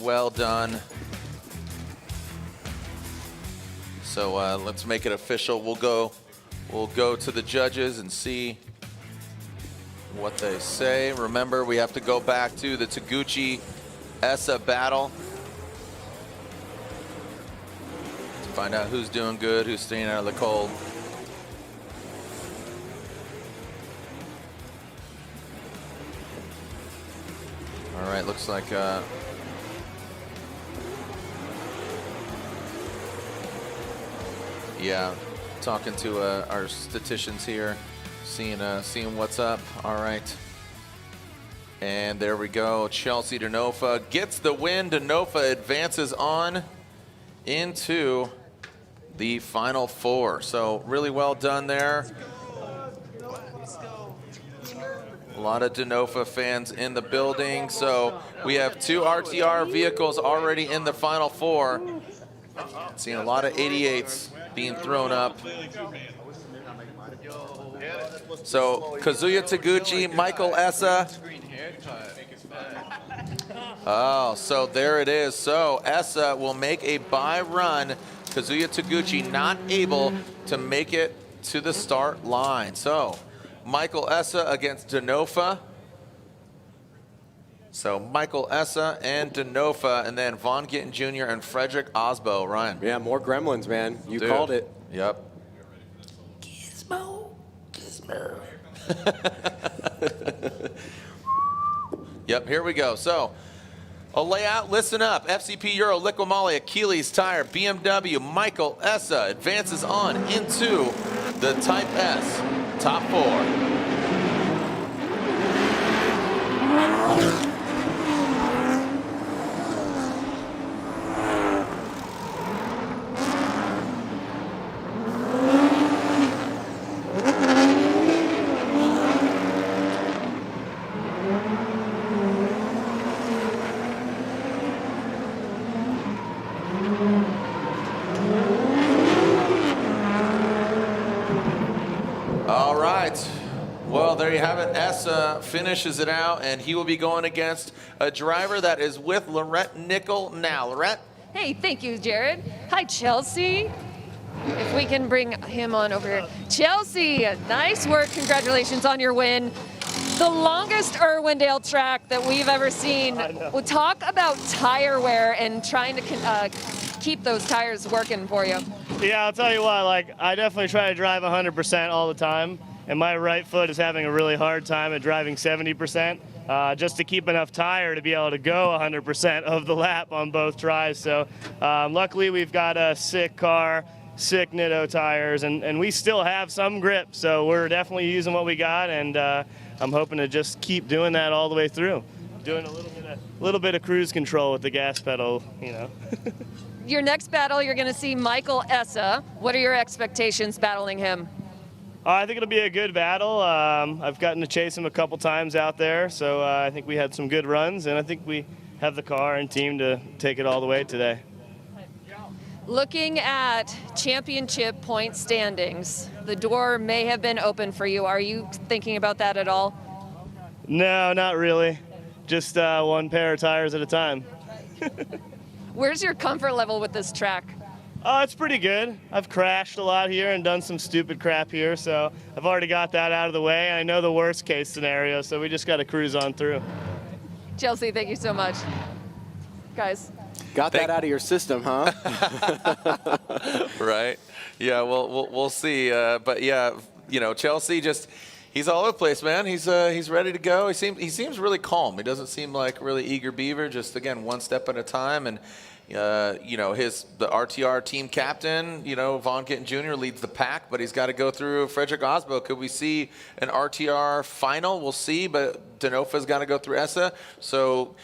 Well done. So let's make it official. We'll go to the judges and see what they say. Remember, we have to go back to the Taguchi Essa battle to find out who's doing good, who's staying out of the cold. All right, looks like yeah, talking to our statisticians here, seeing what's up. All right, and there we go. Chelsea Denofa gets the win. Denofa advances on into the Final Four. So really well done there. A lot of Denofa fans in the building. So we have 2 RTR vehicles already in the Final Four. Seeing a lot of 88s being thrown up. So Kazuya Taguchi, Michael Essa. Oh, so there it is. So Essa will make a bye run. Kazuya Taguchi not able to make it to the start line. So Michael Essa against Denofa. So Michael Essa and Denofa, and then Von Gittin Jr. and Frederick Osbo. Ryan. Yeah, more gremlins, man. You called it. Yep. Gizmo. Yep, here we go. So A layout, listen up. FCP Euro, Liqui Achilles Tire, BMW, Michael Essa advances on into the Type S top 4. All right. Well, there you have it. Essa finishes it out, and he will be going against a driver that is with Lorette Nickel now. Lorette? Hey, thank you, Jared. Hi, Chelsea. If we can bring him on over here. Chelsea, nice work. Congratulations on your win. The longest Irwindale track that we've ever seen. We'll talk about tire wear and trying to keep those tires working for you. Yeah, I'll tell you what, like, I definitely try to drive 100% all the time, and my right foot is having a really hard time at driving 70%, just to keep enough tire to be able to go 100% of the lap on both tries. So luckily we've got a sick car, sick Nitto tires, and we still have some grip, so we're definitely using what we got, and I'm hoping to just keep doing that all the way through. Doing a little bit of cruise control with the gas pedal, you know. Your next battle, you're going to see Michael Essa. What are your expectations battling him? I think it'll be a good battle. I've gotten to chase him a couple times out there, so I think we had some good runs, and I think we have the car and team to take it all the way today. Looking at championship point standings, the door may have been open for you. Are you thinking about that at all? No, not really. Just one pair of tires at a time. Where's your comfort level with this track? It's pretty good. I've crashed a lot here and done some stupid crap here, so I've already got that out of the way. I know the worst case scenario, so we just got to cruise on through. Chelsea, thank you so much. Guys. Got that out of your system, huh? Right. Yeah, well, we'll see. But yeah, you know, Chelsea he's all over the place, man. He's ready to go. He seems really calm. He doesn't seem like really eager beaver. Just again, one step at a time. And you know, the RTR team captain, you know, Von Gittin Jr. leads the pack, but he's got to go through Frederick Osbo. Could we see an RTR final? We'll see. But Denofa's got to go through Essa. So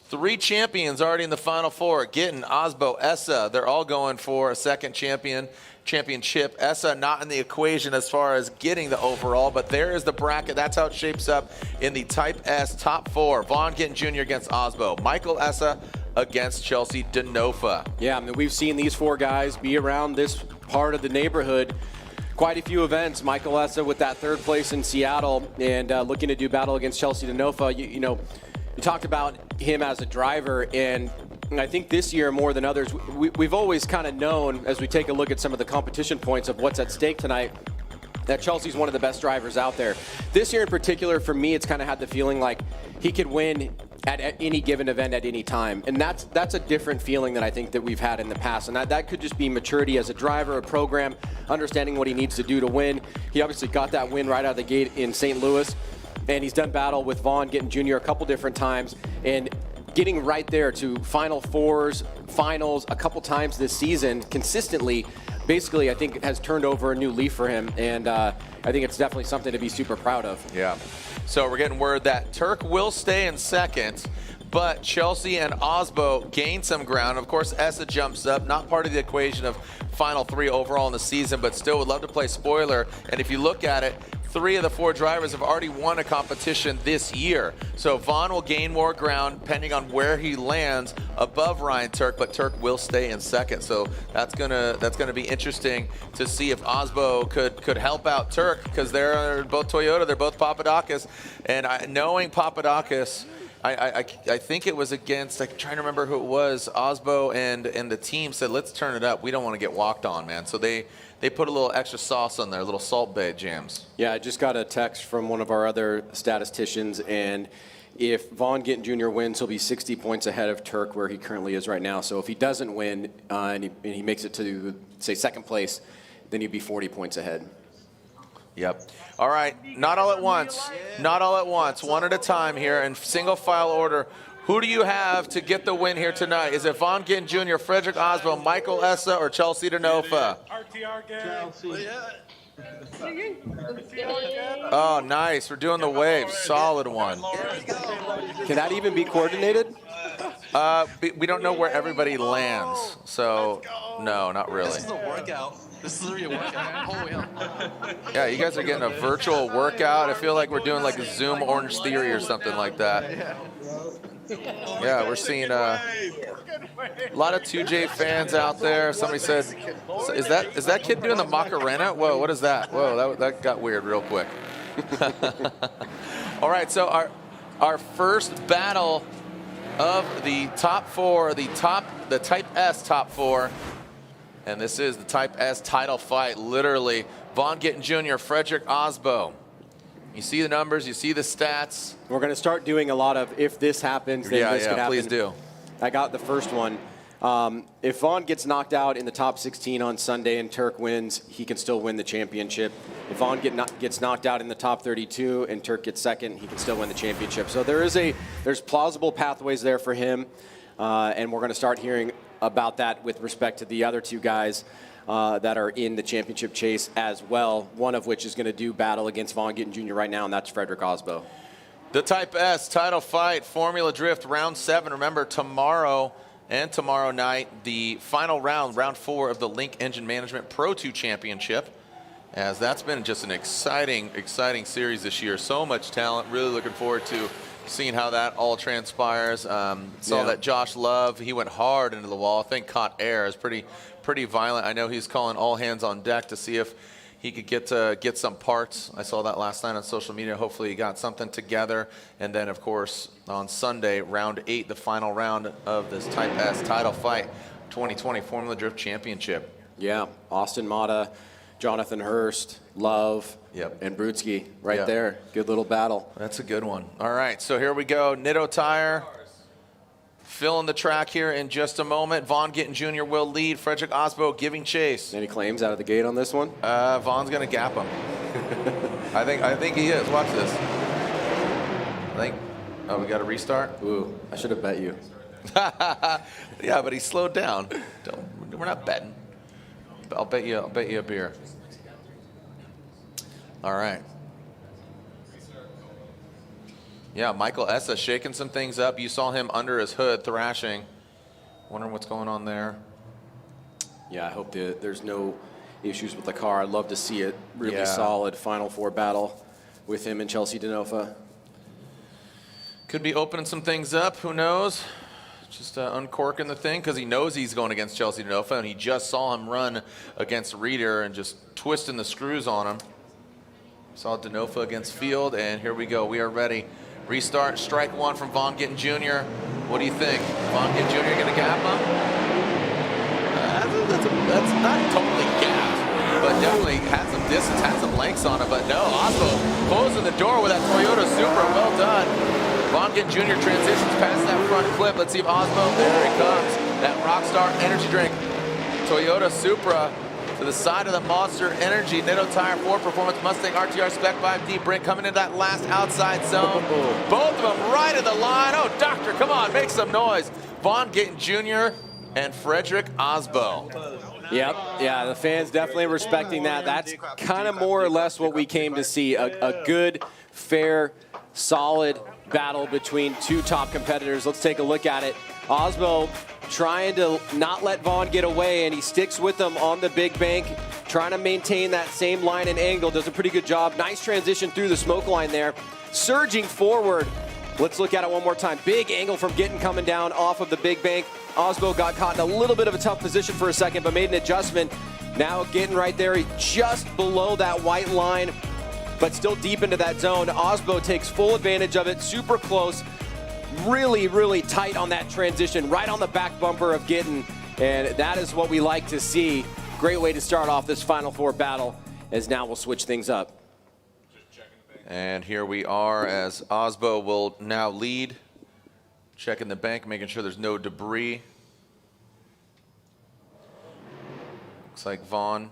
3 champions already in the Final Four. Gittin, Osbo, Essa. They're all going for a second championship. Essa not in the equation as far as getting the overall, but there is the bracket. That's how it shapes up in the Type S top 4. Von Gittin Jr. against Osbo. Michael Essa against Chelsea Denofa. Yeah, I mean, we've seen these 4 guys be around this part of the neighborhood quite a few events. Michael Essa with that 3rd place in Seattle and looking to do battle against Chelsea Denofa. You know, you talked about him as a driver, and I think this year more than others, we've always kind of known as we take a look at some of the competition points of what's at stake tonight, that Chelsea's one of the best drivers out there. This year in particular, for me, it's kind of had the feeling like he could win at any given event at any time. And that's a different feeling than I think that we've had in the past. And that could just be maturity as a driver, a program, understanding what he needs to do to win. He obviously got that win right out of the gate in St. Louis. And he's done battle with Von Gittin Jr. a couple different times. And getting right there to Final Fours, finals a couple times this season consistently, basically I think has turned over a new leaf for him. And I think it's definitely something to be super proud of. Yeah. So we're getting word that Turk will stay in second, but Chelsea and Osbo gain some ground. Of course, Essa jumps up, not part of the equation of Final 3 overall in the season, but still would love to play spoiler. And if you look at it, 3 of the 4 drivers have already won a competition this year. So Von will gain more ground depending on where he lands above Ryan Turk, but Turk will stay in second. So that's gonna be interesting to see if Osbo could help out Turk, because they're both Toyota, they're both Papadakis, and knowing Papadakis, I think it was against, I'm trying to remember who it was, Osbo and the team said, let's turn it up. We don't want to get walked on, man. So they put a little extra sauce on there, a little Salt Bay jams. Yeah, I just got a text from one of our other statisticians, and if Von Gittin Jr. wins, he'll be 60 points ahead of Turk, where he currently is right now. So if he doesn't win and he makes it to, say, second place, then he'd be 40 points ahead. Yep. All right, not all at once. Not all at once. One at a time here in single file order. Who do you have to get the win here tonight? Is it Vaughn Gittin Jr., Frederick Osbo, Michael Essa, or Chelsea DeNofa? Oh, nice. We're doing the wave. Solid one. Can that even be coordinated? We don't know where everybody lands, so no, not really. This is a workout. This is a real workout. Oh, Yeah, you guys are getting a virtual workout. I feel like we're doing like a Zoom Orange Theory or something like that. Yeah, we're seeing a lot of 2J fans out there. Somebody said, is that kid doing the Macarena? Whoa, what is that? Whoa, that got weird real quick. All right, so our first battle of the top four, the Type S top four, and this is the Type S title fight, literally. Vaughn Gittin Jr., Frederick Osbo. You see the numbers, you see the stats. We're going to start doing a lot of if this happens, then this could happen. Please do. I got the first one. If Vaughn gets knocked out in the top 16 on Sunday and Turk wins, he can still win the championship. If Vaughn gets knocked out in the top 32 and Turk gets second, he can still win the championship. So there's plausible pathways there for him, and we're going to start hearing about that with respect to the other two guys that are in the championship chase as well, one of which is going to do battle against Vaughn Gittin Jr. right now, and that's Frederick Osbo. The Type S title fight, Formula Drift, round 7. Remember, tomorrow and tomorrow night, the final round, round 4 of the Link Engine Management Pro 2 Championship, as that's been just an exciting series this year. So much talent. Really looking forward to seeing how that all transpires. Saw that Josh Love, he went hard into the wall. I think caught air. It's pretty violent. I know he's calling all hands on deck to see if he could get some parts. I saw that last night on social media. Hopefully he got something together. And then, of course, on Sunday, round 8, the final round of this Type S title fight, 2020 Formula Drift Championship. Yeah, Austin Mata, Jonathan Hurst, Love, and Brutsky right there. Good little battle. That's a good one. All right, so here we go. Nitto Tire filling the track here in just a moment. Vaughn Gittin Jr. will lead. Frederick Osbo giving chase. Any claims out of the gate on this one? Vaughn's going to gap him. I think he is. Watch this. Oh, we got to restart? Ooh, I should have bet you. Yeah, but he slowed down. We're not betting. I'll bet you a beer. All right. Yeah, Michael Essa shaking some things up. You saw him under his hood thrashing. Wondering what's going on there. Yeah, I hope there's no issues with the car. I'd love to see it really solid Final Four battle with him and Chelsea DeNofa. Could be opening some things up. Who knows? Just uncorking the thing because he knows he's going against Chelsea DeNofa, and he just saw him run against Reeder and just twisting the screws on him. Saw DeNofa against Field, and here we go. We are ready. Restart, strike one from Vaughn Gittin Jr. What do you think? Vaughn Gittin Jr. going to gap him? That's not totally gapped, but definitely had some distance, had some lengths on it. But no, Osbo closing the door with that Toyota Supra. Well done. Vaughn Gittin Jr. transitions past that front clip. Let's see if Osbo, there he comes. That Rockstar energy drink. Toyota Supra to the side of the Monster Energy. Nitto Tire 4 Performance Mustang RTR Spec 5D Brink coming into that last outside zone. Both of them right at the line. Oh, doctor, come on, make some noise. Vaughn Gittin Jr. and Frederick Osbo. Yep, yeah, the fans definitely respecting that. That's kind of more or less what we came to see. A good, fair, solid battle between two top competitors. Let's take a look at it. Osbo trying to not let Vaughn get away, and he sticks with him on the big bank, trying to maintain that same line and angle. Does a pretty good job. Nice transition through the smoke line there. Surging forward. Let's look at it one more time. Big angle from Gittin coming down off of the big bank. Osbo got caught in a little bit of a tough position for a second, but made an adjustment. Now Gittin right there, just below that white line, but still deep into that zone. Osbo takes full advantage of it, super close. Really, really tight on that transition, right on the back bumper of Gittin, and that is what we like to see. Great way to start off this Final Four battle, as now we'll switch things up. And here we are as Osbo will now lead, checking the bank, making sure there's no debris. Looks like Vaughn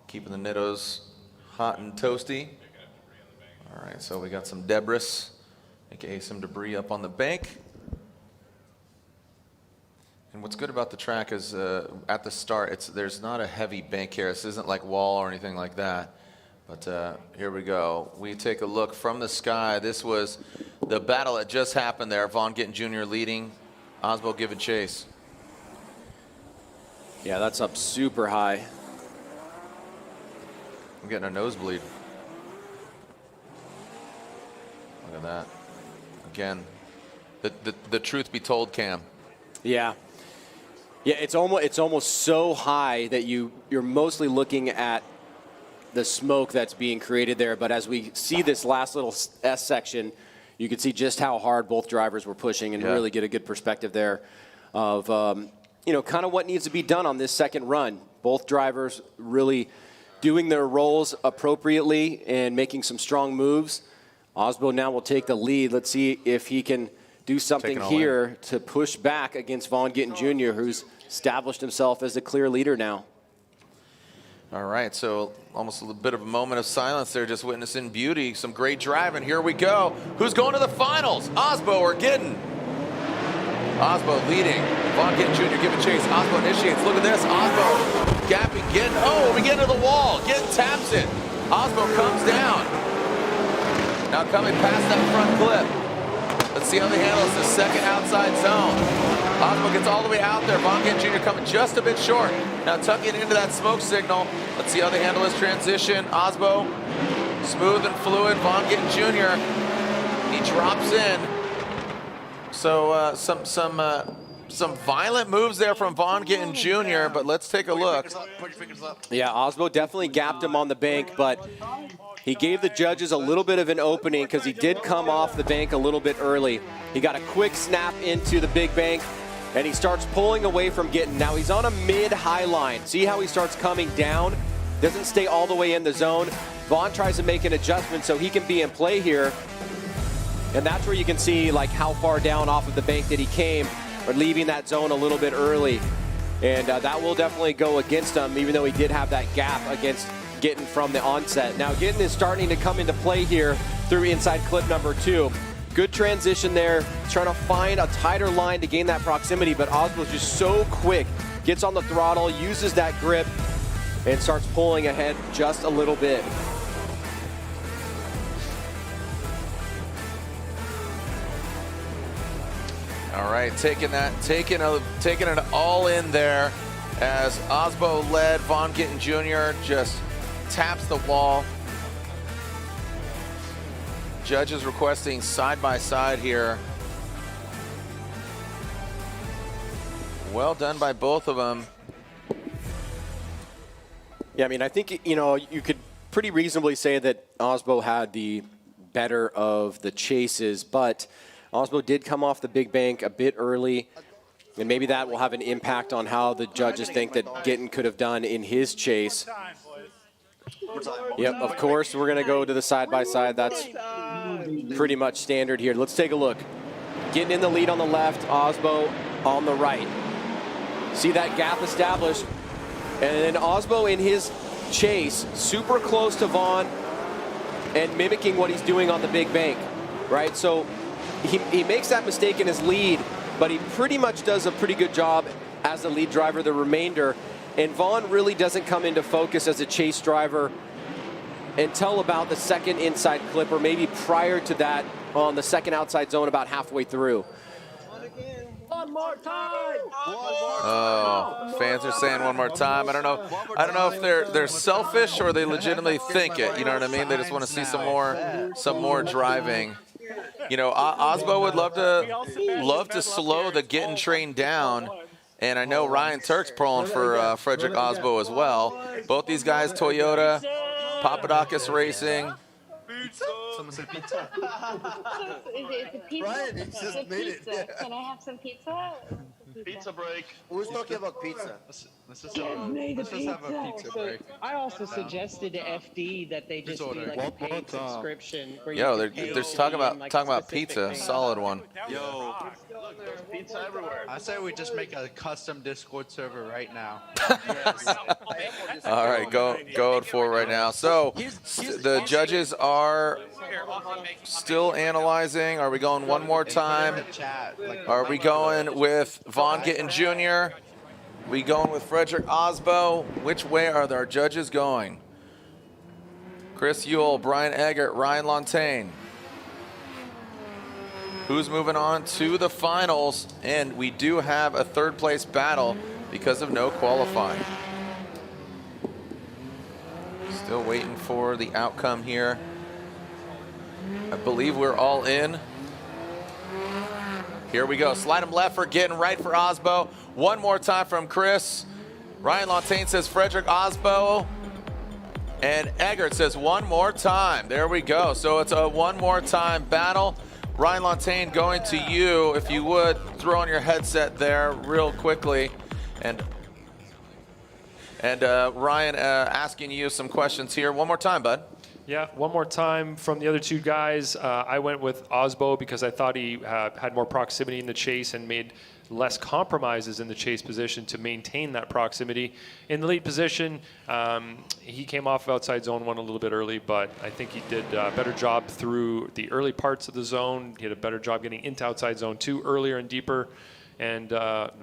keeping the Nittos hot and toasty. All right, so we got some debris, aka some debris up on the bank. And what's good about the track is at the start, there's not a heavy bank here. This isn't like wall or anything like that. But here we go. We take a look from the sky. This was the battle that just happened there. Vaughn Gittin Jr. leading, Osbo giving chase. Yeah, that's up super high. I'm getting a nosebleed. Look at that. Again, the truth be told, Cam. Yeah. Yeah, it's almost so high that you're mostly looking at the smoke that's being created there. But as we see this last little S section, you can see just how hard both drivers were pushing and really get a good perspective there of, kind of what needs to be done on this second run. Both drivers really doing their roles appropriately and making some strong moves. Osbo now will take the lead. Let's see if he can do something here to push back against Vaughn Gittin Jr., who's established himself as the clear leader now. All right, so almost a little bit of a moment of silence there, just witnessing beauty, some great driving. Here we go. Who's going to the finals? Osbo or Gittin? Osbo leading. Vaughn Gittin Jr. giving chase. Osbo initiates. Look at this. Osbo gapping Gittin. Oh, we get to the wall. Gittin taps it. Osbo comes down. Now coming past that front clip. Let's see how they handle this second outside zone. Osbo gets all the way out there. Vaughn Gittin Jr. coming just a bit short. Now tucking into that smoke signal. Let's see how they handle this transition. Osbo, smooth and fluid. Vaughn Gittin Jr. He drops in. So some violent moves there from Vaughn Gittin Jr., but let's take a look. Yeah, Osbo definitely gapped him on the bank, but he gave the judges a little bit of an opening because he did come off the bank a little bit early. He got a quick snap into the big bank, and he starts pulling away from Gittin. Now he's on a mid-high line. See how he starts coming down? Doesn't stay all the way in the zone. Vaughn tries to make an adjustment so he can be in play here. And that's where you can see like how far down off of the bank that he came, or leaving that zone a little bit early. And that will definitely go against him, even though he did have that gap against Gittin from the onset. Now Gittin is starting to come into play here through inside clip number 2. Good transition there, trying to find a tighter line to gain that proximity, but Osbo's just so quick. Gets on the throttle, uses that grip, and starts pulling ahead just a little bit. All right, taking it all in there as Osbo led. Vaughn Gittin Jr. just taps the wall. Judges requesting side-by-side here. Well done by both of them. Yeah, I mean, I think, you could pretty reasonably say that Osbo had the better of the chases, but Osbo did come off the big bank a bit early, and maybe that will have an impact on how the judges think that Gittin could have done in his chase. Yep, of course, we're going to go to the side-by-side. That's pretty much standard here. Let's take a look. Gittin in the lead on the left, Osbo on the right. See that gap established? And then Osbo in his chase, super close to Vaughn and mimicking what he's doing on the big bank, right? So he makes that mistake in his lead, but he pretty much does a pretty good job as the lead driver the remainder. And Vaughn really doesn't come into focus as a chase driver until about the second inside clip, or maybe prior to that on the second outside zone about halfway through. One more time. Oh, fans are saying one more time. I don't know if they're selfish or they legitimately think it. You know what I mean? They just want to see some more driving. Osbo would love to slow the Gittin train down. And I know Ryan Turk's pulling for Frederick Osbo as well. Both these guys, Toyota, Papadakis Racing. Someone said pizza. It's a pizza. Ryan, he just made it. Pizza. Can I have some pizza? Pizza break. Who's talking about pizza? Let's just have a pizza break. I also suggested to FD that they just do like a paid subscription. Yo, they're talking about pizza. Solid one. Yo, there's pizza everywhere. I say we just make a custom Discord server right now. All right, go for it right now. So the judges are still analyzing. Are we going one more time? Are we going with Vaughn Gittin Jr. We going with Frederick Osbo. Which way are our judges going? Chris Ewell, Brian Eggert, Ryan Lontaine. Who's moving on to the finals? And we do have a third place battle because of no qualifying. Still waiting for the outcome here. I believe we're all in. Here we go. Slide him left for Gittin, right for Osbo. One more time from Chris. Ryan Lontaine says Frederick Osbo. And Eggert says one more time. There we go. So it's a one more time battle. Ryan Lontaine, going to you. If you would, throw on your headset there real quickly. And Ryan, asking you some questions here. One more time, bud. Yeah, one more time from the other two guys. I went with Osbo because I thought he had more proximity in the chase and made less compromises in the chase position to maintain that proximity. In the lead position, he came off of outside zone 1 a little bit early, but I think he did a better job through the early parts of the zone. He had a better job getting into outside zone 2 earlier and deeper. And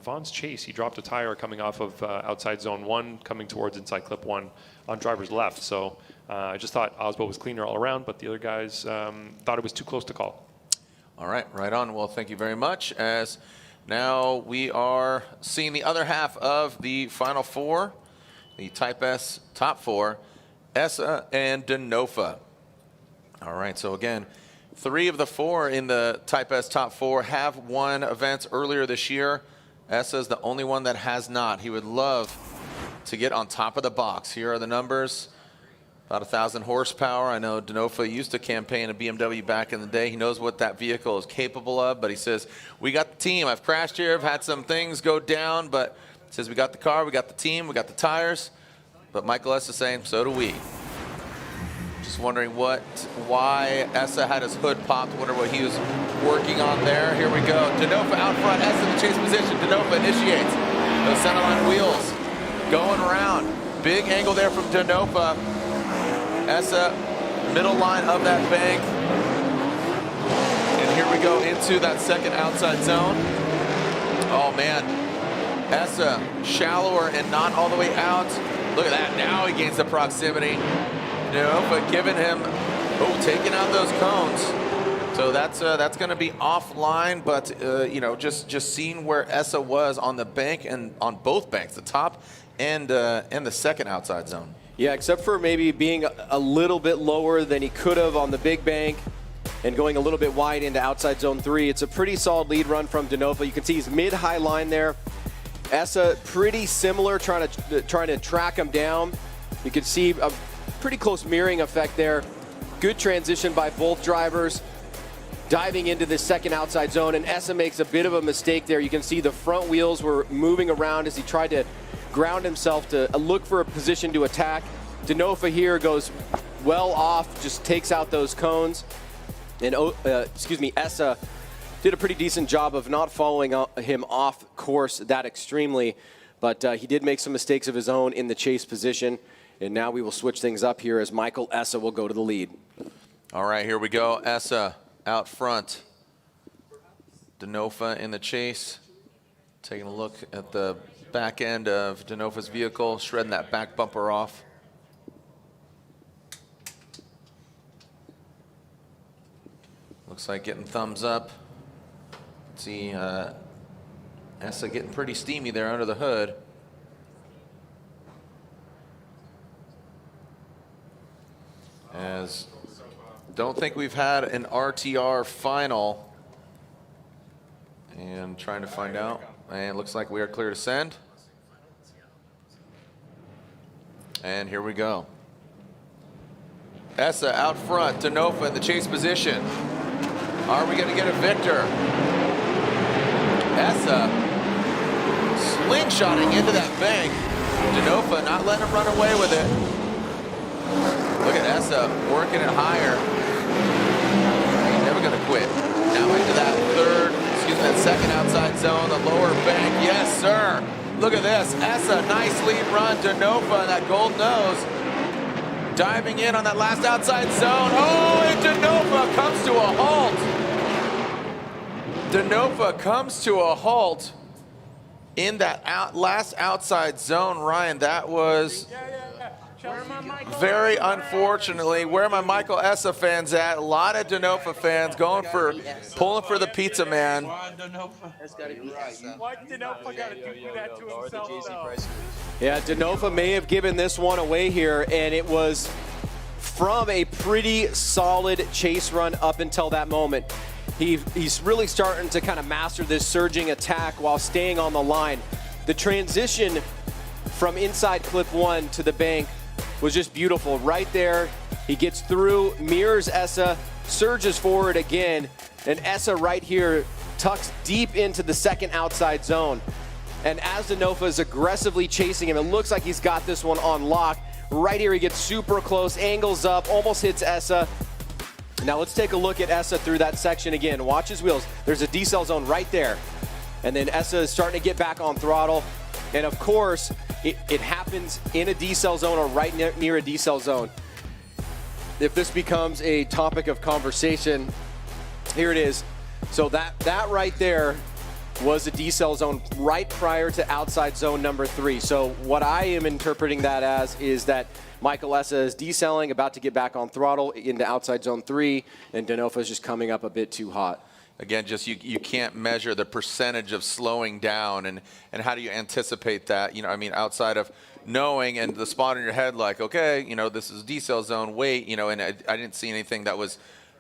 Vaughn's chase, he dropped a tire coming off of outside zone 1, coming towards inside clip 1 on driver's left. So I just thought Osbo was cleaner all around, but the other guys thought it was too close to call. All right, right on. Well, thank you very much. As now we are seeing the other half of the Final Four, the Type S top 4, Essa and Denofa. All right, so again, 3 of the 4 in the Type S top 4 have won events earlier this year. Essa is the only one that has not. He would love to get on top of the box. Here are the numbers. About 1,000 horsepower. I know Denofa used to campaign a BMW back in the day. He knows what that vehicle is capable of, but he says, we got the team. I've crashed here. I've had some things go down, but he says, we got the car, we got the team, we got the tires. But Michael S. is saying, so do we. Just wondering why Essa had his hood popped. Wonder what he was working on there. Here we go. Denofa out front. Essa in the chase position. Denofa initiates. Those centerline wheels going around. Big angle there from Denofa. Essa, middle line of that bank. And here we go into that second outside zone. Oh man, Essa shallower and not all the way out. Look at that, now he gains the proximity. Denofa giving him, taking out those cones. So that's going to be offline, but you know, just seeing where Essa was on the bank and on both banks, the top and the second outside zone. Yeah, except for maybe being a little bit lower than he could have on the big bank and going a little bit wide into outside zone 3. It's a pretty solid lead run from Denofa. You can see he's mid-high line there. Essa pretty similar, trying to track him down. You can see a pretty close mirroring effect there. Good transition by both drivers. Diving into the second outside zone, and Essa makes a bit of a mistake there. You can see the front wheels were moving around as he tried to ground himself to look for a position to attack. Denofa here goes well off, just takes out those cones. And Essa did a pretty decent job of not following him off course that extremely, but he did make some mistakes of his own in the chase position. And now we will switch things up here as Michael Essa will go to the lead. All right, here we go. Essa out front. Denofa in the chase. Taking a look at the back end of Denofa's vehicle, shredding that back bumper off. Looks like getting thumbs up. See Essa getting pretty steamy there under the hood. As don't think we've had an RTR final. And trying to find out. And it looks like we are clear to send. And here we go. Essa out front, Denofa in the chase position. Are we going to get a victor? Essa slingshotting into that bank. Denofa not letting him run away with it. Look at Essa working it higher. He's never going to quit. Now into that second outside zone, the lower bank. Yes, sir. Look at this. Essa, nice lead run. Denofa in that gold nose. Diving in on that last outside zone. Oh, and Denofa comes to a halt. Denofa comes to a halt. in that last outside zone, Ryan, that was very unfortunately. Where are my Michael Essa fans at? A lot of Denofa fans pulling for the pizza man. Why Denofa got to do that to himself? Yeah, Denofa may have given this one away here, and it was from a pretty solid chase run up until that moment. He's really starting to kind of master this surging attack while staying on the line. The transition from inside clip 1 to the bank was just beautiful. Right there, he gets through, mirrors Essa, surges forward again, and Essa right here tucks deep into the second outside zone. And as Denofa is aggressively chasing him, it looks like he's got this one on lock. Right here, he gets super close, angles up, almost hits Essa. Now let's take a look at Essa through that section again. Watch his wheels. There's a decel zone right there. And then Essa is starting to get back on throttle. And of course, it happens in a decel zone or right near a decel zone. If this becomes a topic of conversation, here it is. So that right there was a decel zone right prior to outside zone number 3. So what I am interpreting that as is that Michael Essa is decelling, about to get back on throttle into outside zone 3, and Denofa is just coming up a bit too hot. Again, just you can't measure the percentage of slowing down, and how do you anticipate that? You know, I mean, outside of knowing and the spot in your head, like, okay, you know, this is decel zone, wait, you know, and I didn't see anything that was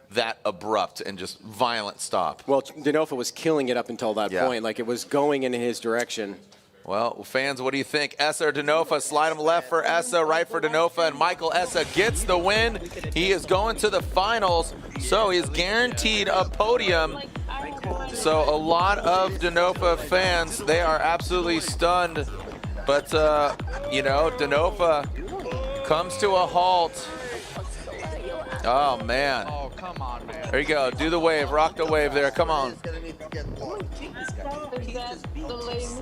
that abrupt and just violent stop. Well, Denofa was killing it up until that point, like it was going in his direction. Well, fans, what do you think? Essa or Denofa? Slide him left for Essa, right for Denofa, and Michael Essa gets the win. He is going to the finals, so he's guaranteed a podium. So a lot of Denofa fans, they are absolutely stunned. But, you know, Denofa comes to a halt. Oh, man. Oh, come on, man. There you go. Do the wave. Rock the wave there. Come on.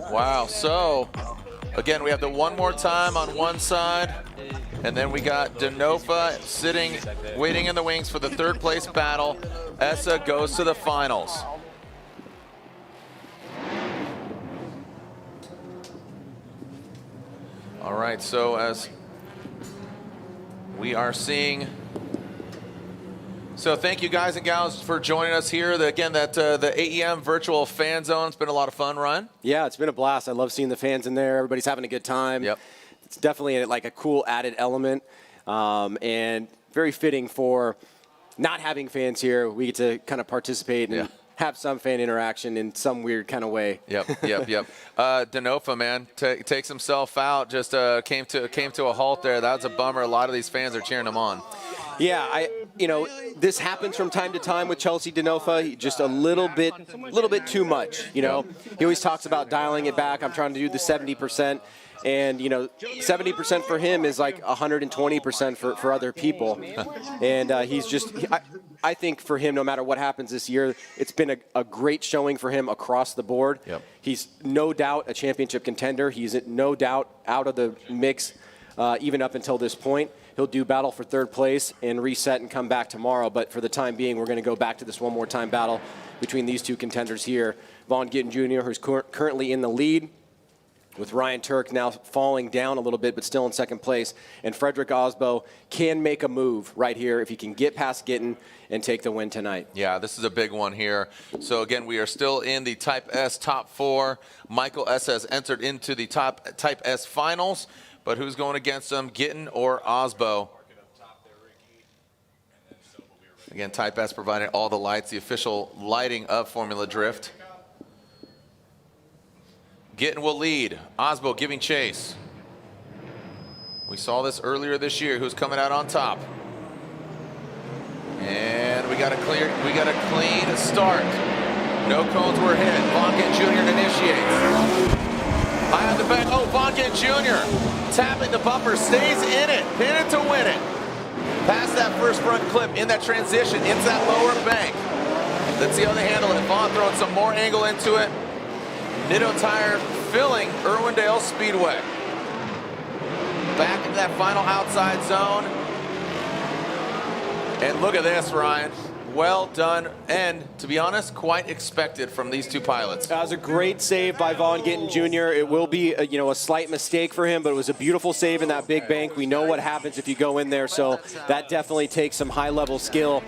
Wow. So, again, we have the one more time on one side. And then we got Denofa sitting, waiting in the wings for the third place battle. Essa goes to the finals. All right, so as we are seeing, so thank you guys and gals for joining us here. Again, the AEM virtual fan zone, it's been a lot of fun, Ryan. Yeah, it's been a blast. I love seeing the fans in there. Everybody's having a good time. Yep. It's definitely like a cool added element, and very fitting for not having fans here. We get to kind of participate and have some fan interaction in some weird kind of way. Yep. Denofa, man, takes himself out. Just came to a halt there. That's a bummer. A lot of these fans are cheering him on. Yeah, this happens from time to time with Chelsea Denofa. Just a little bit too much. You know, he always talks about dialing it back. I'm trying to do the 70%. And, 70% for him is like 120% for other people. And he's just, I think for him, no matter what happens this year, it's been a great showing for him across the board. Yep. He's no doubt a championship contender. He's no doubt out of the mix even up until this point. He'll do battle for third place and reset and come back tomorrow. But for the time being, we're going to go back to this one more time battle between these two contenders here. Vaughn Gittin Jr., who's currently in the lead, with Ryan Turk now falling down a little bit, but still in second place. And Frederick Osbo can make a move right here if he can get past Gittin and take the win tonight. Yeah, this is a big one here. So again, we are still in the Type S top 4. Michael S has entered into the Type S finals, but who's going against him, Gittin or Osbo? Again, Type S providing all the lights, the official lighting of Formula Drift. Gittin will lead. Osbo giving chase. We saw this earlier this year. Who's coming out on top? And we got a clean start. No cones were hit. Vaughn Gittin Jr. initiates. High on the back. Oh, Vaughn Gittin Jr. tapping the bumper, stays in it, pin it to win it. Past that first front clip in that transition into that lower bank. Let's see how they handle it. Vaughn throwing some more angle into it. Nitto Tire filling Irwindale Speedway. Back into that final outside zone. And look at this, Ryan. well done, and to be honest, quite expected from these two pilots. That was a great save by Vaughn Gittin Jr. It will be a slight mistake for him, but it was a beautiful save in that big bank. We know what happens if you go in there, so that definitely takes some high-level skill.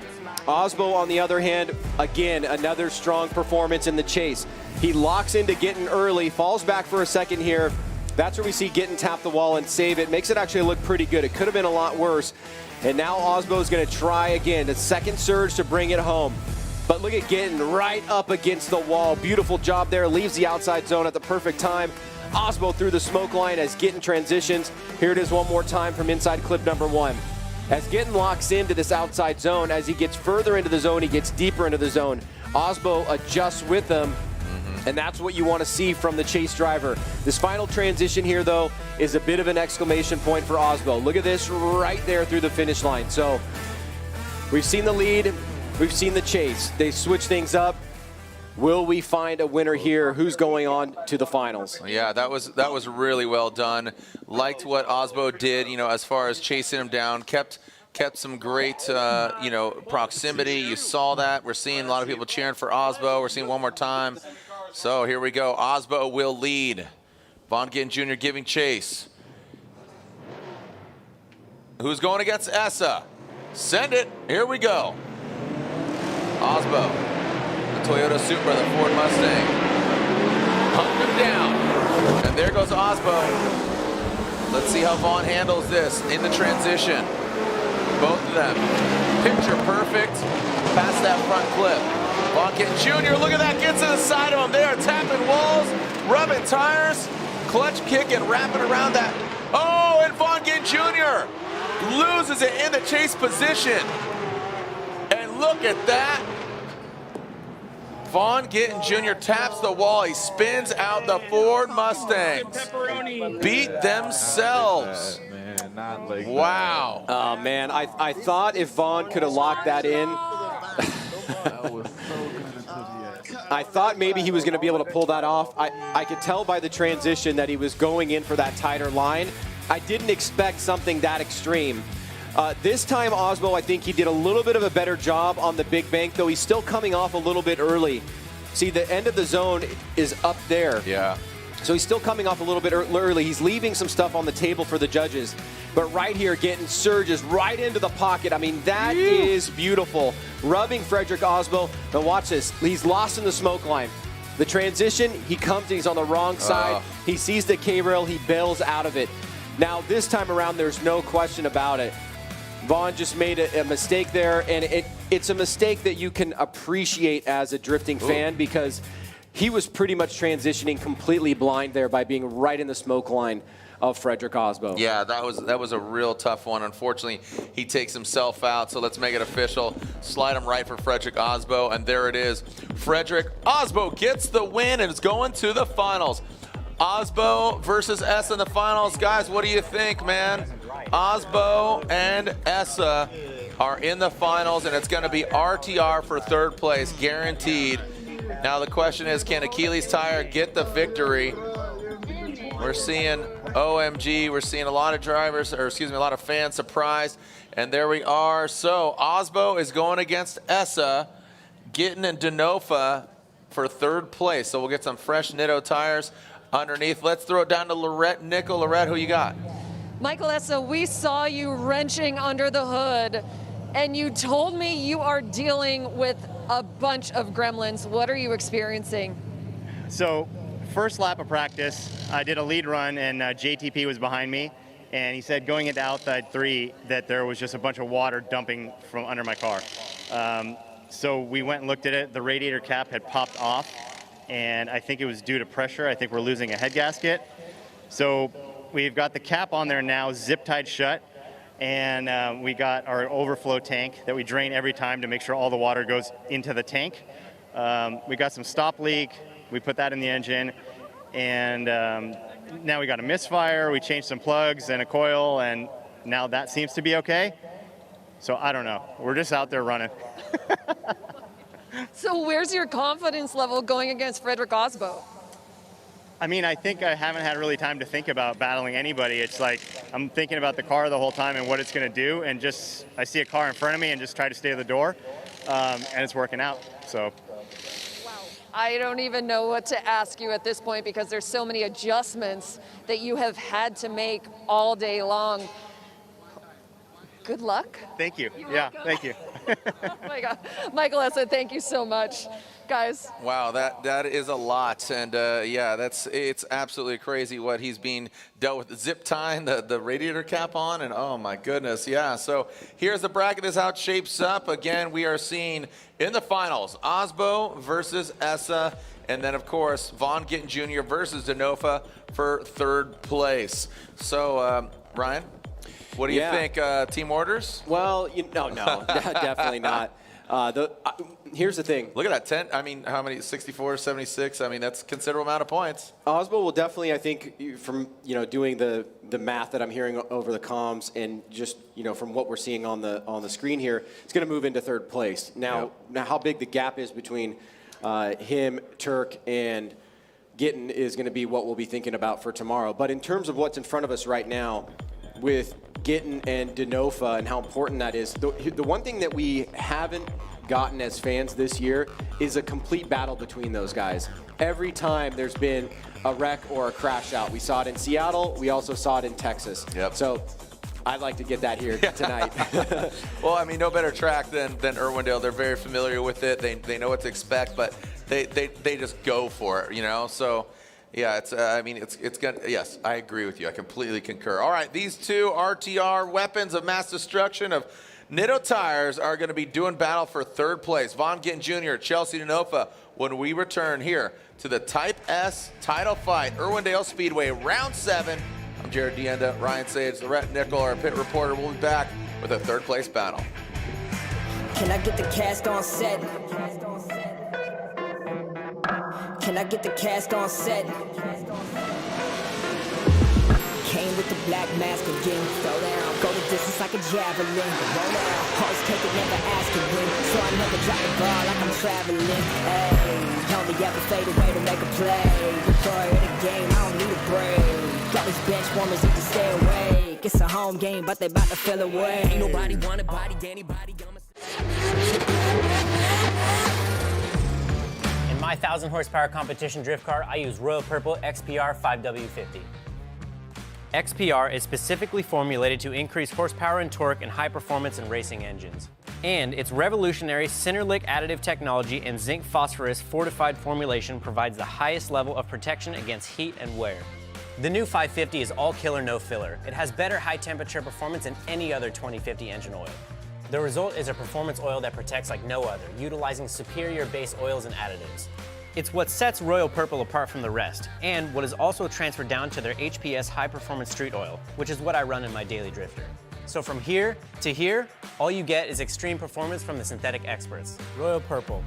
Osbo, on the other hand, again, another strong performance in the chase. He locks into Gittin early, falls back for a second here. That's where we see Gittin tap the wall and save it. Makes it actually look pretty good. It could have been a lot worse. And now Osbo's going to try again. The second surge to bring it home. But look at Gittin right up against the wall. Beautiful job there. Leaves the outside zone at the perfect time. Osbo through the smoke line as Gittin transitions. Here it is one more time from inside clip number 1. As Gittin locks into this outside zone, as he gets further into the zone, he gets deeper into the zone. Osbo adjusts with him, and that's what you want to see from the chase driver. This final transition here, though, is a bit of an exclamation point for Osbo. Look at this right there through the finish line. So we've seen the lead, we've seen the chase. They switch things up. Will we find a winner here? Who's going on to the finals? Yeah, that was really well done. Liked what Osbo did, as far as chasing him down. Kept some great, proximity. You saw that. We're seeing a lot of people cheering for Osbo. We're seeing one more time. So here we go. Osbo will lead. Vaughn Gittin Jr. giving chase. Who's going against Essa? Send it. Here we go. Osbo. Toyota Supra, the Ford Mustang. Hunt him down. And there goes Osbo. Let's see how Vaughn handles this in the transition. Both of them. Picture perfect. Past that front clip. Vaughn Gittin Jr., look at that. Gets to the side of him. They are tapping walls, rubbing tires, clutch kick and wrapping around that. Oh, and Vaughn Gittin Jr. loses it in the chase position. And look at that. Vaughn Gittin Jr. taps the wall. He spins out the Ford Mustangs. Beat themselves. Wow. Oh, man. I thought if Vaughn could have locked that in, I thought maybe he was going to be able to pull that off. I could tell by the transition that he was going in for that tighter line. I didn't expect something that extreme. This time, Osbo, I think he did a little bit of a better job on the big bank, though he's still coming off a little bit early. See, the end of the zone is up there. Yeah. So he's still coming off a little bit early. He's leaving some stuff on the table for the judges. But right here, Gittin surges right into the pocket. I mean, that is beautiful. Rubbing Frederick Osbo. Now watch this. He's lost in the smoke line. The transition, he comes and he's on the wrong side. He sees the K-rail. He bails out of it. Now, this time around, there's no question about it. Vaughn just made a mistake there, and it's a mistake that you can appreciate as a drifting fan because he was pretty much transitioning completely blind there by being right in the smoke line of Frederick Osbo. Yeah, that was a real tough one. Unfortunately, he takes himself out, so let's make it official. Slide him right for Frederick Osbo, and there it is. Frederick Osbo gets the win and is going to the finals. Osbo versus Essa in the finals. Guys, what do you think, man? Osbo and Essa are in the finals, and it's going to be RTR for third place, guaranteed. Now the question is, can Achilles Tire get the victory? We're seeing OMG. We're seeing a lot of drivers, or excuse me, a lot of fans surprised, and there we are. So Osbo is going against Essa, Gittin and Denofa for third place. So we'll get some fresh Nitto tires underneath. Let's throw it down to Lorette Nickel. Lorette, who you got? Michael Essa, we saw you wrenching under the hood, and you told me you are dealing with a bunch of gremlins. What are you experiencing? So, first lap of practice, I did a lead run, and JTP was behind me, and he said going into outside 3 that there was just a bunch of water dumping from under my car. So we went and looked at it. The radiator cap had popped off, and I think it was due to pressure. I think we're losing a head gasket. So we've got the cap on there now, zip tied shut, and we got our overflow tank that we drain every time to make sure all the water goes into the tank. We got some stop leak. We put that in the engine, and now we got a misfire. We changed some plugs and a coil, and now that seems to be okay. So I don't know. We're just out there running. So where's your confidence level going against Frederick Osbo? I mean, I think I haven't had really time to think about battling anybody. It's like I'm thinking about the car the whole time and what it's going to do, and just I see a car in front of me and just try to stay at the door. and it's working out. So. I don't even know what to ask you at this point because there's so many adjustments that you have had to make all day long. Good luck. Thank you. Yeah, thank you. Oh my God. Michael Essa, thank you so much, guys. Wow, that is a lot, and yeah, it's absolutely crazy what he's being dealt with. The zip tying, the radiator cap on, and oh my goodness, yeah. So here's the bracket. This is how it shapes up. Again, we are seeing in the finals Osbo versus Essa, and then of course Vaughn Gittin Jr. versus Denofa for third place. So Ryan, what do you think? Team orders? Well, no, definitely not. Here's the thing. Look at that, 10. I mean, how many? 64, 76. I mean, that's a considerable amount of points. Osbo will definitely, I think, from doing the math that I'm hearing over the comms and just from what we're seeing on the screen here, it's going to move into third place. Now how big the gap is between him, Turk, and Gittin is going to be what we'll be thinking about for tomorrow. But in terms of what's in front of us right now, with Gittin and Denofa and how important that is, the one thing that we haven't gotten as fans this year is a complete battle between those guys. Every time there's been a wreck or a crash out. We saw it in Seattle. We also saw it in Texas. Yep. So I'd like to get that here tonight. Well, I mean, no better track than Irwindale. They're very familiar with it. They know what to expect, but they just go for it, So. Yeah, it's gonna. Yes, I agree with you. I completely concur. All right, these two RTR weapons of mass destruction of Nitto tires are going to be doing battle for third place. Vaughn Gittin Jr., Chelsea Denofa. When we return here to the Type S title fight, Irwindale Speedway, round 7. I'm Jared Dienda, Ryan Sage, the Rhett Nickel, our pit reporter. We'll be back with a third place battle. Can I get the cast on set? Can I get the cast on set? Came with the black mask again. Throw down, go the distance like a javelin. Roll down, always take it, never ask to win. So I never drop the ball like I'm traveling. Hey, only ever fade away to make a play. Before I hit a game, I don't need a break. All these bench warmers need to stay awake. It's a home game, but they about to fell away. Ain't nobody want a body, anybody. In my 1,000 horsepower competition drift car, I use Royal Purple XPR 5W50. XPR is specifically formulated to increase horsepower and torque in high performance and racing engines. And its revolutionary Cinderlick additive technology and zinc phosphorus fortified formulation provides the highest level of protection against heat and wear. The new 550 is all killer, no filler. It has better high temperature performance than any other 2050 engine oil. The result is a performance oil that protects like no other, utilizing superior base oils and additives. It's what sets Royal Purple apart from the rest, and what is also transferred down to their HPS High Performance Street Oil, which is what I run in my daily drifter. So from here to here, all you get is extreme performance from the synthetic experts. Royal Purple.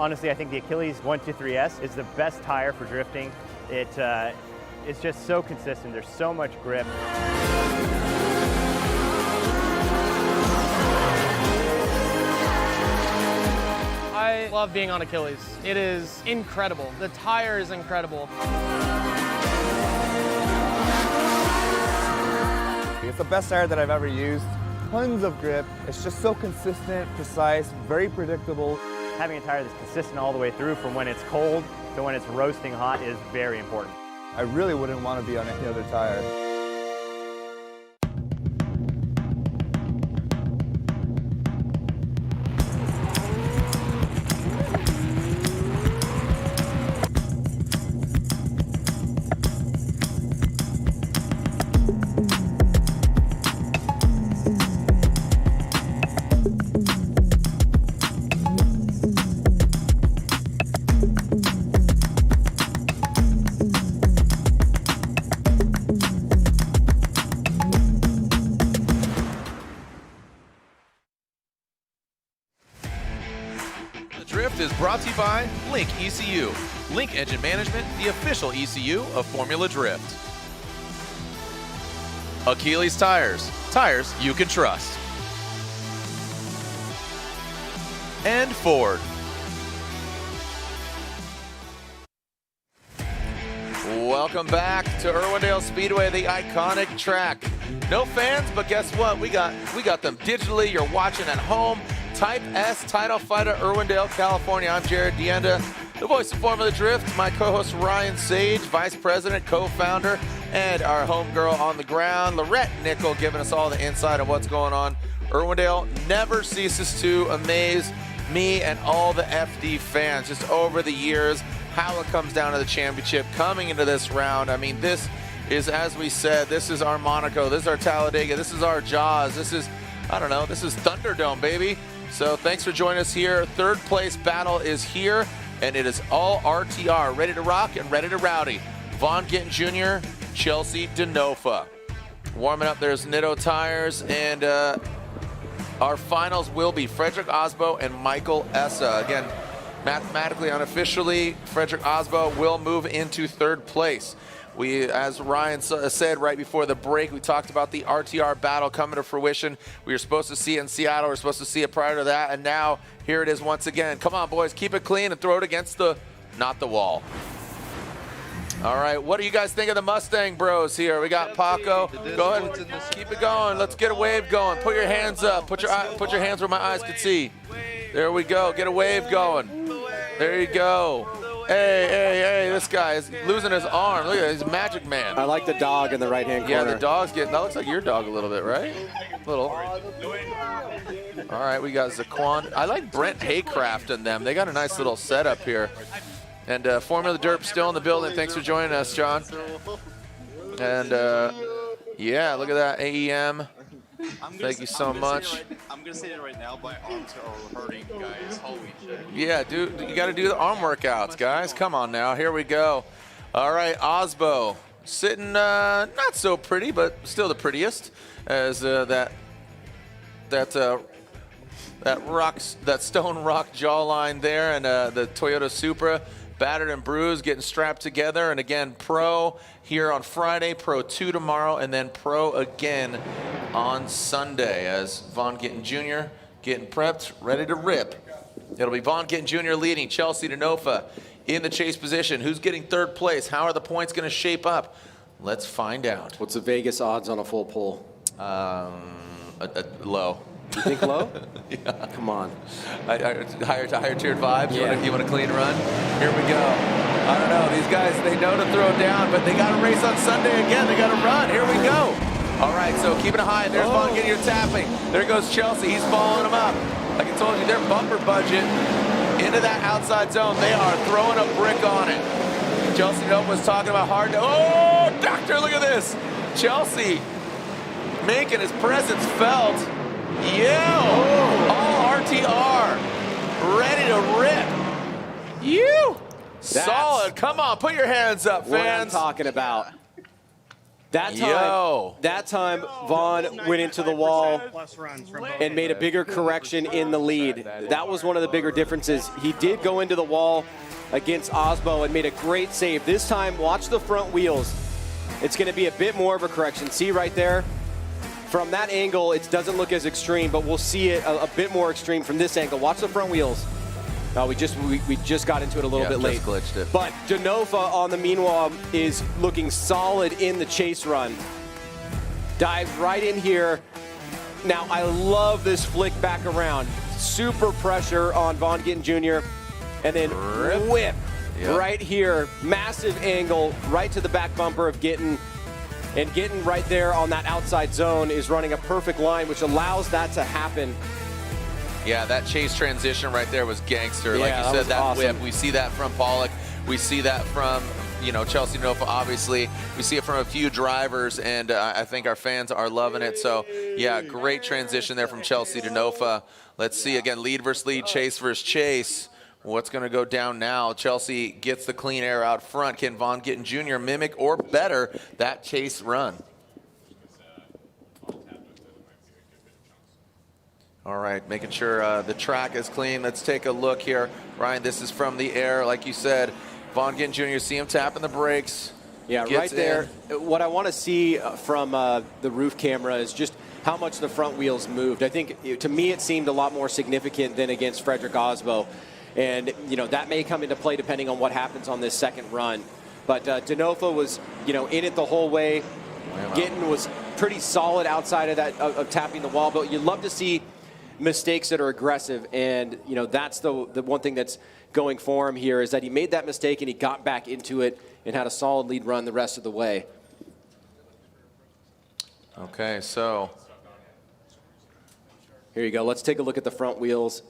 Honestly, I think the Achilles 123S is the best tire for drifting. It's just so consistent. There's so much grip. I love being on Achilles. It is incredible. The tire is incredible. It's the best tire that I've ever used. Tons of grip. It's just so consistent, precise, very predictable. Having a tire that's consistent all the way through from when it's cold to when it's roasting hot is very important. I really wouldn't want to be on any other tire. Drift is brought to you by Link ECU. Link Engine Management, the official ECU of Formula Drift. Achilles Tires. Tires you can trust. And Ford. Welcome back to Irwindale Speedway, the iconic track. No fans, but guess what? We got them digitally. You're watching at home. Type S title fight at Irwindale, California. I'm Jared Deenda, the voice of Formula Drift. My co-host Ryan Sage, vice president, co-founder, and our homegirl on the ground, Lorette Nickel, giving us all the insight on what's going on. Irwindale never ceases to amaze me and all the FD fans just over the years, how it comes down to the championship coming into this round. I mean, this is, as we said, this is our Monaco, this is our Talladega, this is our Jaws, this is, I don't know, this is Thunderdome, baby. So thanks for joining us here. Third place battle is here, and it is all RTR, ready to rock and ready to rowdy. Vaughn Gittin Jr., Chelsea Denofa. Warming up, there's Nitto Tires, and our finals will be Frederick Osbo and Michael Essa. Again, mathematically, unofficially, Frederick Osbo will move into third place. We, as Ryan said right before the break, we talked about the RTR battle coming to fruition. We were supposed to see it in Seattle. We were supposed to see it prior to that, and now here it is once again. Come on, boys, keep it clean and throw it against the, not the wall. All right, what do you guys think of the Mustang bros here? We got Paco. Go ahead and keep it going. Let's get a wave going. Put your hands up. Put your hands where my eyes can see. There we go. Get a wave going. There you go. Hey, this guy is losing his arm. Look at that, he's a magic man. I like the dog in the right-hand corner. Yeah, the dog's getting, that looks like your dog a little bit, right? Little. All right, we got Zaquan. I like Brent Haycraft and them. They got a nice little setup here. And Formula Derp still in the building. Thanks for joining us, John. And yeah, look at that, AEM. Thank you so much. I'm gonna say it right now. My arms are hurting, guys. Holy shit. Yeah, dude, you got to do the arm workouts, guys. Come on now, here we go. All right, Osbo sitting not so pretty, but still the prettiest as that stone rock jawline there, and the Toyota Supra. Battered and bruised, getting strapped together. And again, Pro here on Friday, Pro 2 tomorrow, and then Pro again on Sunday as Vaughn Gittin Jr. getting prepped, ready to rip. It'll be Vaughn Gittin Jr. leading, Chelsea Denofa in the chase position. Who's getting third place? How are the points going to shape up? Let's find out. What's the Vegas odds on a full pull? Low. You think low? Yeah. Come on. Higher tiered vibes? Yeah. You want a clean run? Here we go. I don't know. These guys, they know to throw down, but they got to race on Sunday again. They got to run. Here we go. All right, so keeping it high. There's Vaughn getting your tapping. There goes Chelsea. He's following him up. Like I told you, their bumper budget into that outside zone. They are throwing a brick on it. Chelsea was talking about hard. Oh, doctor, look at this. Chelsea making his presence felt. Yeah, all RTR, ready to rip. Solid. Come on, put your hands up, fans. What I'm talking about. That time, Vaughn went into the wall and made a bigger correction in the lead. That was one of the bigger differences. He did go into the wall against Osbo and made a great save. This time, watch the front wheels. It's going to be a bit more of a correction. See right there? From that angle, it doesn't look as extreme, but we'll see it a bit more extreme from this angle. Watch the front wheels. We just got into it a little bit late. Glitched it. But Denofa, on the meanwhile, is looking solid in the chase run. Dives right in here. Now, I love this flick back around. Super pressure on Vaughn Gittin Jr. And then whip right here. Massive angle right to the back bumper of Gittin. And Gittin right there on that outside zone is running a perfect line, which allows that to happen. Yeah, that chase transition right there was gangster. Yeah, like you said, that awesome. whip. We see that from Pollock. We see that from, Chelsea Denofa, obviously. We see it from a few drivers, and I think our fans are loving it. So, yeah, great transition there from Chelsea Denofa. Let's see, again, lead versus lead, chase versus chase. What's going to go down now? Chelsea gets the clean air out front. Can Vaughn Gittin Jr. mimic or better that chase run? All right, making sure the track is clean. Let's take a look here. Ryan, this is from the air. Like you said, Vaughn Gittin Jr., see him tapping the brakes. Yeah, right there. What I want to see from the roof camera is just how much the front wheels moved. I think, to me, it seemed a lot more significant than against Frederick Osbo. And, you know, that may come into play depending on what happens on this second run. But Denofa was, you know, in it the whole way. Gittin was pretty solid outside of that, of tapping the wall. But you'd love to see mistakes that are aggressive. And, you know, that's the one thing that's going for him here is that he made that mistake and he got back into it and had a solid lead run the rest of the way. Okay, so here you go. Let's take a look at the front wheels.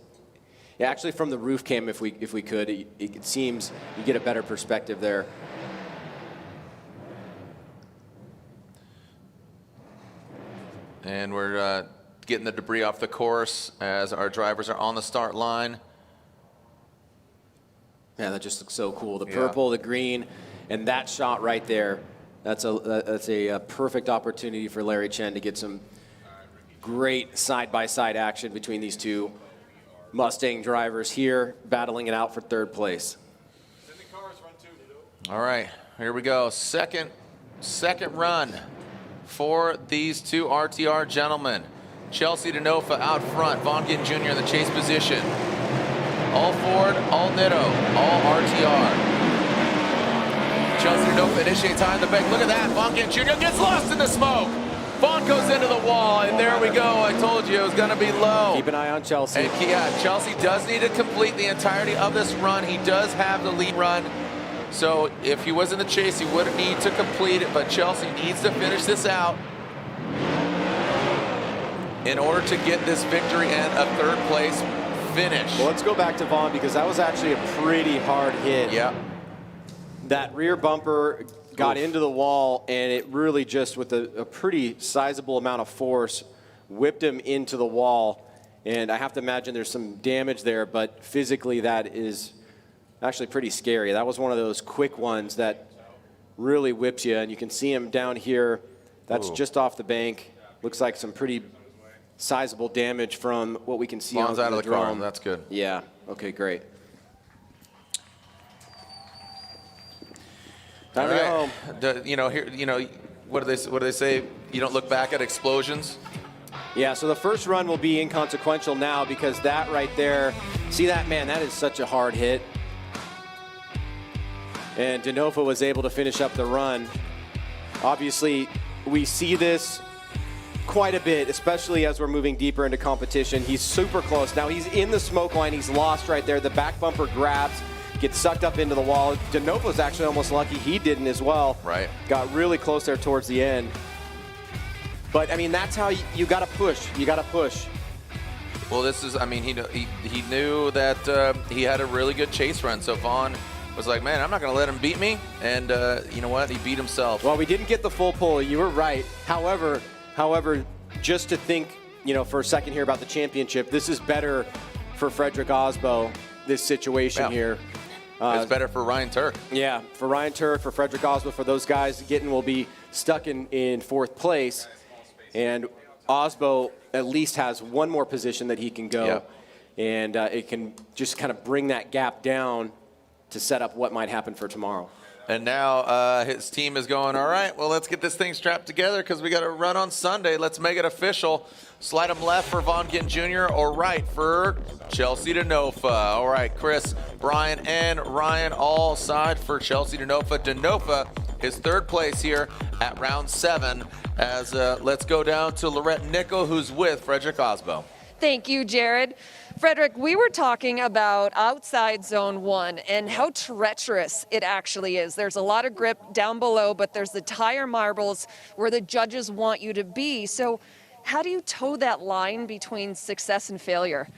Yeah, actually from the roof cam, if we could, it seems you get a better perspective there. And we're getting the debris off the course as our drivers are on the start line. Yeah, that just looks so cool. The purple, the green, and that shot right there. That's a perfect opportunity for Larry Chen to get some great side-by-side action between these two Mustang drivers here, battling it out for third place. All right, here we go. Second run for these two RTR gentlemen. Chelsea Denofa out front, Vaughn Gittin Jr. in the chase position. All Ford, all Nitto, all RTR. Chelsea Denofa initiates high in the bank. Look at that, Vaughn Gittin Jr. gets lost in the smoke. Vaughn goes into the wall, and there we go. I told you it was going to be low. Keep an eye on Chelsea. And yeah, Chelsea does need to complete the entirety of this run. He does have the lead run. So if he was in the chase, he wouldn't need to complete it, but Chelsea needs to finish this out in order to get this victory and a third place finish. Well, let's go back to Vaughn because that was actually a pretty hard hit. Yeah. That rear bumper got into the wall, and it really just, with a pretty sizable amount of force, whipped him into the wall. And I have to imagine there's some damage there, but physically that is actually pretty scary. That was one of those quick ones that really whips you, and you can see him down here. That's just off the bank. Looks like some pretty sizable damage from what we can see on the out of the drone. car. That's good. Yeah. Okay, great. Time to go home. You know, here, you know, what do they say? You don't look back at explosions. Yeah, so the first run will be inconsequential now because that right there, see that, man, that is such a hard hit. And Denofa was able to finish up the run. Obviously, we see this quite a bit, especially as we're moving deeper into competition. He's super close. Now he's in the smoke line. He's lost right there. The back bumper grabs, gets sucked up into the wall. Denofa's actually almost lucky he didn't as well. Right. Got really close there towards the end. But, I mean, that's how you got to push. You got to push. Well, this is, I mean, he knew that he had a really good chase run. So Vaughn was like, man, I'm not going to let him beat me. And you know what? He beat himself. Well, we didn't get the full pull. You were right. However, just to think, you know, for a second here about the championship, this is better for Frederick Osbo, this situation here. It's better for Ryan Turk. Yeah, for Ryan Turk, for Frederick Osbo, for those guys. Gittin will be stuck in fourth place. And Osbo at least has one more position that he can go. Yep. And it can just kind of bring that gap down to set up what might happen for tomorrow. And now his team is going, all right, well, let's get this thing strapped together because we got to run on Sunday. Let's make it official. Slide him left for Vaughn Gittin Jr. or right for Chelsea Denofa. All right, Chris, Brian, and Ryan all side for Chelsea Denofa. Denofa is third place here at round 7 as let's go down to Lorette Nickel, who's with Frederick Osbo. Thank you, Jared. Frederick, we were talking about outside zone 1 and how treacherous it actually is. There's a lot of grip down below, but there's the tire marbles where the judges want you to be. So how do you toe that line between success and failure?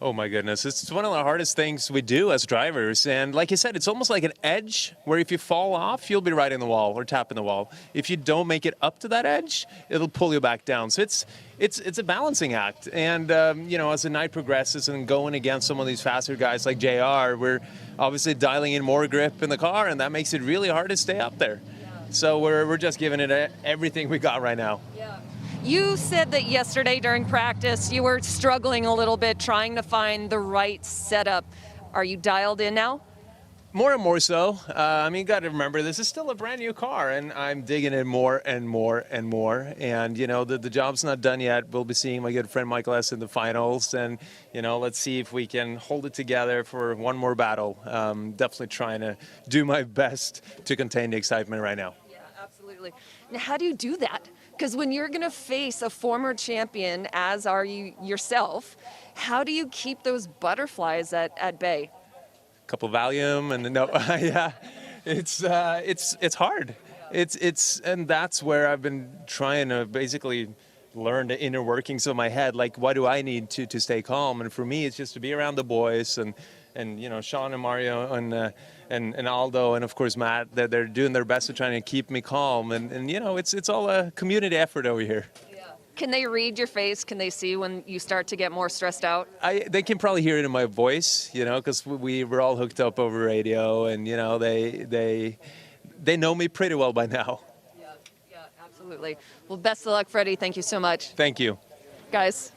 Oh my goodness, it's one of the hardest things we do as drivers. And like you said, it's almost like an edge where if you fall off, you'll be right in the wall or tapping the wall. If you don't make it up to that edge, it'll pull you back down. So it's a balancing act. And, you know, as the night progresses and going against some of these faster guys like JR, we're obviously dialing in more grip in the car, and that makes it really hard to stay up there. So we're just giving it everything we got right now. Yeah. You said that yesterday during practice you were struggling a little bit trying to find the right setup. Are you dialed in now? More and more so. I mean, you got to remember, this is still a brand new car, and I'm digging it more and more and more. And, you know, the job's not done yet. We'll be seeing my good friend Michael S. in the finals. And, you know, let's see if we can hold it together for one more battle. Definitely trying to do my best to contain the excitement right now. Yeah, absolutely. Now, how do you do that? Because when you're going to face a former champion, as are you yourself, how do you keep those butterflies at bay? Couple Valium and no, yeah, it's hard. And that's where I've been trying to basically learn the inner workings of my head. Like, what do I need to stay calm? And for me, it's just to be around the boys and you know, Sean and Mario and Aldo and of course Matt. They're doing their best to try to keep me calm. And you know, it's all a community effort over here. Can they read your face? Can they see when you start to get more stressed out? They can probably hear it in my voice, you know, because we're all hooked up over radio, and you know they know me pretty well by now. Yeah, absolutely. Well, best of luck, Freddie. Thank you so much. Thank you, guys.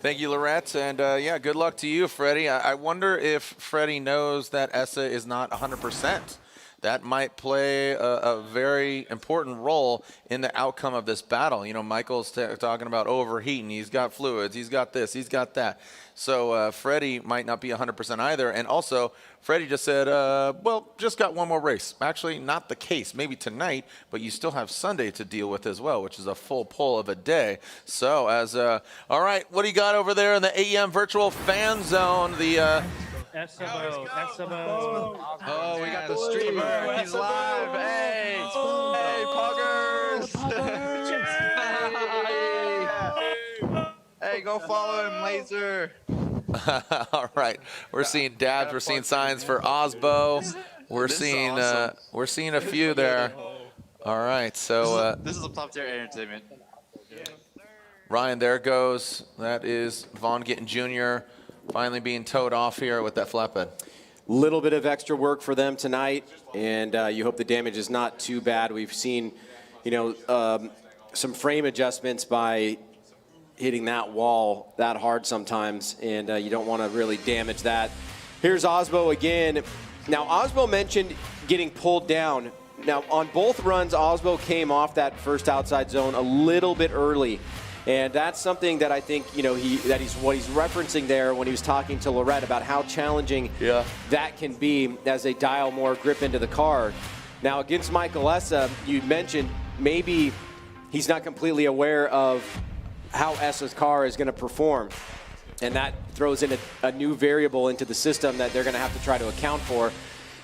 Thank you, Lorette, and yeah, good luck to you, Freddie. I wonder if Freddie knows that Essa is not 100%. That might play a very important role in the outcome of this battle. You know, Michael's talking about overheating. He's got fluids. He's got this. He's got that. So Freddie might not be 100% either. And also, Freddie just said, well, just got one more race. Actually, not the case. Maybe tonight, but you still have Sunday to deal with as well, which is a full pull of a day. So all right, what do you got over there in the AEM Virtual Fan Zone? The SMO. Oh, we got the streamer. He's live. Hey. Hey, Poggers. Hey, go follow him, Laser. All right. We're seeing dabs. We're seeing signs for Osbo. We're seeing we're seeing a few there. All right. So this is a top tier entertainment. Ryan, there goes. That is Vaughn Gittin Jr. finally being towed off here with that flatbed. Little bit of extra work for them tonight, and you hope the damage is not too bad. We've seen, you know, some frame adjustments by hitting that wall that hard sometimes, and you don't want to really damage that. Here's Osbo again. Now, Osbo mentioned getting pulled down. Now, on both runs, Osbo came off that first outside zone a little bit early. And that's something that I think, you know, what he's referencing there when he was talking to Lorette about how challenging that can be as they dial more grip into the car. Now, against Michael Essa, you mentioned maybe he's not completely aware of how Essa's car is going to perform. And that throws in a new variable into the system that they're going to have to try to account for.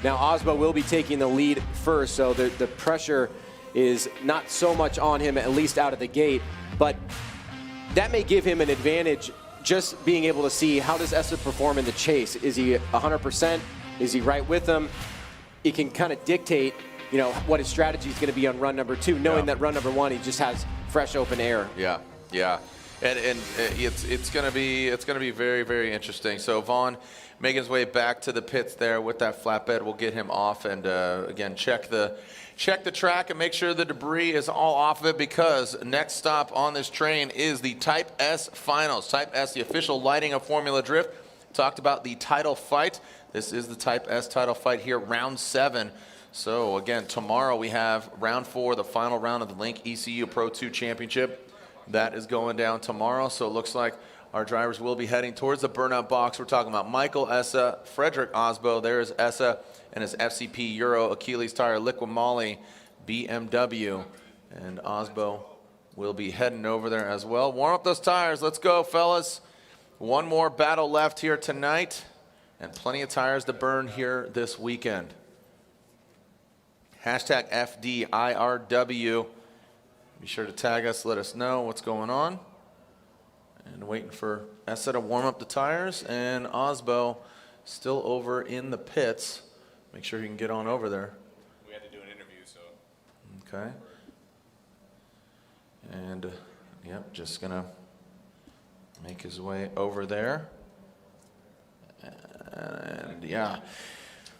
Now, Osbo will be taking the lead first, so the pressure is not so much on him, at least out of the gate. But that may give him an advantage, just being able to see how does Essa perform in the chase. Is he 100%? Is he right with them? He can kind of dictate, you know, what his strategy is going to be on run number 2, knowing that run number 1 he just has fresh open air. Yeah, and it's going to be very, very interesting. So Vaughn making his way back to the pits there with that flatbed. We'll get him off and again check the track and make sure the debris is all off of it, because next stop on this train is the Type S Finals. Type S, the official lighting of Formula Drift. Talked about the title fight. This is the Type S title fight here, round 7. So again, tomorrow we have round 4, the final round of the Link ECU Pro 2 Championship. That is going down tomorrow. So it looks like our drivers will be heading towards the burnout box. We're talking about Michael Essa, Frederick Osbo. There's Essa and his FCP Euro Achilles tire Liqui Moly BMW. And Osbo will be heading over there as well. Warm up those tires. Let's go, fellas. One more battle left here tonight, and plenty of tires to burn here this weekend. Hashtag FDIRW. Be sure to tag us, let us know what's going on. And waiting for Essa to warm up the tires, and Osbo still over in the pits. Make sure he can get on over there. We had to do an interview, so. Okay. And, yep, just going to make his way over there. And, yeah.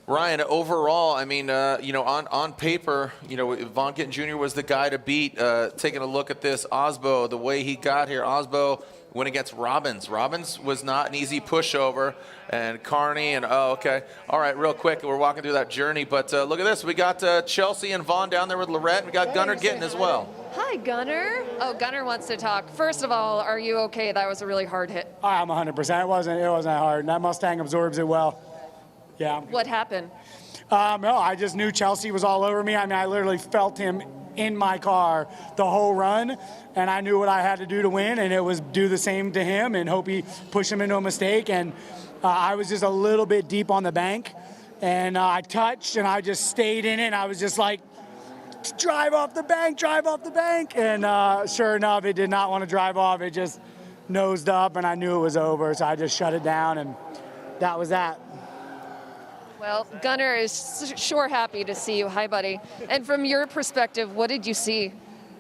Ryan, overall, I mean, on paper, Von Gittin Jr. was the guy to beat. Taking a look at this, Osbo, the way he got here, Osbo went against Robbins. Robbins was not an easy pushover, and Carney, and okay. All right, real quick, we're walking through that journey, but look at this. We got Chelsea and Vaughn down there with Lorette. We got Gunnar Gittin as well. Hi, Gunnar. Oh, Gunnar wants to talk. First of all, are you okay? That was a really hard hit. I'm 100%. It wasn't hard. That Mustang absorbs it well. Yeah. What happened? No, I just knew Chelsea was all over me. I mean, I literally felt him in my car the whole run, and I knew what I had to do to win, and it was do the same to him and hope he push him into a mistake. And I was just a little bit deep on the bank, and I touched, and I just stayed in it. And I was just like, drive off the bank. And sure enough, it did not want to drive off. It just nosed up, and I knew it was over, so I just shut it down, and that was that. Well, Gunnar is sure happy to see you. Hi, buddy. And from your perspective, what did you see?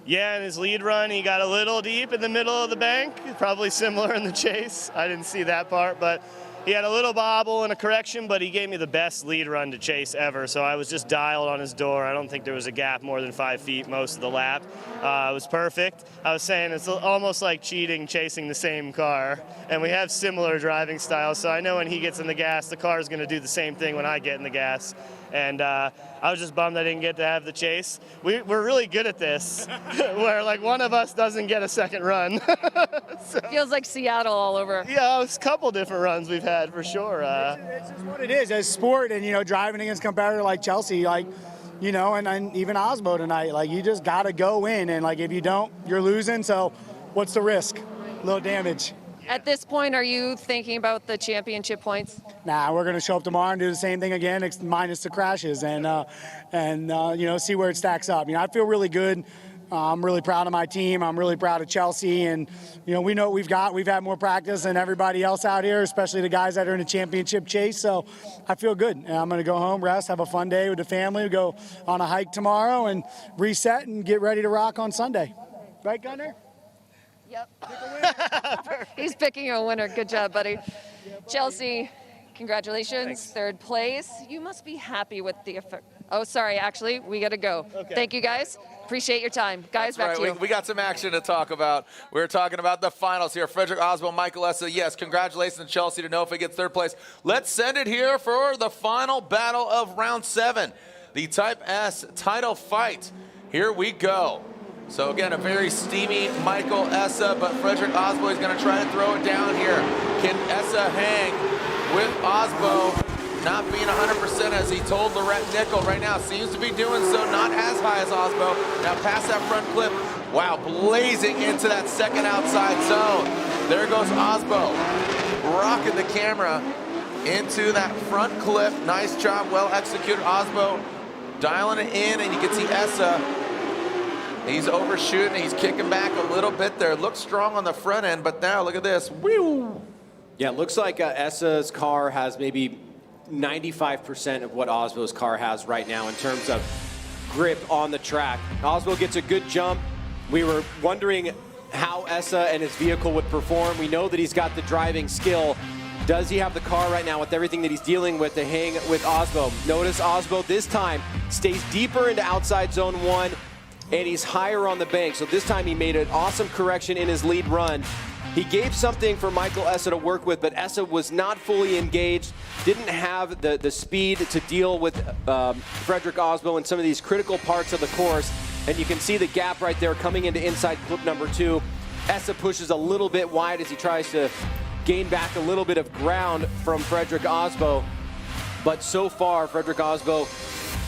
Yeah, in his lead run, he got a little deep in the middle of the bank, probably similar in the chase. I didn't see that part, but he had a little bobble and a correction, but he gave me the best lead run to chase ever, so I was just dialed on his door. I don't think there was a gap more than 5 feet most of the lap. It was perfect. I was saying it's almost like cheating chasing the same car, and we have similar driving styles, so I know when he gets in the gas, the car is going to do the same thing when I get in the gas. And I was just bummed I didn't get to have the chase. We're really good at this, where like one of us doesn't get a second run. So, feels like Seattle all over. Yeah, it's a couple different runs we've had for sure. It's just what it is as sport, and driving against a competitor like Chelsea, and even Osbo tonight, like you just got to go in, and like if you don't, you're losing. So what's the risk? A little damage. At this point, are you thinking about the championship points? Nah, we're going to show up tomorrow and do the same thing again, minus the crashes, and see where it stacks up. I feel really good. I'm really proud of my team. I'm really proud of Chelsea, and we know what we've got. We've had more practice than everybody else out here, especially the guys that are in a championship chase. So I feel good. And I'm going to go home, rest, have a fun day with the family, go on a hike tomorrow, and reset and get ready to rock on Sunday. Right, Gunnar? Yep. He's picking a winner. Good job, buddy. Chelsea, congratulations. Thanks. Third place. You must be happy with the effect. Oh, sorry. Actually, we got to go. Okay. Thank you, guys. Appreciate your time. Guys, back to you. We got some action to talk about. We're talking about the finals here. Frederick Osbo, Michael Essa. Yes, congratulations to Chelsea to know if he gets third place. Let's send it here for the final battle of round 7. The Type S title fight. Here we go. So again, a very steamy Michael Essa, but Frederick Osbo is going to try to throw it down here. Can Essa hang with Osbo not being 100% as he told Lorette Nickel right now? Seems to be doing so, not as high as Osbo. Now past that front clip, wow, blazing into that second outside zone. There goes Osbo, rocking the camera into that front clip. Nice job, well executed. Osbo dialing it in, and you can see Essa. He's overshooting, he's kicking back a little bit there. Looks strong on the front end, but now look at this. Woo! Yeah, it looks like Essa's car has maybe 95% of what Osbo's car has right now in terms of grip on the track. Osbo gets a good jump. We were wondering how Essa and his vehicle would perform. We know that he's got the driving skill. Does he have the car right now with everything that he's dealing with to hang with Osbo? Notice Osbo this time stays deeper into outside zone 1, and he's higher on the bank. So this time he made an awesome correction in his lead run. He gave something for Michael Essa to work with, but Essa was not fully engaged, didn't have the speed to deal with Frederick Osbo in some of these critical parts of the course. And you can see the gap right there coming into inside clip number 2. Essa pushes a little bit wide as he tries to gain back a little bit of ground from Frederick Osbo. But so far, Frederick Osbo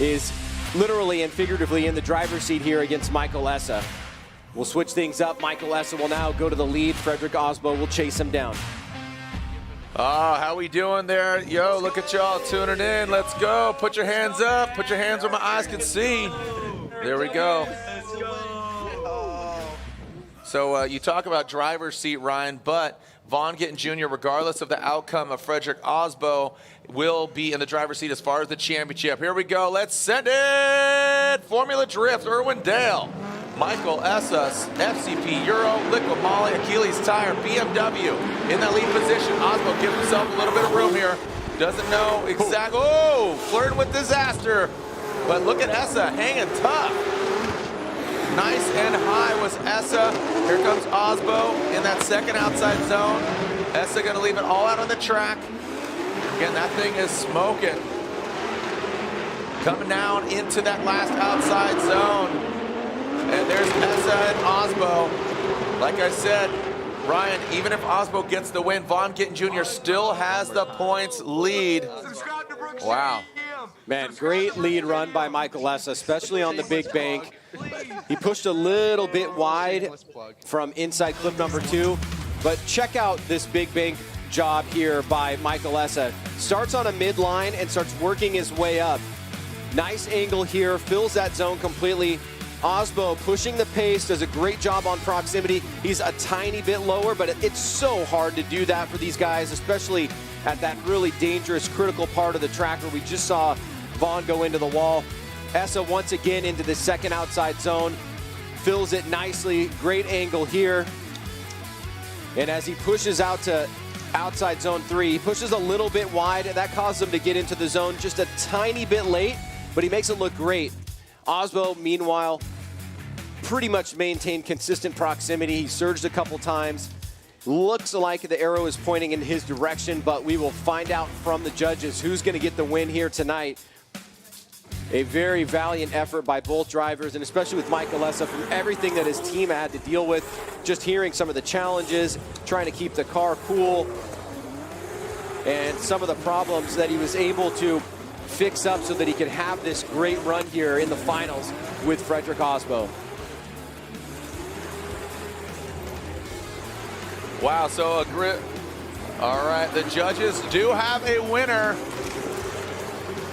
is literally and figuratively in the driver's seat here against Michael Essa. We'll switch things up. Michael Essa will now go to the lead. Frederick Osbo will chase him down. Oh, how we doing there? Yo, look at y'all tuning in. Let's go. Put your hands up. Put your hands where my eyes can see. There we go. So you talk about driver's seat, Ryan, but Von Gittin Jr., regardless of the outcome of Frederick Osbo, will be in the driver's seat as far as the championship. Here we go. Let's send it. Formula Drift, Irwindale. Michael Essa, FCP Euro, Liquid Moly, Achilles Tire, BMW in that lead position. Osbo gives himself a little bit of room here. Doesn't know exactly. Oh, flirting with disaster. But look at Essa hanging tough. Nice and high was Essa. Here comes Osbo in that second outside zone. Essa going to leave it all out on the track. Again, that thing is smoking. Coming down into that last outside zone. And there's Essa and Osbo. Like I said, Ryan, even if Osbo gets the win, Von Gittin Jr. still has the points lead. Wow. Man, great lead run by Michael Essa, especially on the big bank. He pushed a little bit wide from inside clip number 2, but check out this big bank job here by Michael Essa. Starts on a midline and starts working his way up. Nice angle here, fills that zone completely. Osbo pushing the pace, does a great job on proximity. He's a tiny bit lower, but it's so hard to do that for these guys, especially at that really dangerous, critical part of the track where we just saw Vaughn go into the wall. Essa once again into the second outside zone, fills it nicely, great angle here. And as he pushes out to outside zone 3, he pushes a little bit wide, and that causes him to get into the zone just a tiny bit late, but he makes it look great. Osbo, meanwhile, pretty much maintained consistent proximity. He surged a couple times. Looks like the arrow is pointing in his direction, but we will find out from the judges who's going to get the win here tonight. A very valiant effort by both drivers, and especially with Michael Essa, from everything that his team had to deal with, just hearing some of the challenges, trying to keep the car cool, and some of the problems that he was able to fix up so that he could have this great run here in the finals with Frederick Osbo. Wow, so a grip. All right, the judges do have a winner.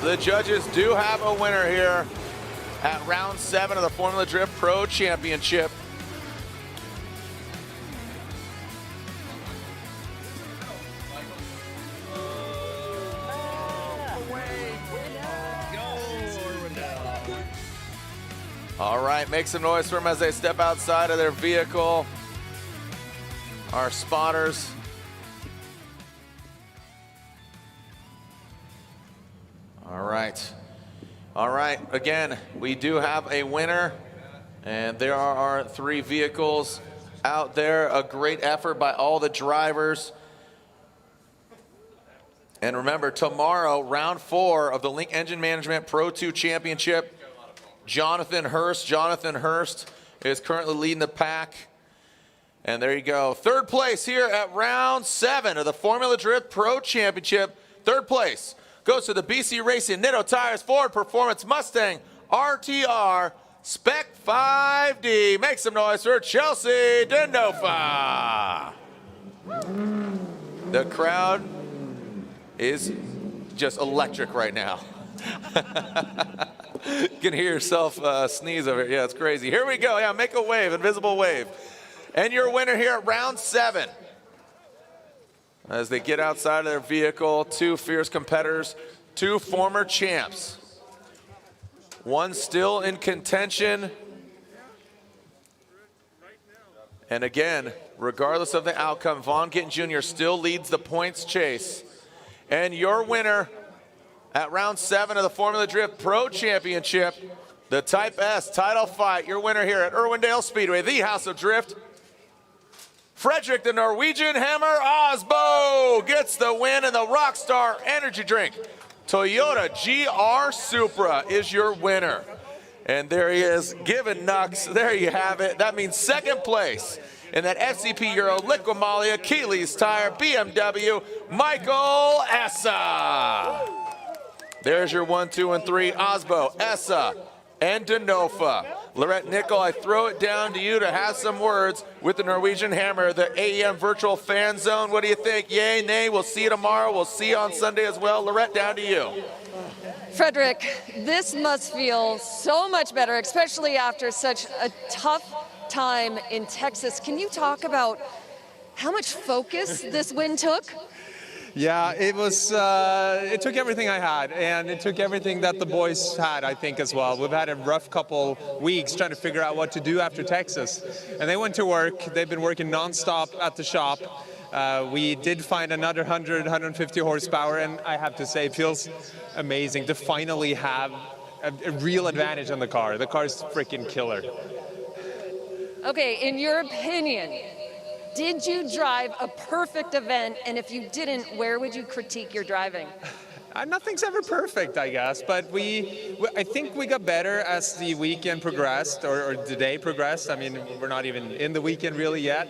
The judges do have a winner here at round 7 of the Formula Drift Pro Championship. All right, make some noise for them as they step outside of their vehicle. Our spotters. All right. All right, again, we do have a winner, and there are our 3 vehicles out there. A great effort by all the drivers. And remember, tomorrow, round 4 of the Link Engine Management Pro 2 Championship, Jonathan Hurst is currently leading the pack. And there you go. 3rd place here at round 7 of the Formula Drift Pro Championship. 3rd place goes to the BC Racing Nitto Tires Ford Performance Mustang RTR Spec 5D. Make some noise for Chelsea Denofa. The crowd is just electric right now. You can hear yourself sneeze over it. Yeah, it's crazy. Here we go. Yeah, make a wave, invisible wave. And your winner here at round 7. As they get outside of their vehicle, 2 fierce competitors, 2 former champs. One still in contention. And again, regardless of the outcome, Von Gittin Jr. still leads the points chase. And your winner at round 7 of the Formula Drift Pro Championship, the Type S title fight. Your winner here at Irwindale Speedway, the House of Drift, Frederick the Norwegian Hammer Osbo gets the win in the Rockstar Energy Drink. Toyota GR Supra is your winner. And there he is, giving knucks. There you have it. That means 2nd place in that FCP Euro Liquimalia Keeley's Tire BMW, Michael Essa. There's your 1, 2, and 3, Osbo, Essa, and Denofa. Lorette Nickel, I throw it down to you to have some words with the Norwegian Hammer, the AEM Virtual Fan Zone. What do you think? Yay, nay? We'll see you tomorrow. We'll see you on Sunday as well. Lorette, down to you. Frederick, this must feel so much better, especially after such a tough time in Texas. Can you talk about how much focus this win took? Yeah, it was. It took everything I had, and it took everything that the boys had, I think, as well. We've had a rough couple weeks trying to figure out what to do after Texas, and they went to work. They've been working nonstop at the shop. We did find another 150 horsepower, and I have to say, it feels amazing to finally have a real advantage on the car. The car is freaking killer. Okay, in your opinion, did you drive a perfect event? And if you didn't, where would you critique your driving? Nothing's ever perfect, I guess, but I think we got better as the weekend progressed, or the day progressed. I mean, we're not even in the weekend really yet,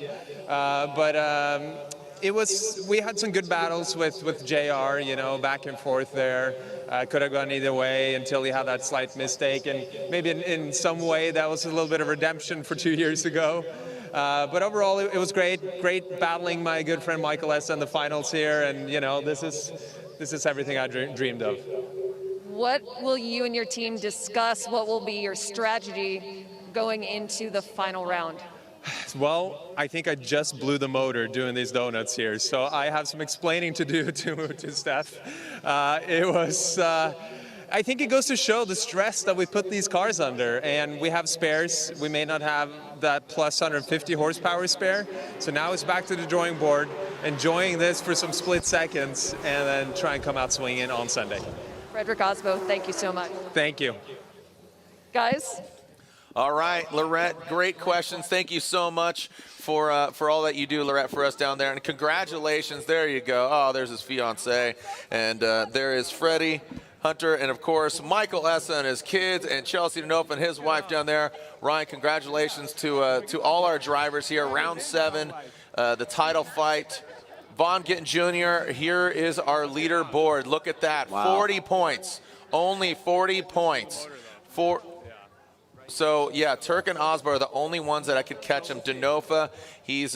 we had some good battles with JR, you know, back and forth there. Could have gone either way until he had that slight mistake, and maybe in some way that was a little bit of redemption for 2 years ago. But overall, it was great battling my good friend Michael S. in the finals here, and you know, this is everything I dreamed of. What will you and your team discuss? What will be your strategy going into the final round? Well, I think I just blew the motor doing these donuts here, so I have some explaining to do to Steph. I think it goes to show the stress that we put these cars under, and we have spares. We may not have that plus 150 horsepower spare, so now it's back to the drawing board, enjoying this for some split seconds, and then try and come out swinging on Sunday. Frederick Osbo, thank you so much. Thank you. Guys? All right, Lorette, great questions. Thank you so much for all that you do, Lorette, for us down there. And congratulations. There you go. Oh, there's his fiance. And there is Freddie Hunter, and of course, Michael Essa and his kids, and Chelsea Denofa and his wife down there. Ryan, congratulations to all our drivers here. Round 7, the title fight. Vaughn Gittin Jr., here is our leaderboard. Look at that, wow. 40 points, only 40 points. So, yeah, Turk and Osbo are the only ones that I could catch him. Denofa, he's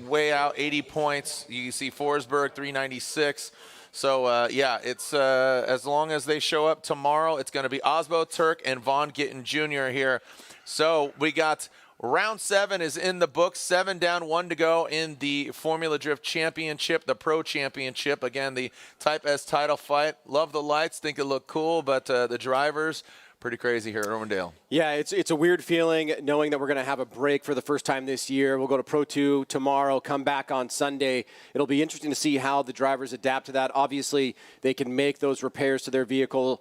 way out, 80 points. You see Forsberg, 396. So, yeah, it's as long as they show up tomorrow, it's going to be Osbo, Turk, and Vaughn Gittin Jr. here. So we got round 7 is in the books, 7 down, 1 to go in the Formula Drift Championship, the Pro Championship. Again, the Type S title fight. Love the lights, think it looked cool, but the drivers, pretty crazy here at Irwindale. Yeah, it's a weird feeling knowing that we're going to have a break for the first time this year. We'll go to Pro 2 tomorrow, come back on Sunday. It'll be interesting to see how the drivers adapt to that. Obviously, they can make those repairs to their vehicles,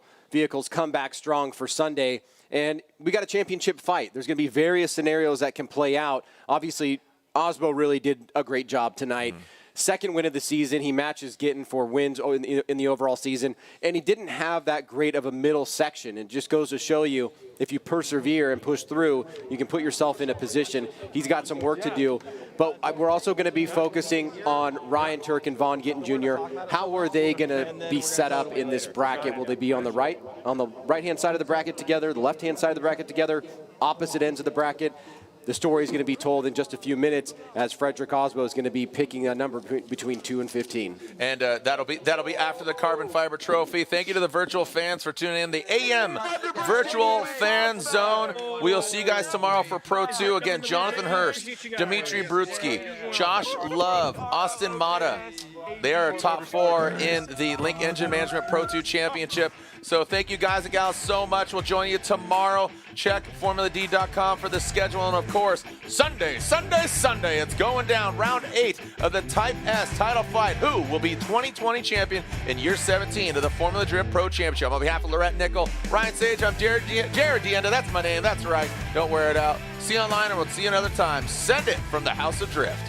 come back strong for Sunday. And we got a championship fight. There's going to be various scenarios that can play out. Obviously, Osbo really did a great job tonight. Second win of the season. He matches Gittin for wins in the overall season. And he didn't have that great of a middle section. It just goes to show you, if you persevere and push through, you can put yourself in a position. He's got some work to do. But we're also going to be focusing on Ryan Turk and Vaughn Gittin Jr. How are they going to be set up in this bracket? Will they be on the right-hand side of the bracket together, the left-hand side of the bracket together, opposite ends of the bracket? The story is going to be told in just a few minutes as Frederick Osbo is going to be picking a number between 2 and 15. And that'll be after the Carbon Fiber Trophy. Thank you to the virtual fans for tuning in. The AM Virtual Fan Zone. We'll see you guys tomorrow for Pro 2. Again, Jonathan Hurst, Dmitry Brutsky, Josh Love, Austin Mata. They are top 4 in the Link Engine Management Pro 2 Championship. So thank you guys and gals so much. We'll join you tomorrow. Check FormulaD.com for the schedule. And, of course, Sunday, it's going down. Round 8 of the Type S title fight. Who will be 2020 champion in year 17 of the Formula Drift Pro Championship? On behalf of Lorette Nickel, Ryan Sage, I'm Jared Dienda. That's my name. That's right. Don't wear it out. See you online, and we'll see you another time. Send it from the House of Drift.